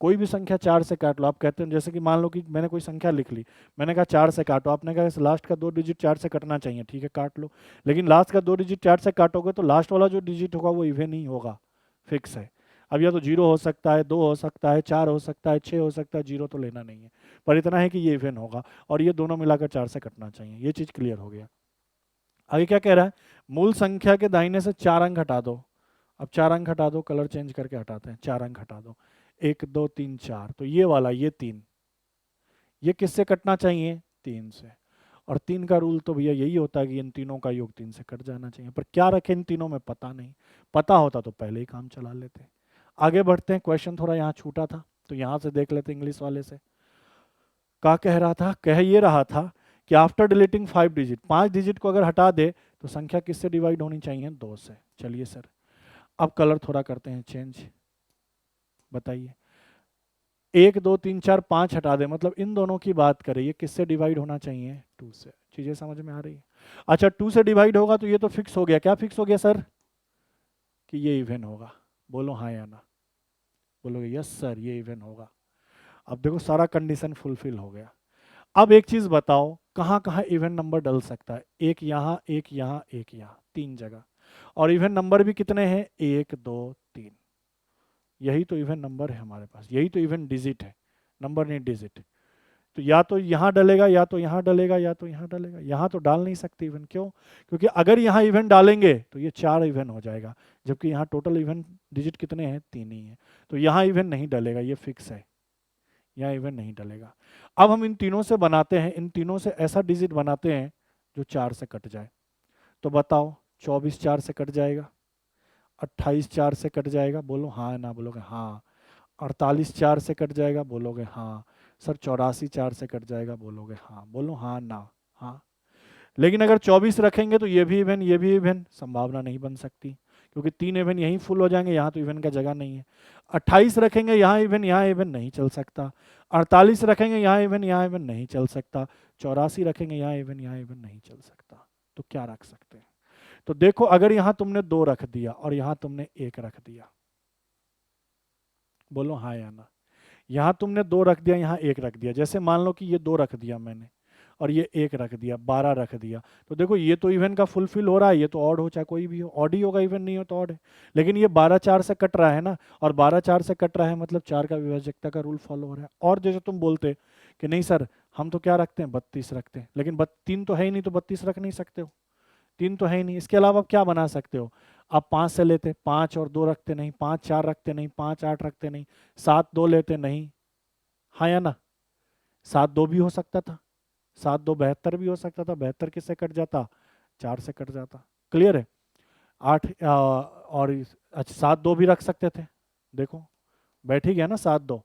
कोई भी संख्या 4 से काट लो, आप कहते हैं जैसे कि मान लो कि मैंने कोई संख्या लिख ली, मैंने कहा 4 से काटो, आपने कहा इस लास्ट का 2 डिजिट 4 से कटना चाहिए, ठीक है काट लो। लेकिन लास्ट का 2 डिजिट 4 से काटोगे तो लास्ट वाला जो डिजिट होगा वो इवन ही होगा, फिक्स है। अब या तो 0 हो सकता है, 2 हो सकता है, 4 हो सकता है, 6 हो सकता है, 0 तो लेना नहीं है, पर इतना है कि ये इवन होगा और ये दोनों मिलाकर 4 से कटना चाहिए। ये चीज़ क्लियर हो गया। आगे क्या कह रहा है, मूल संख्या के दाहिने से 4 अंक हटा दो। अब 4 अंक हटा दो, कलर चेंज करके हटाते हैं, 4 अंक हटा दो, 1 2 3 4, तो ये वाला, ये 3, ये किससे कटना चाहिए, 3 से। और 3 का रूल तो भैया यही होता है कि इन तीनों का योग 3 से कट जाना चाहिए, पर क्या रखें इन तीनों में पता नहीं, पता होता तो पहले ही काम चला लेते। आगे बढ़ते हैं, क्वेश्चन थोड़ा यहाँ छूटा था तो यहाँ से देख लेते इंग्लिश वाले से। क्या कह रहा था, कह ये रहा था कि आफ्टर डिलीटिंग 5 डिजिट, 5 डिजिट को अगर हटा दे तो संख्या किससे डिवाइड होनी चाहिए, 2 से। चलिए सर, अब कलर थोड़ा करते हैं चेंज, बताइए। 1 2 3 4 5 हटा दे, मतलब इन दोनों की बात करें, ये किससे डिवाइड होना चाहिए, 2 से। चीजें समझ में आ रही है। अच्छा, 2 से डिवाइड होगा तो ये तो फिक्स हो गया, क्या फिक्स हो गया सर, कि ये इवन होगा। बोलो हाँ या ना। बोलोगे यस सर ये इवन होगा। अब देखो सारा कंडीशन फुलफिल हो गया। अब एक चीज बताओ, कहाँ कहाँ इवन नंबर डल सकता है, एक यहाँ, एक यहाँ, एक यहाँ, 3 जगह। और इवन नंबर भी कितने हैं, 1 2 3। यही तो इवन नंबर है हमारे पास, यही तो इवन डिजिट है, नंबर नहीं डिजिट। तो या तो यहाँ डलेगा या तो यहाँ डलेगा या तो यहाँ डलेगा, यहाँ तो डाल नहीं सकते इवन। क्यों? क्योंकि अगर यहाँ इवन डालेंगे तो ये 4 इवन हो जाएगा, जबकि यहाँ टोटल इवन डिजिट कितने हैं? 3 ही है। तो यहाँ इवन नहीं डलेगा, ये फिक्स है, यहाँ इवन नहीं डलेगा। अब हम इन तीनों से बनाते हैं, इन तीनों से ऐसा डिजिट बनाते हैं जो 4 से कट जाए। तो बताओ, 24 4 से कट जाएगा, 28 4 से कट जाएगा, बोलो हाँ ना, बोलोगे हाँ। 48 4 से कट जाएगा, बोलोगे हाँ। सर 84 4 से कट जाएगा, बोलोगे हाँ। बोलो हाँ ना, हाँ। लेकिन अगर 24 रखेंगे तो ये भी इवन ये भी इवन, संभावना नहीं बन सकती, क्योंकि 3 इवन यहीं फुल हो जाएंगे, यहाँ तो इवन का जगह नहीं है। 28 रखेंगे यहाँ इवन नहीं चल सकता। 48 रखेंगे यहाँ इवन नहीं चल सकता। 84 रखेंगे यहाँ इवन नहीं चल सकता। तो क्या रख सकते हैं? तो देखो, अगर यहाँ तुमने 2 रख दिया और यहाँ तुमने 1 रख दिया, बोलो हाँ या ना। यहाँ तुमने 2 रख दिया, यहाँ 1 रख दिया। जैसे मान लो कि ये 2 रख दिया मैंने और ये 1 रख दिया, 12 रख दिया। तो देखो ये तो इवन का फुलफिल हो रहा है, ये तो ऑड हो, चाहे कोई भी हो, ऑड ही होगा, इवन नहीं हो तो ऑड है। लेकिन ये 12 4 से कट रहा है ना, और 12 4 से कट रहा है मतलब 4 का विभाजकता का रूल फॉलो हो रहा है। और जैसे तुम बोलते कि नहीं सर हम तो क्या रखते हैं, 32 रखते हैं, लेकिन 3 तो है ही नहीं, तो 32 रख नहीं सकते हो, 3 तो है ही नहीं। इसके अलावा आप क्या बना सकते हो? आप 5 से लेते, 5 और 2 रखते नहीं, 5 4 रखते नहीं, 5 8 रखते नहीं, 7 2 लेते नहीं, हाँ या ना? 7 2 भी हो सकता था, 7 2 72 भी हो सकता था। 72 किससे कट जाता? 4 से कट जाता। क्लियर है? 8 और अच्छा 7 2 भी रख सकते थे, देखो बैठ ही गया ना 7 2,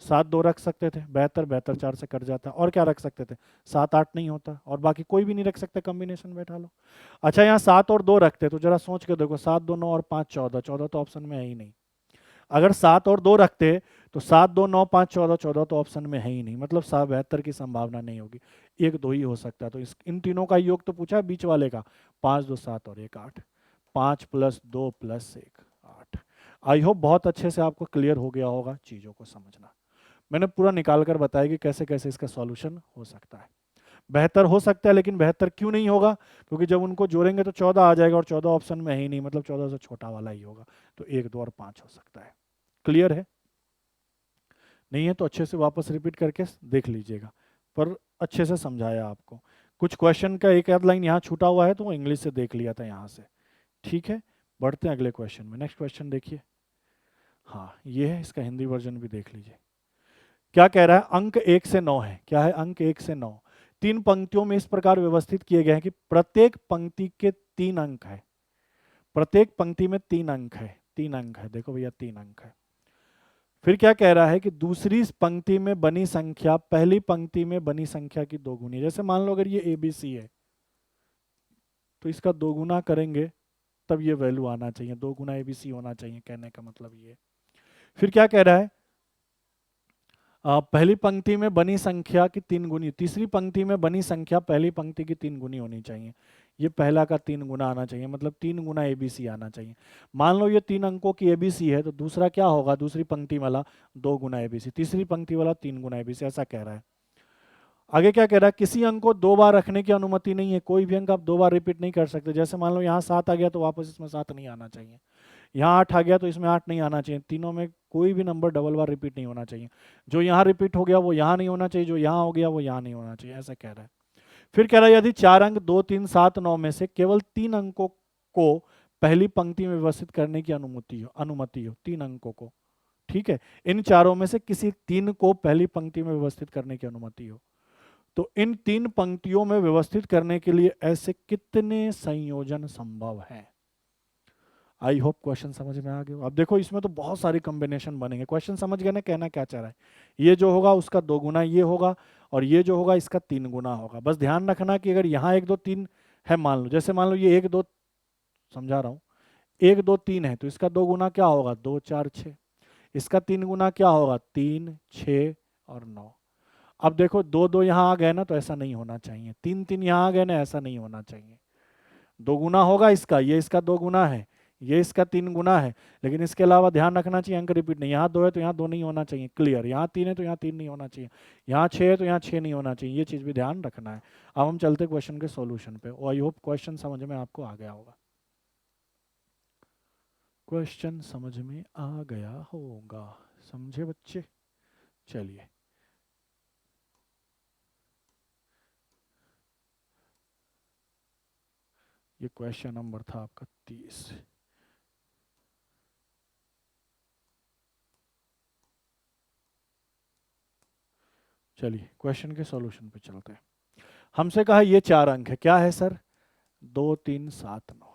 7 2 रख सकते थे, 72 72 4 से कट जाता। और क्या रख सकते थे? 7 8 नहीं होता, और बाकी कोई भी नहीं रख सकते, कॉम्बिनेशन बैठा लो। अच्छा यहाँ 7 और 2 रखते, तो जरा सोच के देखो, 7 2 9 और 5 14, 14 तो ऑप्शन में है ही नहीं। अगर 7 और 2 रखते तो 7 2 9 5 14, 14 तो ऑप्शन में है ही नहीं, मतलब 72 की संभावना नहीं होगी, 1 2 ही हो सकता है। तो इन तीनों का योग तो पूछा है बीच वाले का, 5 2 7 और 1 8, 5 + 2 + 1 8। आई होप बहुत अच्छे से आपको क्लियर हो गया होगा चीज़ों को समझना। मैंने पूरा निकाल कर बताया कि कैसे कैसे इसका सॉल्यूशन हो सकता है। बेहतर हो सकता है, लेकिन बेहतर क्यों नहीं होगा? क्योंकि जब उनको जोड़ेंगे तो 14 आ जाएगा, और 14 ऑप्शन में है ही नहीं, मतलब 14 से छोटा वाला ही होगा। तो 1 2 और 5 हो सकता है। क्लियर है? नहीं है तो अच्छे से वापस रिपीट करके देख लीजिएगा, पर अच्छे से समझाया आपको। कुछ क्वेश्चन का एक आध लाइन यहाँ छूटा हुआ है तो वो इंग्लिश से देख लिया था यहाँ से। ठीक है, बढ़ते हैं अगले क्वेश्चन में। नेक्स्ट क्वेश्चन देखिए। हाँ ये है, इसका हिंदी वर्जन भी देख लीजिए। क्या कह रहा है? अंक 1 से 9 है। क्या है? अंक 1 से 9 3 पंक्तियों में इस प्रकार व्यवस्थित किए गए हैं कि प्रत्येक पंक्ति के 3 अंक है। प्रत्येक पंक्ति में 3 अंक है, 3 अंक है, देखो भैया 3 अंक है। फिर क्या कह रहा है कि दूसरी पंक्ति में बनी संख्या पहली पंक्ति में बनी संख्या की 2 गुनी। जैसे मान लो अगर ये ABC है तो इसका 2 गुना करेंगे तब ये वैल्यू आना चाहिए, 2 गुना ABC होना चाहिए, कहने का मतलब ये। फिर क्या कह रहा है? पहली पंक्ति में बनी संख्या की 3 गुनी, तीसरी पंक्ति में बनी संख्या पहली पंक्ति की 3 गुनी होनी चाहिए। ये पहला का 3 गुना आना चाहिए, मतलब 3 गुना ABC आना चाहिए। मान लो ये 3 अंकों की ABC है तो दूसरा क्या होगा? दूसरी पंक्ति वाला 2 गुना ABC, तीसरी पंक्ति वाला 3 गुना ABC, ऐसा कह रहा है। आगे क्या कह रहा है? किसी अंक को 2 बार रखने की अनुमति नहीं है, कोई भी अंक आप 2 बार रिपीट नहीं कर सकते। जैसे मान लो यहाँ 7 आ गया तो वापस इसमें 7 नहीं आना चाहिए, यहाँ 8 आ गया तो इसमें 8 नहीं आना चाहिए। तीनों में कोई भी नंबर डबल बार रिपीट नहीं होना चाहिए। जो यहाँ रिपीट हो गया वो यहाँ नहीं होना चाहिए, जो यहाँ हो गया वो यहाँ नहीं होना चाहिए, ऐसा कह रहा है। फिर कह रहा है यदि 4 अंक 2 3 7 9 में से केवल 3 अंकों को पहली पंक्ति में व्यवस्थित करने की अनुमति हो 3 अंकों को, ठीक है, इन चारों में से किसी 3 को पहली पंक्ति में व्यवस्थित करने की अनुमति हो, तो इन 3 पंक्तियों में व्यवस्थित करने के लिए ऐसे कितने संयोजन संभव हैं? आई होप क्वेश्चन समझ में आ गया। अब देखो इसमें तो बहुत सारी कॉम्बिनेशन बनेंगे। क्वेश्चन समझ गए ना, कहना क्या चाह रहा है? ये जो होगा उसका 2 गुना ये होगा, और ये जो होगा इसका 3 गुना होगा। बस ध्यान रखना कि अगर यहाँ 1 2 3 है, मान लो जैसे मान लो ये 1 2, समझा रहा हूँ, 1 2 3 है तो इसका 2 गुना क्या होगा? 2 4 6। इसका 3 गुना क्या होगा? 3 6 और 9। अब देखो 2 2 यहाँ आ गए ना, तो ऐसा नहीं होना चाहिए। 3 3 यहाँ आ गए ना, ऐसा नहीं होना चाहिए। 2 गुना होगा इसका, ये इसका 2 गुना है, ये इसका 3 गुना है। लेकिन इसके अलावा ध्यान रखना चाहिए अंक रिपीट नहीं, यहाँ 2 है तो यहाँ 2 नहीं होना चाहिए, क्लियर। यहाँ 3 है तो यहाँ 3 नहीं होना चाहिए, यहाँ 6 है तो यहाँ 6 नहीं होना चाहिए, ये चीज़ भी ध्यान रखना है। अब हम चलते क्वेश्चन के सॉल्यूशन पे। आई होप क्वेश्चन समझ में आपको आ गया होगा। क्वेश्चन समझ में आ गया होगा, समझे बच्चे? चलिए, ये क्वेश्चन नंबर था आपका 30। चलिए क्वेश्चन के सॉल्यूशन पे चलते हैं। हमसे कहा ये 4 अंक है, क्या है सर? 2 3 7 9,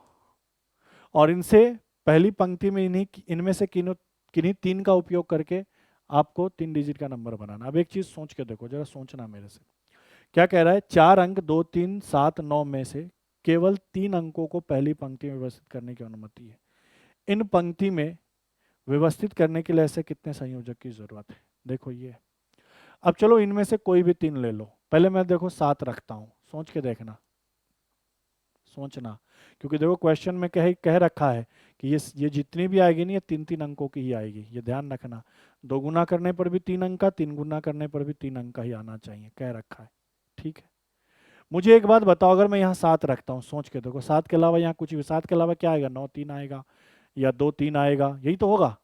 और इनसे पहली पंक्ति में इनमें से किन्हीं 3 का उपयोग करके आपको 3 डिजिट का नंबर बनाना। अब एक चीज सोच के देखो, जरा सोचना मेरे से। क्या कह रहा है? 4 अंक 2 3 7 9 में से केवल 3 अंकों को पहली पंक्ति में व्यवस्थित करने की अनुमति है। इन पंक्ति में व्यवस्थित करने के लिए ऐसे कितने संयोजक की जरूरत है? देखो ये। अब चलो इनमें से कोई भी 3 ले लो। पहले मैं देखो 7 रखता हूं, सोच के देखना, सोचना। क्योंकि देखो क्वेश्चन में कह रखा है कि ये जितनी भी आएगी ना, ये 3 3 अंकों की ही आएगी, ये ध्यान रखना। 2 गुना करने पर भी 3 अंक का, 3 गुना करने पर भी 3 अंक का ही आना चाहिए, कह रखा है। ठीक है, मुझे एक बात बताओ, अगर मैं यहाँ 7 रखता हूँ, सोच के देखो, 7 के अलावा यहाँ कुछ भी, 7 के अलावा क्या आएगा? 9 3 आएगा, या 2 3 आएगा, यही तो होगा।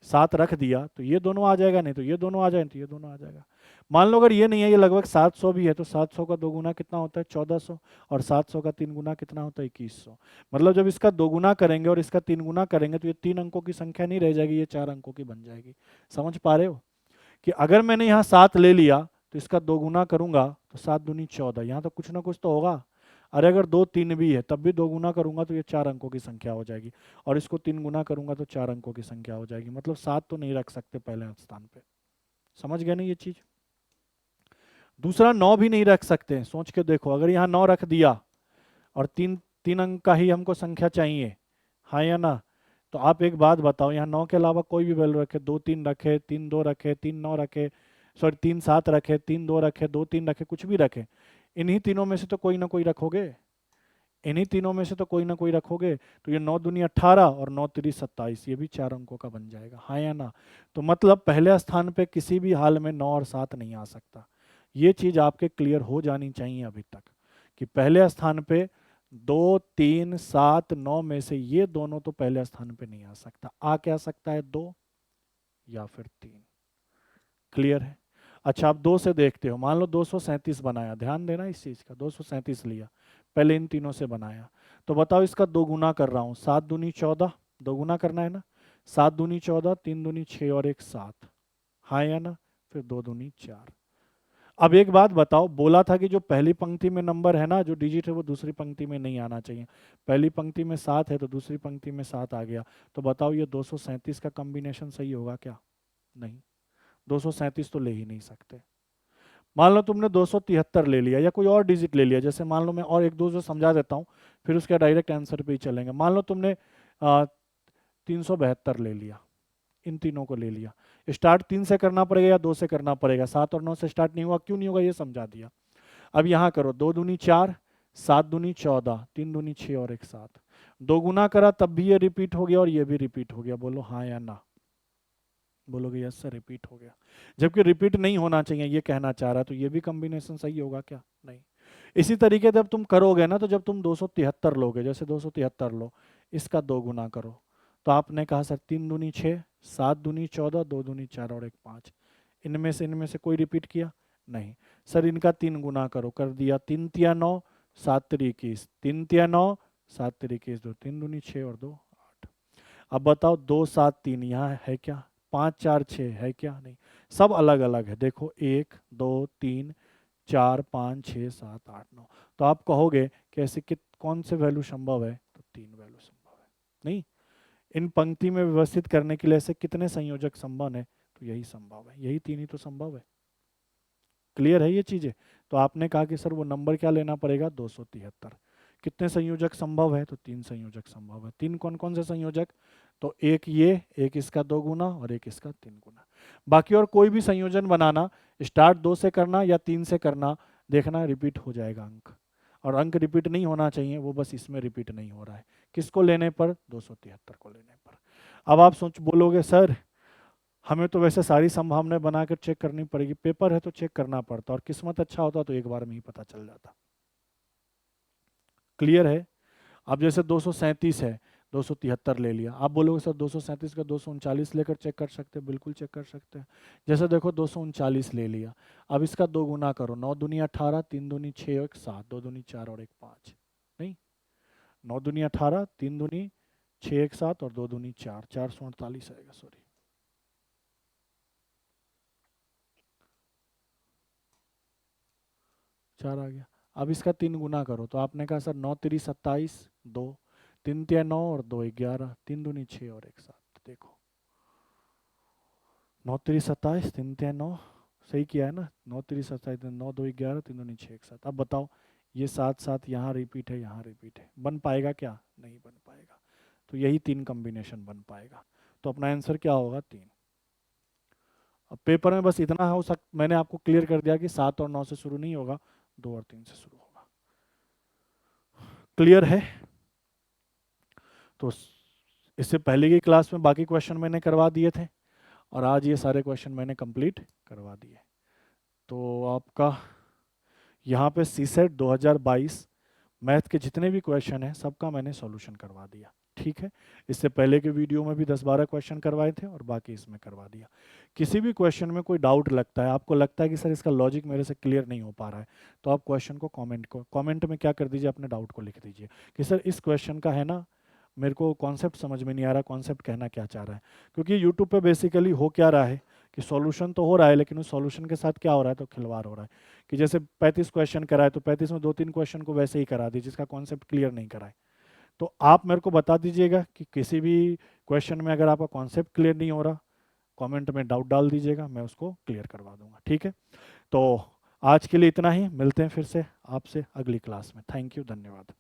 7 रख दिया तो ये दोनों आ जाएगा, नहीं तो ये दोनों आ जाए तो ये दोनों आ जाएगा। मान लो अगर ये नहीं है, ये लगभग 700 भी है, तो 700 का 2 गुना कितना होता है? 1400, और 700 का 3 गुना कितना होता है? 2100। मतलब जब इसका 2 गुना करेंगे और इसका 3 गुना करेंगे तो ये 3 अंकों की संख्या नहीं रह जाएगी, ये 4 अंकों की बन जाएगी। समझ पा रहे हो कि अगर मैंने यहाँ 7 ले लिया तो इसका 2 गुना करूंगा तो 7 दूनी 14, यहाँ तो कुछ ना कुछ तो होगा। अरे अगर 2 3 भी है तब भी 2 गुना करूंगा तो ये 4 अंकों की संख्या हो जाएगी, और इसको 3 गुना करूंगा तो 4 अंकों की संख्या हो जाएगी। मतलब 7 तो नहीं रख सकते पहले स्थान पे। समझ गए ना ये चीज? दूसरा 9 भी नहीं रख सकते। सोच के देखो, अगर यहाँ 9 रख दिया और 3 अंक का ही हमको संख्या चाहिए, हाँ या ना? तो आप एक बात बताओ, यहाँ 9 के अलावा कोई भी वैल्यू रखे, 2 3 रखे, 3 2 रखे, 3 9 रखे, सॉरी 3 7 रखे, 3 2 रखे, 2 3 रखे, कुछ भी रखे, इन्हीं तीनों में से तो कोई ना कोई रखोगे, इन्हीं तीनों में से तो कोई ना कोई रखोगे। तो ये 9 दूनी 18 और 9 3 27, ये भी 4 अंकों का बन जाएगा, हाँ या ना? तो मतलब पहले स्थान पे किसी भी हाल में 9 और 7 नहीं आ सकता। ये चीज आपके क्लियर हो जानी चाहिए अभी तक, कि पहले स्थान पे 2 3 7 9 में से ये दोनों तो पहले स्थान पे नहीं आ सकता। आ क्या सकता है? 2 या फिर 3। क्लियर है? अच्छा, आप 2 से देखते हो, मान लो 237 बनाया, ध्यान देना इस चीज का, 237 लिया, पहले इन तीनों से बनाया, तो बताओ इसका 2 गुना कर रहा हूं, 7 दूनी 14, 2 गुना करना है ना, 7 दूनी 14, 3 दूनी 6 और 1 7, हाँ या ना? फिर 2 दूनी 4। अब एक बात बताओ, बोला था कि जो पहली पंक्ति में नंबर है ना, जो डिजिट है, वो दूसरी पंक्ति में नहीं आना चाहिए। पहली पंक्ति में 7 है तो दूसरी पंक्ति में 7 आ गया, तो बताओ ये 237 का कॉम्बिनेशन सही होगा क्या? नहीं, 237 तो ले ही नहीं सकते। मान लो तुमने 273 ले लिया, या कोई और डिजिट ले लिया, जैसे मान लो, मैं और एक दो जो समझा देता हूँ, फिर उसके डायरेक्ट आंसर पे ही चलेंगे। मान लो तुमने 372 ले लिया, इन तीनों को ले लिया। स्टार्ट 3 से करना पड़ेगा या 2 से करना पड़ेगा? 7 और 9 से स्टार्ट नहीं हुआ, क्यों नहीं होगा ये समझा दिया। अब यहाँ करो, 2 दूनी 4, 7 दूनी 14, 3 दूनी 6 और 1 7, 2 गुना करा तब भी ये रिपीट हो गया और ये भी रिपीट हो गया। बोलो हाँ या ना? बोलोगे यस सर रिपीट हो गया, जबकि रिपीट नहीं होना चाहिए ये कहना चाह रहा है। तो ये भी कॉम्बिनेशन सही होगा क्या? नहीं। इसी तरीके जब तुम करोगे ना, तो जब तुम 273 लोगे, जैसे 273 लो, इसका 2 गुना करो, तो आपने कहा सर 3 दूनी 6, 7 दूनी 14, 2 दूनी 4 और 1 5, इनमें से कोई रिपीट किया? नहीं। सर इनका 3 गुना करो, कर दिया, 3 तिया 9, 7 तिरी 21, 3 तिया 9, 7 तिरी 21, 2 3 दूनी 6 और 2 8। अब बताओ 2 7 3 यहाँ है क्या? 5 4 6 है क्या? नहीं, सब अलग अलग है। देखो 1 2 3 4 5 6 7 8 9। तो आप कहोगे कि ऐसे कौन से वैल्यू संभव है? तो 3 वैल्यू संभव है। नहीं, इन पंक्ति में व्यवस्थित करने के लिए ऐसे कितने संयोजक संभव है? तो यही संभव है, यही 3 ही तो संभव है। क्लियर है ये चीजें? तो आपने कहा कि सर वो नंबर क्या लेना पड़ेगा? 273। कितने संयोजक संभव है? तो 3 संयोजक संभव है। 3 कौन कौन से संयोजक? तो एक ये, एक इसका 2 गुना और एक इसका 3 गुना। बाकी और कोई भी संयोजन बनाना, स्टार्ट 2 से करना या 3 से करना, देखना रिपीट हो जाएगा अंक, और अंक रिपीट नहीं होना चाहिए, वो बस इसमें रिपीट नहीं हो रहा है। किसको लेने पर? 273 को लेने पर। अब आप सोच बोलोगे सर हमें तो वैसे सारी संभावनाएं बनाकर चेक करनी पड़ेगी, पेपर है तो चेक करना पड़ता, और किस्मत अच्छा होता तो एक बार में ही पता चल जाता। क्लियर है? अब जैसे 237 है, 273 ले लिया। आप बोलोगे सर 237 का 239 लेकर चेक कर सकते हैं, बिल्कुल चेक कर सकते हैं। जैसे देखो 239 ले लिया, अब इसका 2 गुना करो, 9 दूनी 18, 3 दूनी 6 और 1 7, 2 दूनी 4 और 1 5, नहीं 9 दूनी 18, 3 दूनी 6 1 7 और 2 दूनी 4, 448 आएगा, सॉरी। चार आ गया। अब इसका 3 गुना करो, तो आपने कहा सर 9 3 27, 2 3 3 9 और 2 11, 3 दूनी 6 और 1 7। देखो 9 3 27, 3 3 9, सही किया है ना, 9 3 27, 9 2 11, 3 दूनी 6 1 7। अब बताओ ये 7 7 यहाँ रिपीट है, यहाँ रिपीट है, बन पाएगा क्या? नहीं बन पाएगा। तो यही 3 कॉम्बिनेशन बन पाएगा। तो अपना आंसर क्या होगा? 3। अब पेपर में बस इतना हो मैंने आपको क्लियर कर दिया कि 7 और 9 से शुरू नहीं होगा, 2 और 3 से शुरू होगा। क्लियर है? तो इससे पहले की क्लास में बाकी क्वेश्चन मैंने करवा दिए थे और आज ये सारे क्वेश्चन मैंने कंप्लीट करवा दिए। तो आपका यहाँ पे सीसेट 2022 मैथ के जितने भी क्वेश्चन हैं सबका मैंने सॉल्यूशन करवा दिया, ठीक है। इससे पहले के वीडियो में भी 10-12 क्वेश्चन करवाए थे और बाकी इसमें करवा दिया। किसी भी क्वेश्चन में कोई डाउट लगता है, आपको लगता है कि सर इसका लॉजिक मेरे से क्लियर नहीं हो पा रहा है, तो आप क्वेश्चन को कमेंट में क्या कर दीजिए, अपने डाउट को लिख दीजिए कि सर इस क्वेश्चन का है ना, मेरे को कॉन्सेप्ट समझ में नहीं आ रहा, कॉन्सेप्ट कहना क्या चाह रहा है। क्योंकि यूट्यूब पे बेसिकली हो क्या रहा है कि सॉल्यूशन तो हो रहा है, लेकिन उस सॉल्यूशन के साथ क्या हो रहा है, तो खिलवाड़ हो रहा है। कि जैसे 35 क्वेश्चन कराए तो 35 में 2-3 क्वेश्चन को वैसे ही करा दी जिसका कॉन्सेप्ट क्लियर नहीं कराए। तो आप मेरे को बता दीजिएगा कि किसी भी क्वेश्चन में अगर आपका कॉन्सेप्ट क्लियर नहीं हो रहा, कमेंट में डाउट डाल दीजिएगा, मैं उसको क्लियर करवा दूंगा, ठीक है। तो आज के लिए इतना ही, मिलते हैं फिर से आपसे अगली क्लास में। थैंक यू, धन्यवाद।